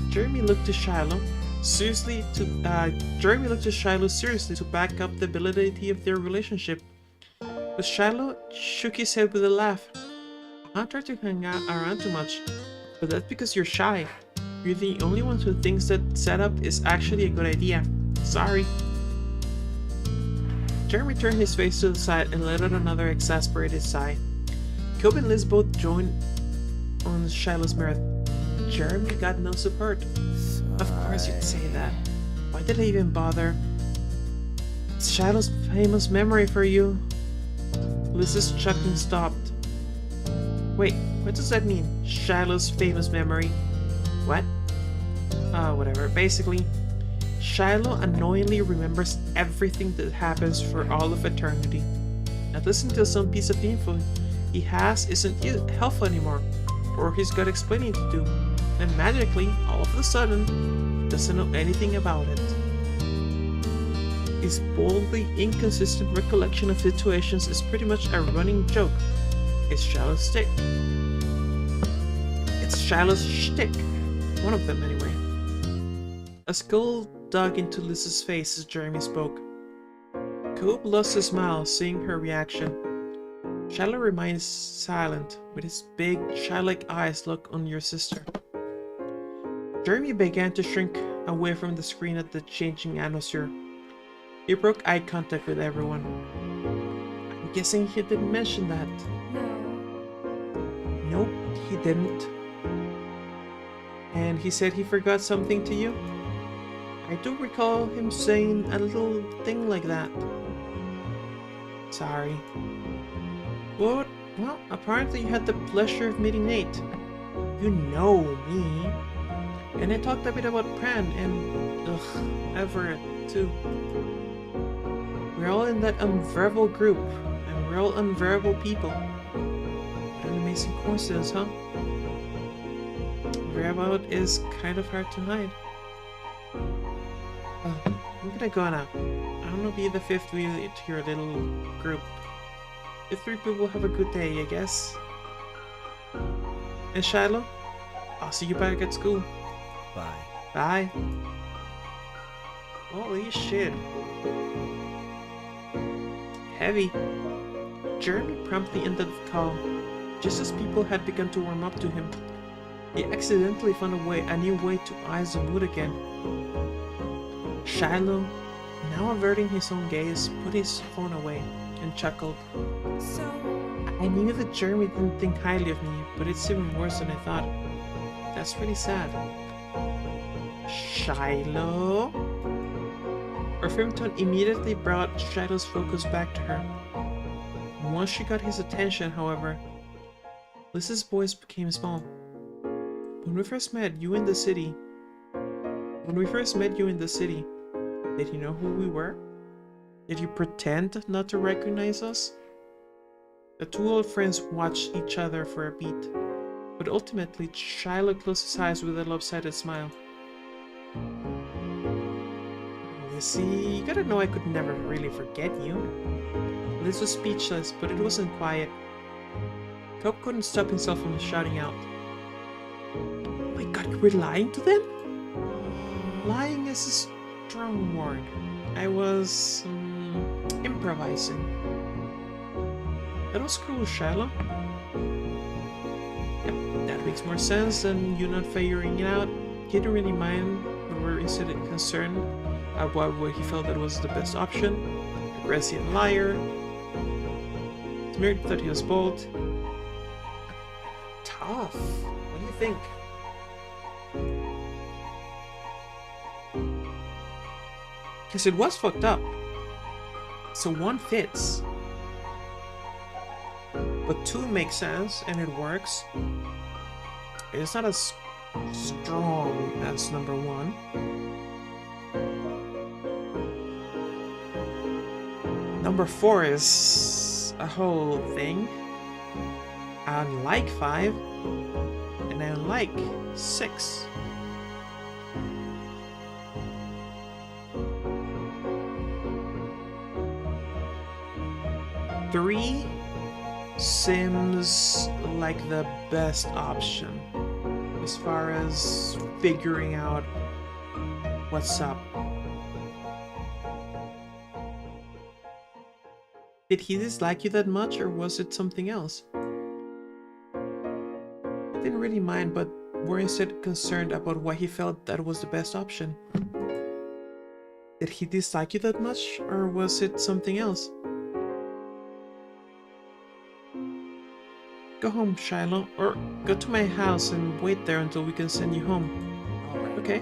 Jeremy looked to Shiloh seriously to back up the validity of their relationship. But Shiloh shook his head with a laugh. I don't try to hang out around too much, but that's because you're shy. You're the only one who thinks that setup is actually a good idea. Sorry. Jeremy turned his face to the side and let out another exasperated sigh. Cobb and Liz both joined on Shiloh's mirth. Jeremy got no support. Of course you'd say that. Why did I even bother? It's Shiloh's famous memory for you. Liz's chuckling stopped. Wait, what does that mean? Shiloh's famous memory? What? Whatever. Basically, Shiloh annoyingly remembers everything that happens for all of eternity. At least until some piece of info he has isn't helpful anymore, or he's got explaining to do, and magically, all of a sudden, he doesn't know anything about it. His boldly inconsistent recollection of situations is pretty much a running joke. It's Shiloh's shtick. It's Shiloh's shtick. One of them, anyway. A skull dug into Liz's face as Jeremy spoke. Cobb lost his smile, seeing her reaction. Shiloh remains silent, with his big, childlike eyes locked on your sister. Jeremy began to shrink away from the screen at the changing atmosphere. He broke eye contact with everyone. I'm guessing he didn't mention that. No. Nope, he didn't. And he said he forgot something to you? I do recall him saying a little thing like that. Sorry. But, well, apparently you had the pleasure of meeting Nate. You know me. And I talked a bit about Pran and, Everett, too. We're all in that unveritable group, and we're all unveritable people. What an amazing coincidence, huh? Whereabout is kind of hard to hide. I'm gonna go now. I'm gonna be the 5th wheel to your little group. You 3 people have a good day, I guess. And Shiloh, I'll see you back at school. Bye. Bye. Holy shit. Heavy. Jeremy promptly ended the call, just as people had begun to warm up to him. He accidentally found a new way to ease the mood again. Shiloh, now averting his own gaze, put his phone away and chuckled. So, I knew that Jeremy didn't think highly of me, but it's even worse than I thought. That's really sad. Shiloh? Her firm tone immediately brought Shiloh's focus back to her. Once she got his attention, however, Liz's voice became small. When we first met you in the city, did you know who we were? Did you pretend not to recognize us? The two old friends watched each other for a beat, but ultimately Shiloh closed his eyes with a lopsided smile. Lizzie, you gotta know I could never really forget you. Liz was speechless, but it wasn't quiet. Cobb couldn't stop himself from shouting out. Oh my god, you were lying to them? Lying is a strong word. I was improvising. That was cruel, Shiloh. Yep, that makes more sense than you not figuring it out. He didn't really mind, but were instead concerned about what he felt that was the best option. Aggressive liar. Smeared thought he was bold. Tough. What do you think? Because it was fucked up. So one fits. But two makes sense and it works. It's not as strong as number one. Number 4 is a whole thing. I like 5 and I like 6. Three seems like the best option as far as figuring out what's up. Did he dislike you that much, or was it something else? I didn't really mind, but were instead concerned about why he felt that was the best option. Did he dislike you that much, or was it something else? Go home, Shiloh, or go to my house and wait there until we can send you home. Alright. Okay.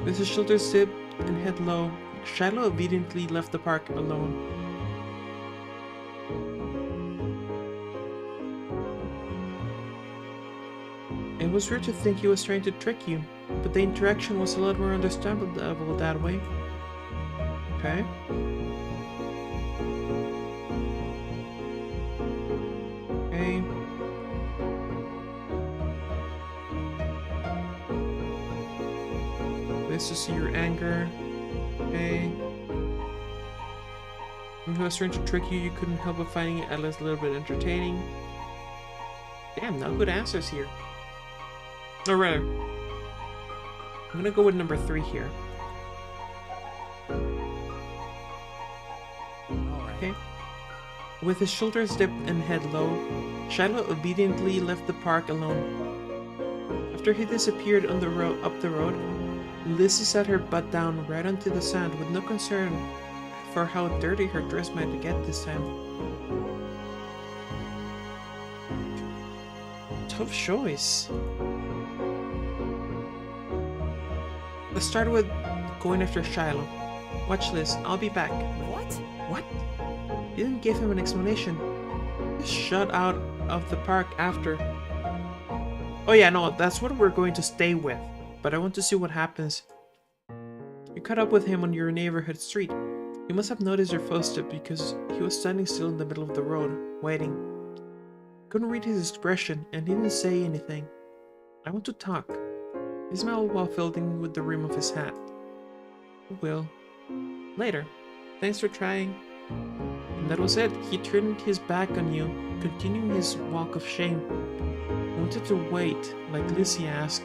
With his shoulders dipped and head low, Shiloh obediently left the park alone. It was weird to think he was trying to trick you, but the interaction was a lot more understandable that way. Okay. Okay. This to see your anger. Okay. When he was trying to trick you, you couldn't help but finding it at least a little bit entertaining. Damn, no good answers here. Or rather, I'm gonna go with number 3 here. Alright. Okay. With his shoulders dipped and head low, Shiloh obediently left the park alone. After he disappeared on the road up the road, Lizzie sat her butt down right onto the sand with no concern for how dirty her dress might get this time. Tough choice. Let's start with going after Shiloh. Watch this, I'll be back. What? What? You didn't give him an explanation. Just shut out of the park after. Oh yeah, no, that's what we're going to stay with. But I want to see what happens. You caught up with him on your neighborhood street. You must have noticed your footstep because he was standing still in the middle of the road, waiting. Couldn't read his expression and he didn't say anything. I want to talk. He smiled while fielding with the rim of his hat. Will. Later. Thanks for trying. And that was it. He turned his back on you, continuing his walk of shame. He wanted to wait, like Lizzie asked.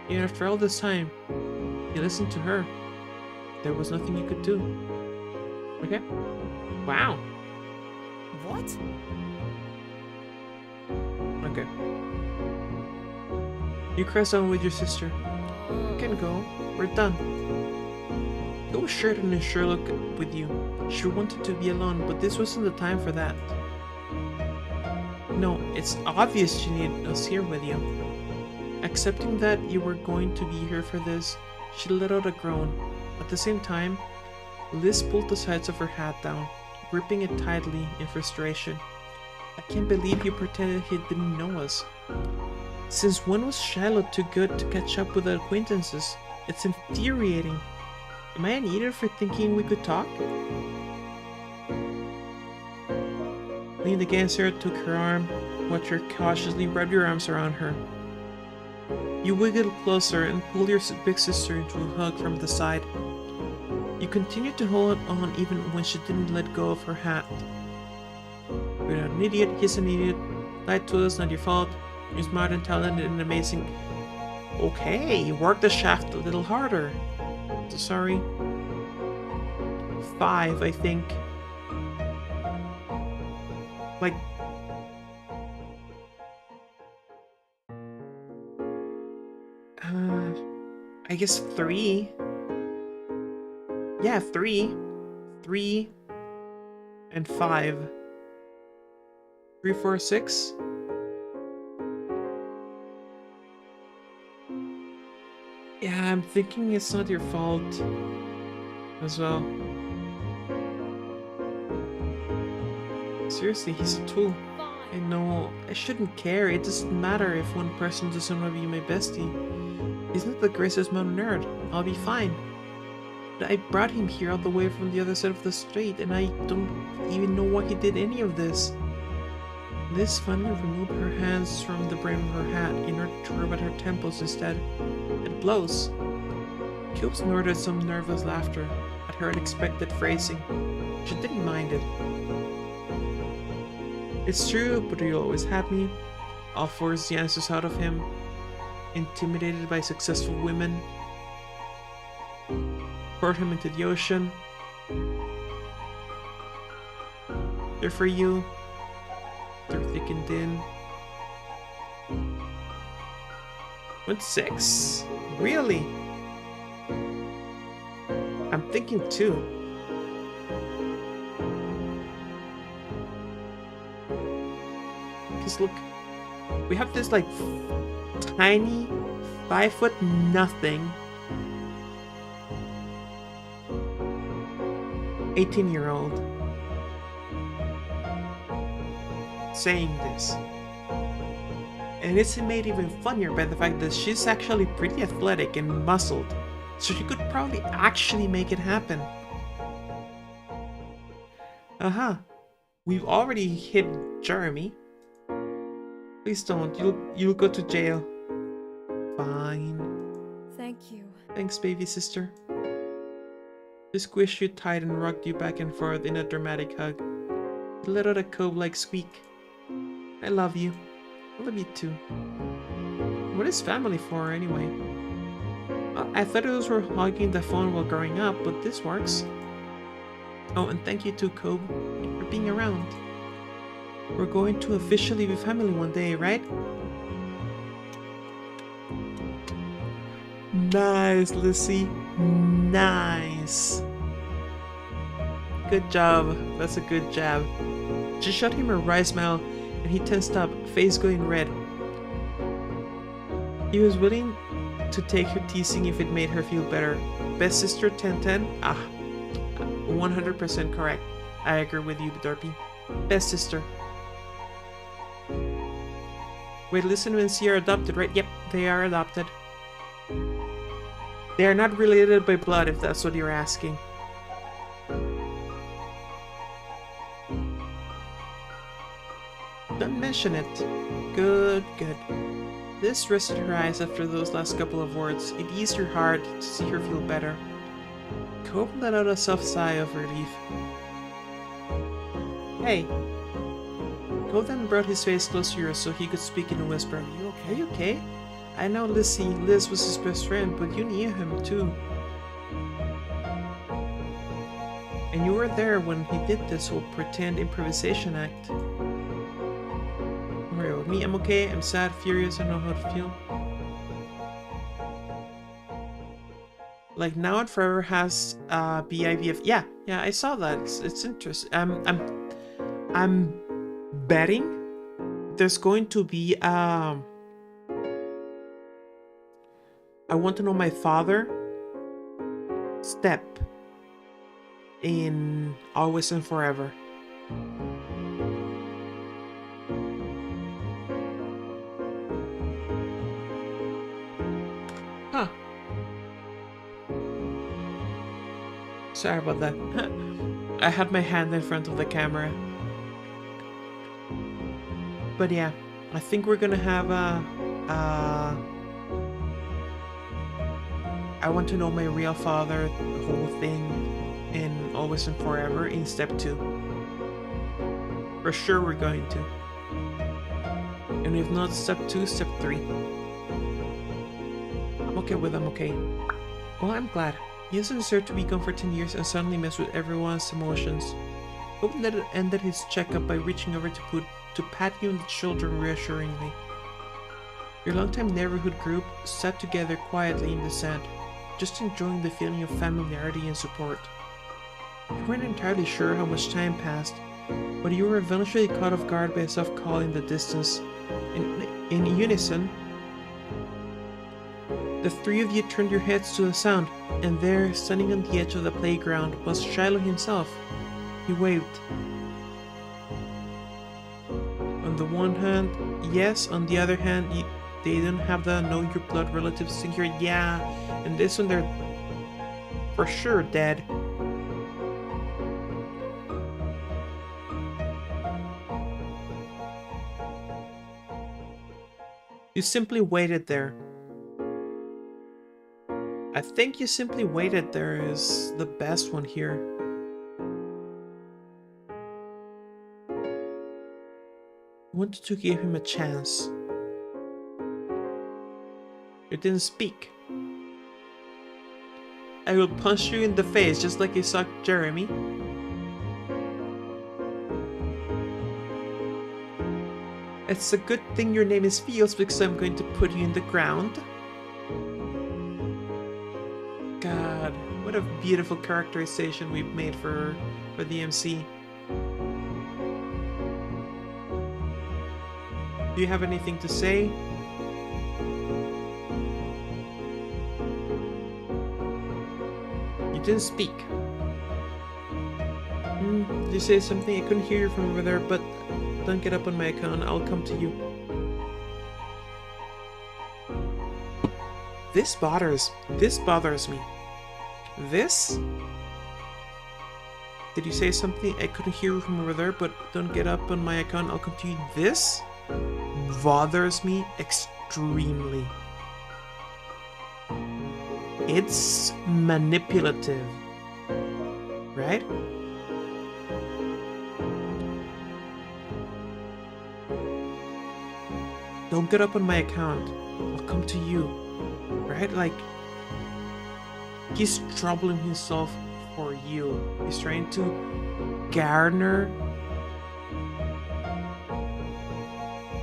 Even after all this time, he listened to her. There was nothing you could do. Okay? Wow. What? Okay. You crest on with your sister. You can go. We're done. He was sure to ensure look with you. She wanted to be alone, but this wasn't the time for that. No, it's obvious you need us here with you. Accepting that you were going to be here for this, she let out a groan. At the same time, Liz pulled the sides of her hat down, gripping it tightly in frustration. I can't believe you pretended he didn't know us. Since when was Shiloh too good to catch up with acquaintances? It's infuriating. Am I an idiot for thinking we could talk? Leaned against her, took her arm, watched her cautiously wrap your arms around her. You wiggled closer and pulled your big sister into a hug from the side. You continued to hold on even when she didn't let go of her hat. You're not an idiot, he's an idiot. Lied to us, not your fault. You're smart and talented and amazing. Okay, work the shaft a little harder. So sorry. 5, I think. Like... I guess 3. Yeah, 3. 3 and 5. 3, 4, 6. Yeah, I'm thinking it's not your fault as well. Seriously, he's a tool. I know, I shouldn't care. It doesn't matter if one person doesn't want to be my bestie. He's not the greatest man on earth. I'll be fine. But I brought him here all the way from the other side of the street, and I don't even know why he did any of this. Liz finally removed her hands from the brim of her hat in order to rub at her temples instead. It blows. Cube snorted some nervous laughter at her unexpected phrasing. She didn't mind it. It's true, but you always had me. I'll force the answers out of him. Intimidated by successful women. Poured him into the ocean. They're for you. Through thick and thin. 6. Really? I'm thinking 2. Because look, we have this like tiny 5-foot nothing 18-year-old saying this. And it's made even funnier by the fact that she's actually pretty athletic and muscled, so she could probably actually make it happen. We've already hit Jeremy. Please don't. You'll go to jail. Fine. Thank you. Thanks, baby sister. She squished you tight and rocked you back and forth in a dramatic hug. She let out a cove-like squeak. I love you. I love you too. What is family for, anyway? I thought those were hogging the phone while growing up, but this works. Oh, and thank you too, Kobe, for being around. We're going to officially be family one day, right? Nice, Lissy. Nice. Good job. That's a good jab. She shot him a wry smile, and he tensed up, face going red. He was willing to take her teasing if it made her feel better. Best sister 1010? 100% correct. I agree with you, Dorpy. Best sister. Wait, listen and see are adopted, right? Yep, they are adopted. They are not related by blood, if that's what you're asking. Don't mention it. Good, good. This rested her eyes after those last couple of words. It eased her heart to see her feel better. Cope let out a soft sigh of relief. Hey. Cope then brought his face close to yours so he could speak in a whisper. Are you okay? I know Liz was his best friend, but you knew him too. And you were there when he did this whole pretend improvisation act. Don't worry about me, I'm okay, I'm sad, furious, I know how to feel. Like Now and Forever has BIVF. Yeah, I saw that. It's interesting. I'm betting there's going to be I Want to Know My Father step in Always and Forever. Huh. Sorry about that. I had my hand in front of the camera. But yeah, I think we're gonna have a I Want to Know My Real Father, the whole thing in Always and Forever in step 2. For sure we're going to. And if not step 2, step 3. I'm okay with them, okay. Well, I'm glad. He doesn't deserve to be gone for 10 years and suddenly mess with everyone's emotions. Hoping that it ended his checkup by reaching over to pat you on the shoulder reassuringly. Your longtime neighborhood group sat together quietly in the sand, just enjoying the feeling of familiarity and support. You weren't entirely sure how much time passed, but you were eventually caught off guard by a soft call in the distance. In unison, the three of you turned your heads to the sound, and there, standing on the edge of the playground, was Shiloh himself. He waved. On the one hand, yes. On the other hand, they didn't have the know your blood relatives in here. Yeah, and this one they're for sure dead. You simply waited there. I think you simply waited there is the best one here. I wanted to give him a chance. You didn't speak. I will punch you in the face just like you sucked Jeremy. It's a good thing your name is Fields because I'm going to put you in the ground. God, what a beautiful characterization we've made for the MC. Do you have anything to say? You didn't speak. Did you say something? I couldn't hear you from over there, but don't get up on my account. I'll come to you. This bothers me. This? Did you say something? I couldn't hear you from over there, but don't get up on my account. I'll come to you. This bothers me extremely. It's manipulative, right? Don't get up on my account. I'll come to you, right? Like, he's troubling himself for you. He's trying to garner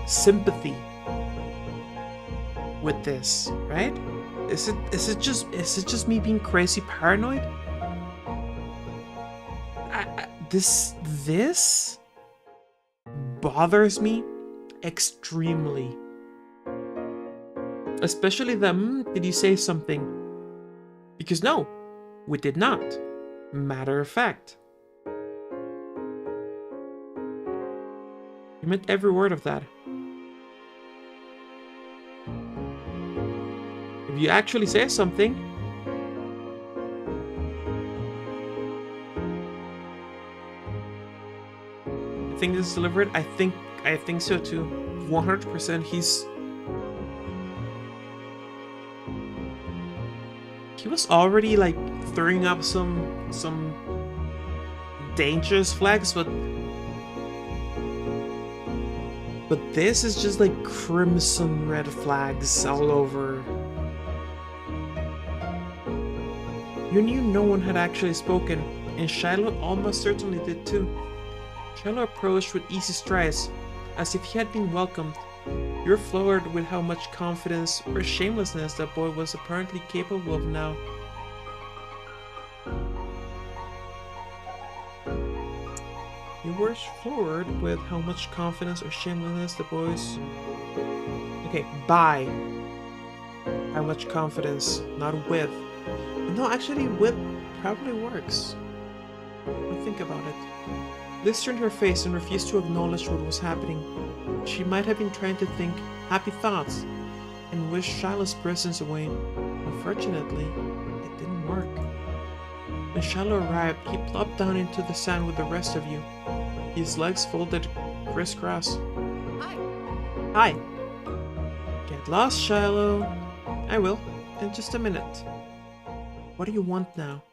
sympathy with this, right? Is it just me being crazy paranoid? This bothers me extremely. Especially the did you say something? Because no, we did not. Matter of fact. You meant every word of that. If you actually say something, I think this is deliberate. I think so too. 100%. He was already like throwing up some dangerous flags, but this is just like crimson red flags all over. You knew no one had actually spoken, and Shiloh almost certainly did too. Shiloh approached with easy strides, as if he had been welcomed. You were floored with how much confidence or shamelessness that boy was apparently capable of now. You were floored with how much confidence or shamelessness the boys... Okay, by how much confidence, not with. And No, actually, whip probably works. But think about it. Liz turned her face and refused to acknowledge what was happening. She might have been trying to think happy thoughts and wish Shiloh's presence away. Unfortunately, it didn't work. When Shiloh arrived, he plopped down into the sand with the rest of you, his legs folded crisscross. Hi. Hi. Get lost, Shiloh. I will, in just a minute. What do you want now?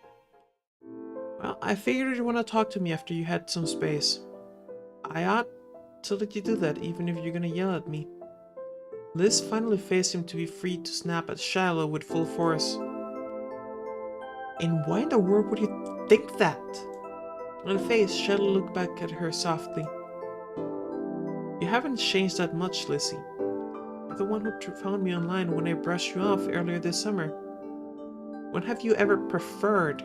Well, I figured you'd want to talk to me after you had some space. I ought to let you do that, even if you're gonna yell at me. Liz finally faced him to be free to snap at Shiloh with full force. And why in the world would you think that? Unfazed, Shiloh looked back at her softly. You haven't changed that much, Lizzie. You're the one who found me online when I brushed you off earlier this summer. When have you ever preferred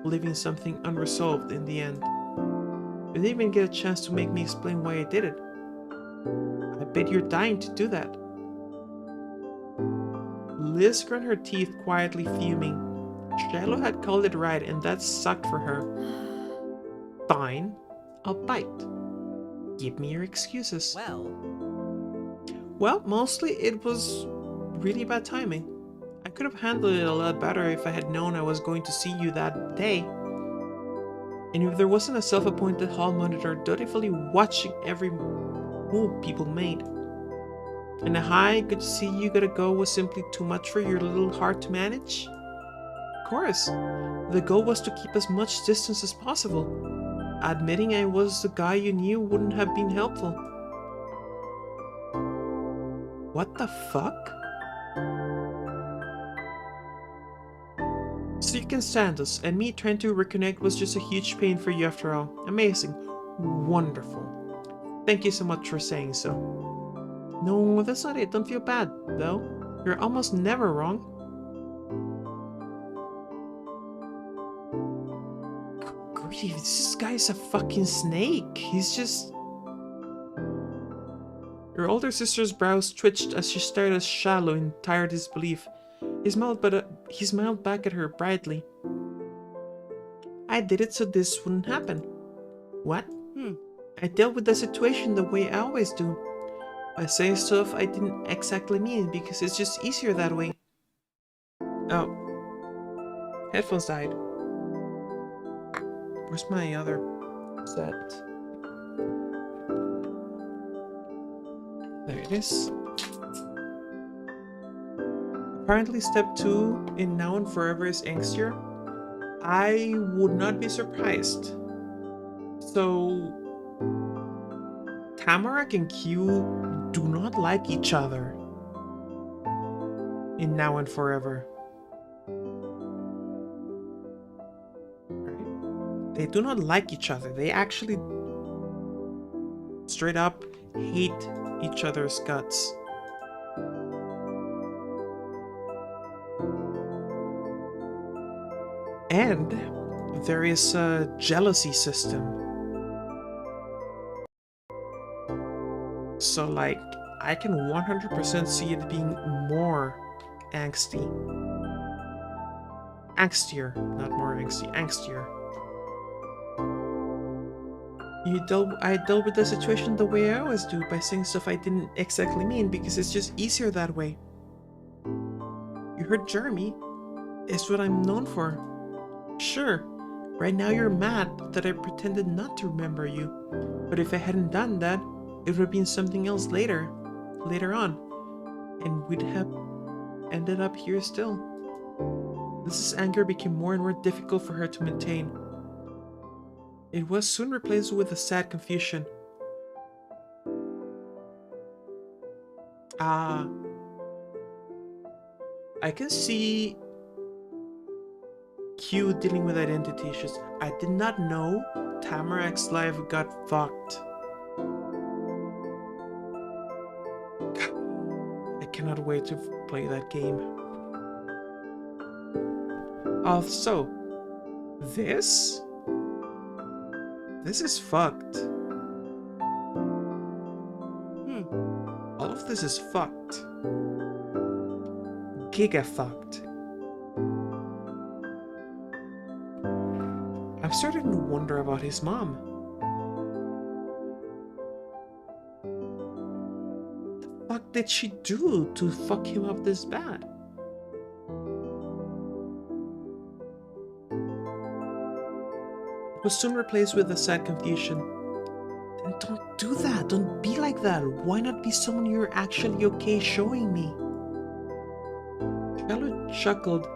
leaving something unresolved in the end? You didn't even get a chance to make me explain why I did it. I bet you're dying to do that. Liz ground her teeth, quietly fuming. Shiloh had called it right, and that sucked for her. Fine, I'll bite. Give me your excuses. Well, mostly it was really bad timing. I could have handled it a lot better if I had known I was going to see you that day. And if there wasn't a self-appointed hall monitor dutifully watching every move people made. And a hi, good to see you, gotta go was simply too much for your little heart to manage? Of course, the goal was to keep as much distance as possible. Admitting I was the guy you knew wouldn't have been helpful. What the fuck? So you can stand us, and me trying to reconnect was just a huge pain for you after all. Amazing. Wonderful. Thank you so much for saying so. No, that's not it. Don't feel bad, though. You're almost never wrong. Grief, this guy's a fucking snake. He's just... Your older sister's brows twitched as she stared at Shiloh in tired disbelief. He smiled back at her brightly. I did it so this wouldn't happen. What? I dealt with the situation the way I always do. By saying stuff I didn't exactly mean because it's just easier that way. Oh. Headphones died. Where's my other set? There it is. Apparently step 2 in Now and Forever is angstier. I would not be surprised. So Tamarack and Q do not like each other in Now and Forever. Right? They do not like each other. They actually straight up hate each other's guts. And there is a jealousy system. So like, I can 100% see it being more angsty. Angstier, not more angsty, angstier. I dealt with the situation the way I always do, by saying stuff I didn't exactly mean because it's just easier that way. You heard Jeremy. It's what I'm known for. Sure, right now you're mad that I pretended not to remember you, but if I hadn't done that, it would have been something else later on, and we'd have ended up here still. Liz's anger became more and more difficult for her to maintain. It was soon replaced with a sad confusion. I can see Q dealing with identity issues. I did not know Tamarack's life got fucked. I cannot wait to play that game. Also, this is fucked. All of this is fucked. Giga fucked. I'm starting to wonder about his mom. The fuck did she do to fuck him up this bad? It was soon replaced with a sad confusion. Then don't do that. Don't be like that. Why not be someone you're actually okay showing me? Charlotte chuckled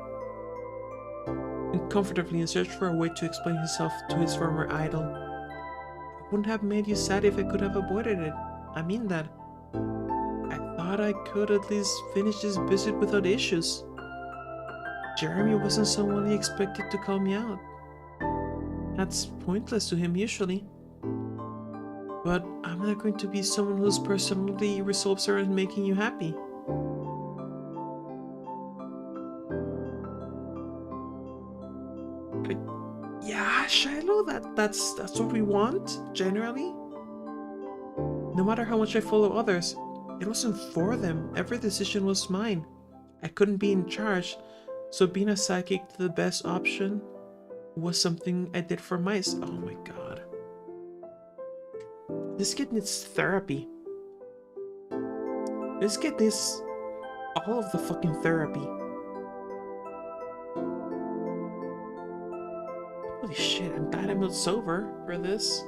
uncomfortably and searched for a way to explain himself to his former idol. I wouldn't have made you sad if I could have avoided it. I mean that. I thought I could at least finish this visit without issues. Jeremy wasn't someone he expected to call me out. That's pointless to him usually. But I'm not going to be someone whose personality resolves around making you happy. Yeah, Shiloh, that's what we want, generally. No matter how much I follow others, it wasn't for them. Every decision was mine. I couldn't be in charge, so being a psychic to the best option was something I did for myself. Oh my god. This kid needs therapy. This kid needs all of the fucking therapy. Holy shit, I'm glad I'm not sober for this.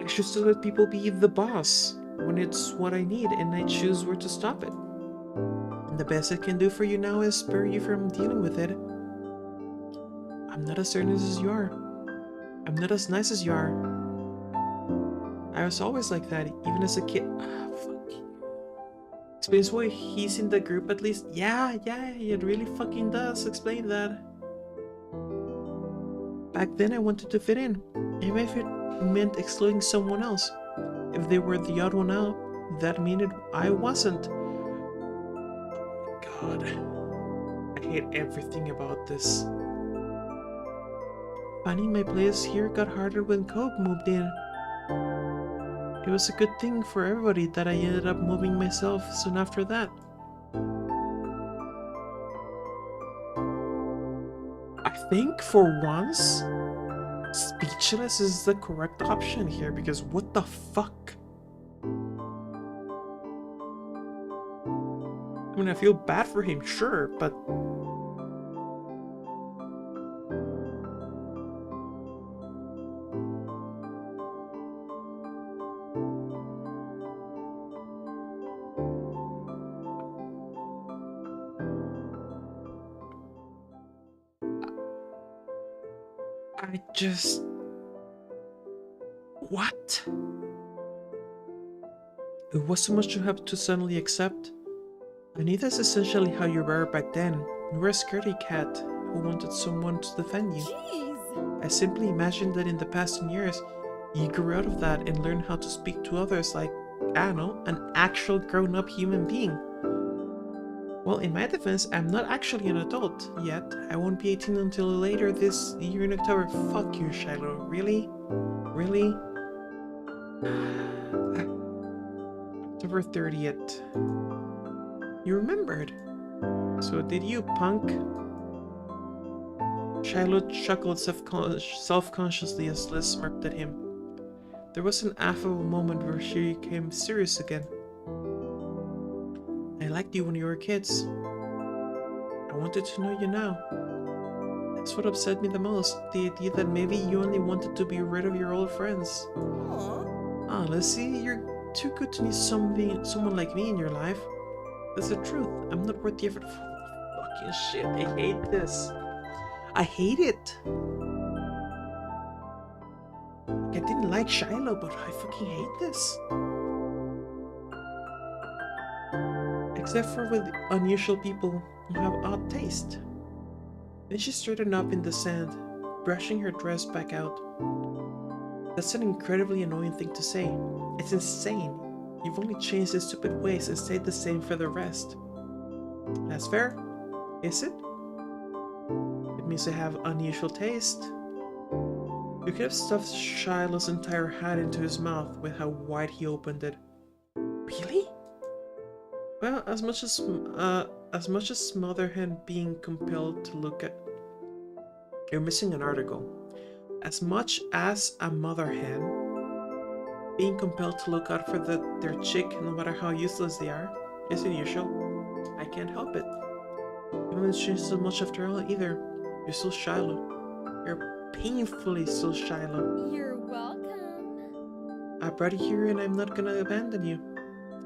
I should still let people be the boss when it's what I need and I choose where to stop it. And the best I can do for you now is spare you from dealing with it. I'm not as earnest as you are. I'm not as nice as you are. I was always like that, even as a kid. Fuck. Explains why he's in the group at least. Yeah, it really fucking does explain that. Back then I wanted to fit in, even if it meant excluding someone else. If they were the odd one out, that meant I wasn't. God, I hate everything about this. Finding my place here got harder when Cope moved in. It was a good thing for everybody that I ended up moving myself soon after that. I think for once, speechless is the correct option here, because what the fuck? I mean, I feel bad for him, sure, but I just... What? It was so much to have to suddenly accept. Anita's essentially how you were back then. You were a scaredy cat who wanted someone to defend you. Jeez. I simply imagined that in the past 10 years, you grew out of that and learned how to speak to others like, I don't know, an actual grown-up human being. Well, in my defense, I'm not actually an adult yet. I won't be 18 until later this year in October. Fuck you, Shiloh. Really? Really? October 30th. You remembered. So did you, punk? Shiloh chuckled self-consciously as Liz smirked at him. There was an affable moment where she became serious again. I liked you when you were kids. I wanted to know you now. That's what upset me the most, the idea that maybe you only wanted to be rid of your old friends. Aww. Ah, Lizzie, you're too good to need someone like me in your life. That's the truth. I'm not worth the effort. Fucking shit, I hate this. I hate it. I didn't like Shiloh, but I fucking hate this. Except for with unusual people who have odd taste. Then she straightened up in the sand, brushing her dress back out. That's an incredibly annoying thing to say. It's insane. You've only changed in stupid ways and stayed the same for the rest. That's fair, is it? It means I have unusual taste. You could have stuffed Shiloh's entire hat into his mouth with how wide he opened it. Really? Well, as much as as much as mother hen being compelled to look at... You're missing an article. As much as a mother hen being compelled to look out for their chick, no matter how useless they are, is unusual. I can't help it. You haven't changed so much after all either. You're still Shiloh. You're painfully still Shiloh. You're welcome. I brought you here and I'm not gonna abandon you.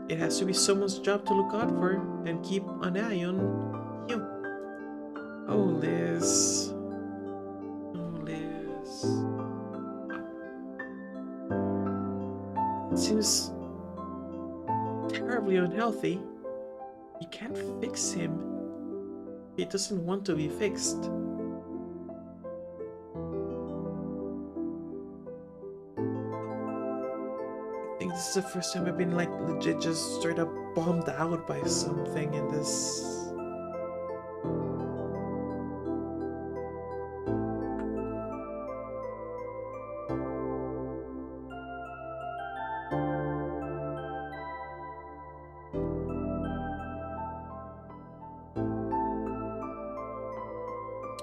It has to be someone's job to look out for and keep an eye on you. Oh, Liz. Oh, Liz. It seems terribly unhealthy. You can't fix him. He doesn't want to be fixed. I think this is the first time I've been like legit just straight up bombed out by something in this.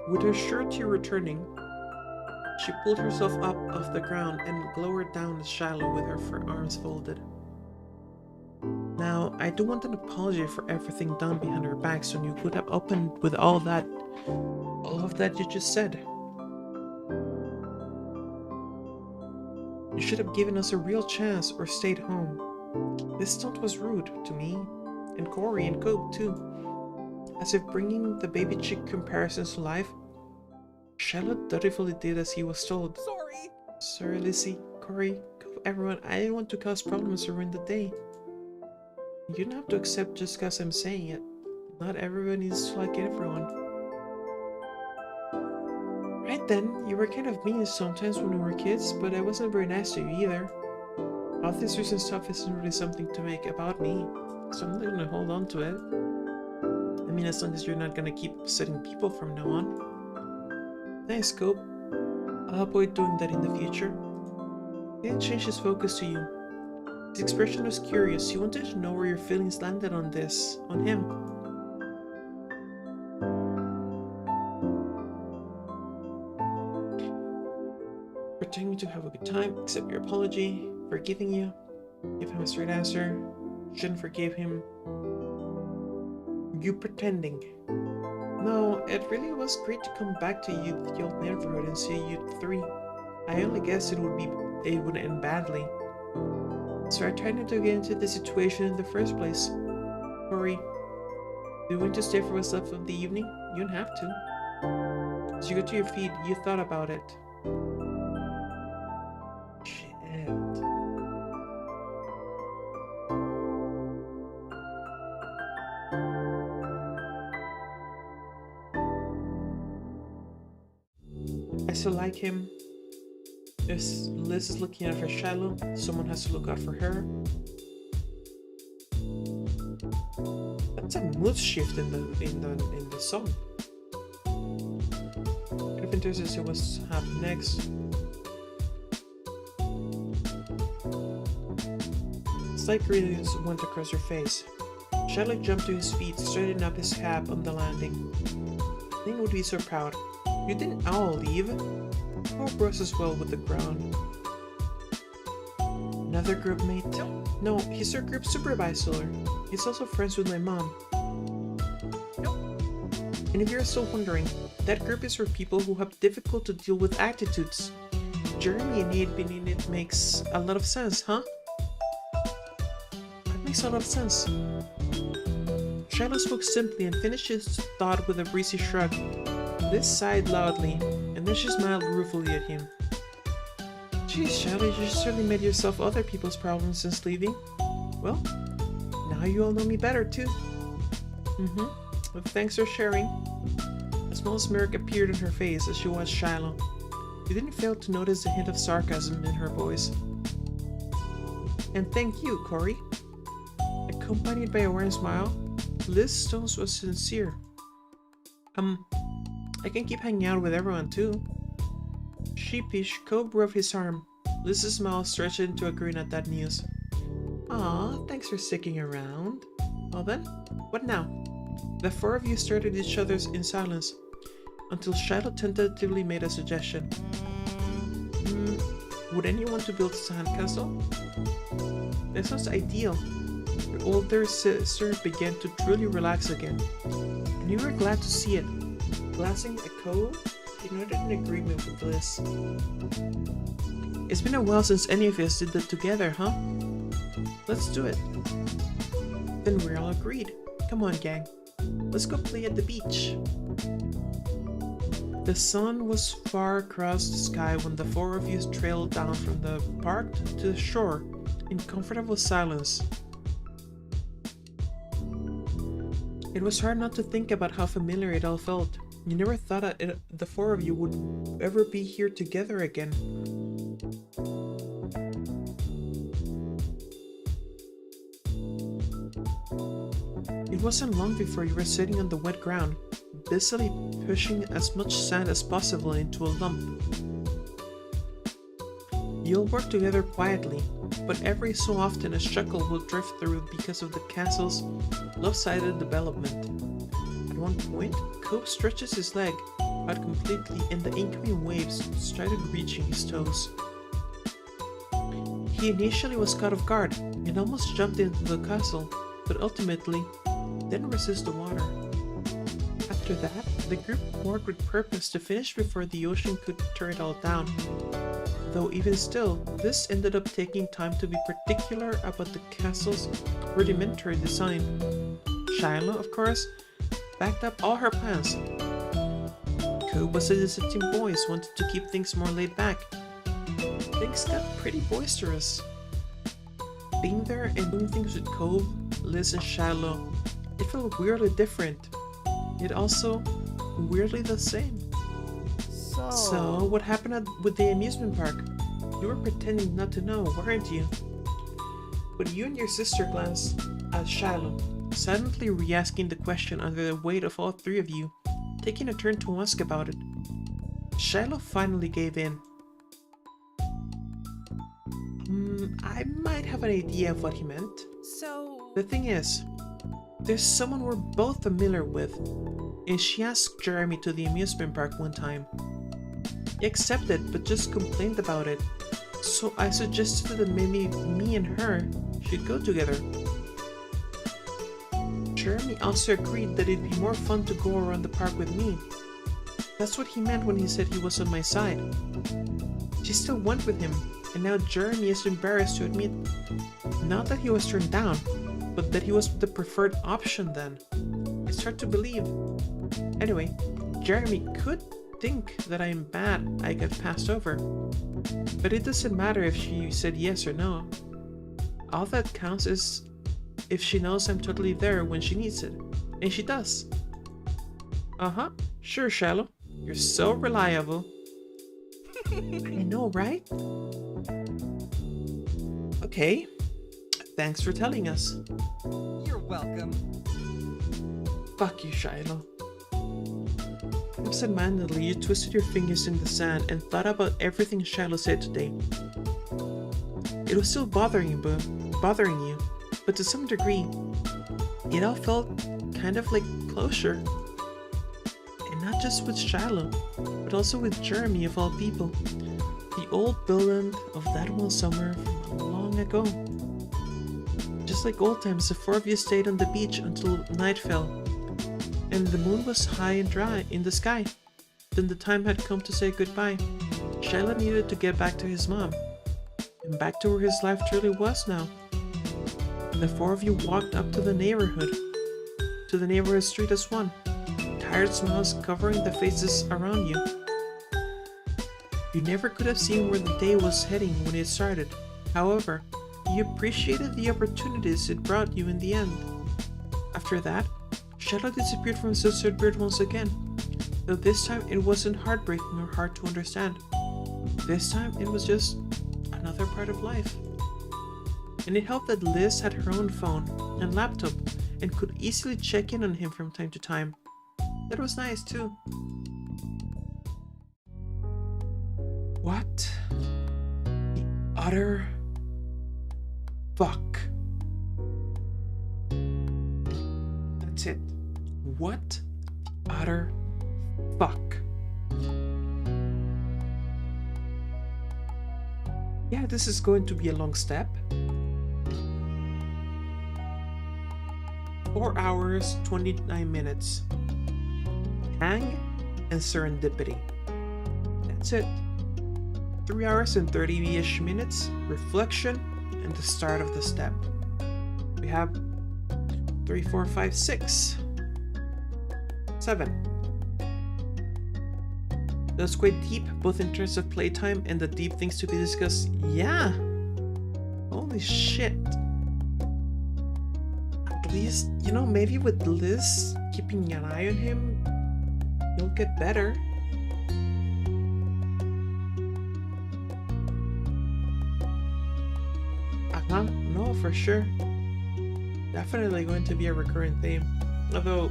With her surety returning, she pulled herself up off the ground and glowered down at Shiloh with her arms folded. Now, I do want an apology for everything done behind her back, so you could have opened with all of that you just said. You should have given us a real chance or stayed home. This stunt was rude to me, and Corey and Cope too. As if bringing the baby chick comparisons to life, Charlotte dutifully did as he was told. Sorry. Sorry, Lizzie, Corey, everyone, I didn't want to cause problems or ruin the day. You don't have to accept just because I'm saying it. Not everyone needs to like everyone. Right then, you were kind of mean sometimes when we were kids, but I wasn't very nice to you either. Officers and stuff isn't really something to make about me, so I'm not gonna hold on to it. I mean, as long as you're not gonna keep upsetting people from now on. Nice, Scope. I'll avoid doing that in the future. He didn't change his focus to you. His expression was curious. He wanted to know where your feelings landed on this, on him. Pretending to have a good time, accept your apology, forgiving you, give him a straight answer, shouldn't forgive him. You pretending. No, it really was great to come back to you, the old neighborhood, and see you three. I only guessed it would end badly. So I tried not to get into the situation in the first place. Corey, do you want to stay for what's left of the evening? You don't have to. As you got to your feet, you thought about it. Shit. I still like him. Liz is looking out for Shiloh. Someone has to look out for her. That's a mood shift in the song. Kind of interested to see what's happening next. Slight grin went across her face. Shiloh jumped to his feet, straightened up his cap on the landing. Lynn would be so proud. You didn't all leave. Hope rose as well with the ground. Another group mate? No, he's our group supervisor. He's also friends with my mom. And if you're still wondering, that group is for people who have difficult to deal with attitudes. Jeremy and Nate being in it makes a lot of sense, huh? That makes a lot of sense. Shiloh spoke simply and finished his thought with a breezy shrug. Liz sighed loudly, and then she smiled ruefully at him. Geez, Shiloh, you certainly made yourself other people's problems since leaving. Well, now you all know me better, too. Well, thanks for sharing. A small smirk appeared on her face as she watched Shiloh. You didn't fail to notice a hint of sarcasm in her voice. And thank you, Corey. Accompanied by a warm smile, Liz's tone was sincere. I can keep hanging out with everyone too. Sheepish, Cobb rubbed his arm. Liz's mouth stretched into a grin at that news. Aw, thanks for sticking around. Well then, what now? The four of you stared at each other in silence until Shiloh tentatively made a suggestion. Would anyone want to build a sandcastle? That sounds ideal. Your older sister began to truly relax again, and you were glad to see it. Glancing at Cove, you nodded in agreement with Liz. It's been a while since any of us did that together, huh? Let's do it. Then we're all agreed. Come on, gang. Let's go play at the beach. The sun was far across the sky when the four of you trailed down from the park to the shore in comfortable silence. It was hard not to think about how familiar it all felt. You never thought that the four of you would ever be here together again. It wasn't long before you were sitting on the wet ground, busily pushing as much sand as possible into a lump. You'll work together quietly, but every so often a chuckle will drift through because of the castle's lopsided development. At one point, Cope stretches his leg out completely and the incoming waves started reaching his toes. He initially was caught off guard and almost jumped into the castle, but ultimately didn't resist the water. After that, the group worked with purpose to finish before the ocean could tear it all down. Though even still, this ended up taking time to be particular about the castle's rudimentary design. Shiloh, of course, backed up all her plans. Coop was a dissenting voice, wanted to keep things more laid back. Things got pretty boisterous. Being there and doing things with Cove, Liz, and Shiloh, it felt weirdly different. It also weirdly the same. So what happened with the amusement park? You were pretending not to know, weren't you? But you and your sister glanced at Shiloh, silently re-asking the question under the weight of all three of you, taking a turn to ask about it. Shiloh finally gave in. I might have an idea of what he meant. So... The thing is, there's someone we're both familiar with, and she asked Jeremy to the amusement park one time. He accepted, but just complained about it, so I suggested that maybe me and her should go together. Jeremy also agreed that it'd be more fun to go around the park with me. That's what he meant when he said he was on my side. She still went with him, and now Jeremy is embarrassed to admit not that he was turned down, but that he was the preferred option then. It's hard to believe. Anyway, Jeremy could think that I'm bad I got passed over, but it doesn't matter if she said yes or no. All that counts is if she knows I'm totally there when she needs it, and she does. Sure, Shiloh. You're so reliable. I know, right? Okay. Thanks for telling us. You're welcome. Fuck you, Shiloh. Absent-mindedly, you twisted your fingers in the sand and thought about everything Shiloh said today. It was still bothering you, but to some degree, it all felt kind of like closure. And not just with Shiloh, but also with Jeremy of all people. The old villain of that one summer from long ago. Just like old times, the four of you stayed on the beach until night fell, and the moon was high and dry in the sky. Then the time had come to say goodbye. Shiloh needed to get back to his mom, and back to where his life truly was now. The four of you walked up to the neighborhood street as one, tired smiles covering the faces around you. You never could have seen where the day was heading when it started. However, you appreciated the opportunities it brought you in the end. After that, Shiloh disappeared from Sisterhood Bird once again, though this time it wasn't heartbreaking or hard to understand. This time it was just another part of life. And it helped that Liz had her own phone and laptop and could easily check in on him from time to time. That was nice too. What the utter fuck? That's it. What utter fuck? Yeah, this is going to be a long step. 4 hours, 29 minutes. Hang and serendipity. That's it. 3 hours and 30-ish minutes. Reflection and the start of the step. We have 3, 4, 5, 6, 7. That's quite deep, both in terms of playtime and the deep things to be discussed. Yeah. Holy shit. At least, you know, maybe with Liz keeping an eye on him, he'll get better. No, for sure. Definitely going to be a recurring theme. Although,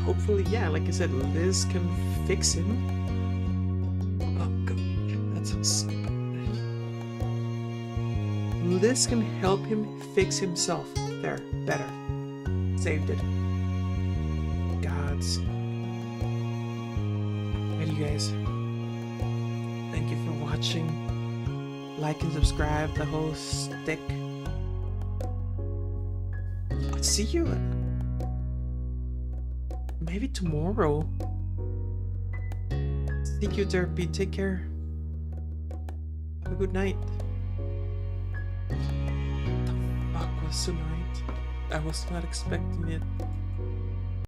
hopefully, yeah, like I said, Liz can fix him. Oh god, that sounds so bad. Liz can help him fix himself. There, better. Saved it. Gods. Right, you guys. Thank you for watching. Like and subscribe, the whole stick. I'll see you maybe tomorrow. Thank you, Therapy. Take care. Have a good night. What the fuck was tonight? I was not expecting it.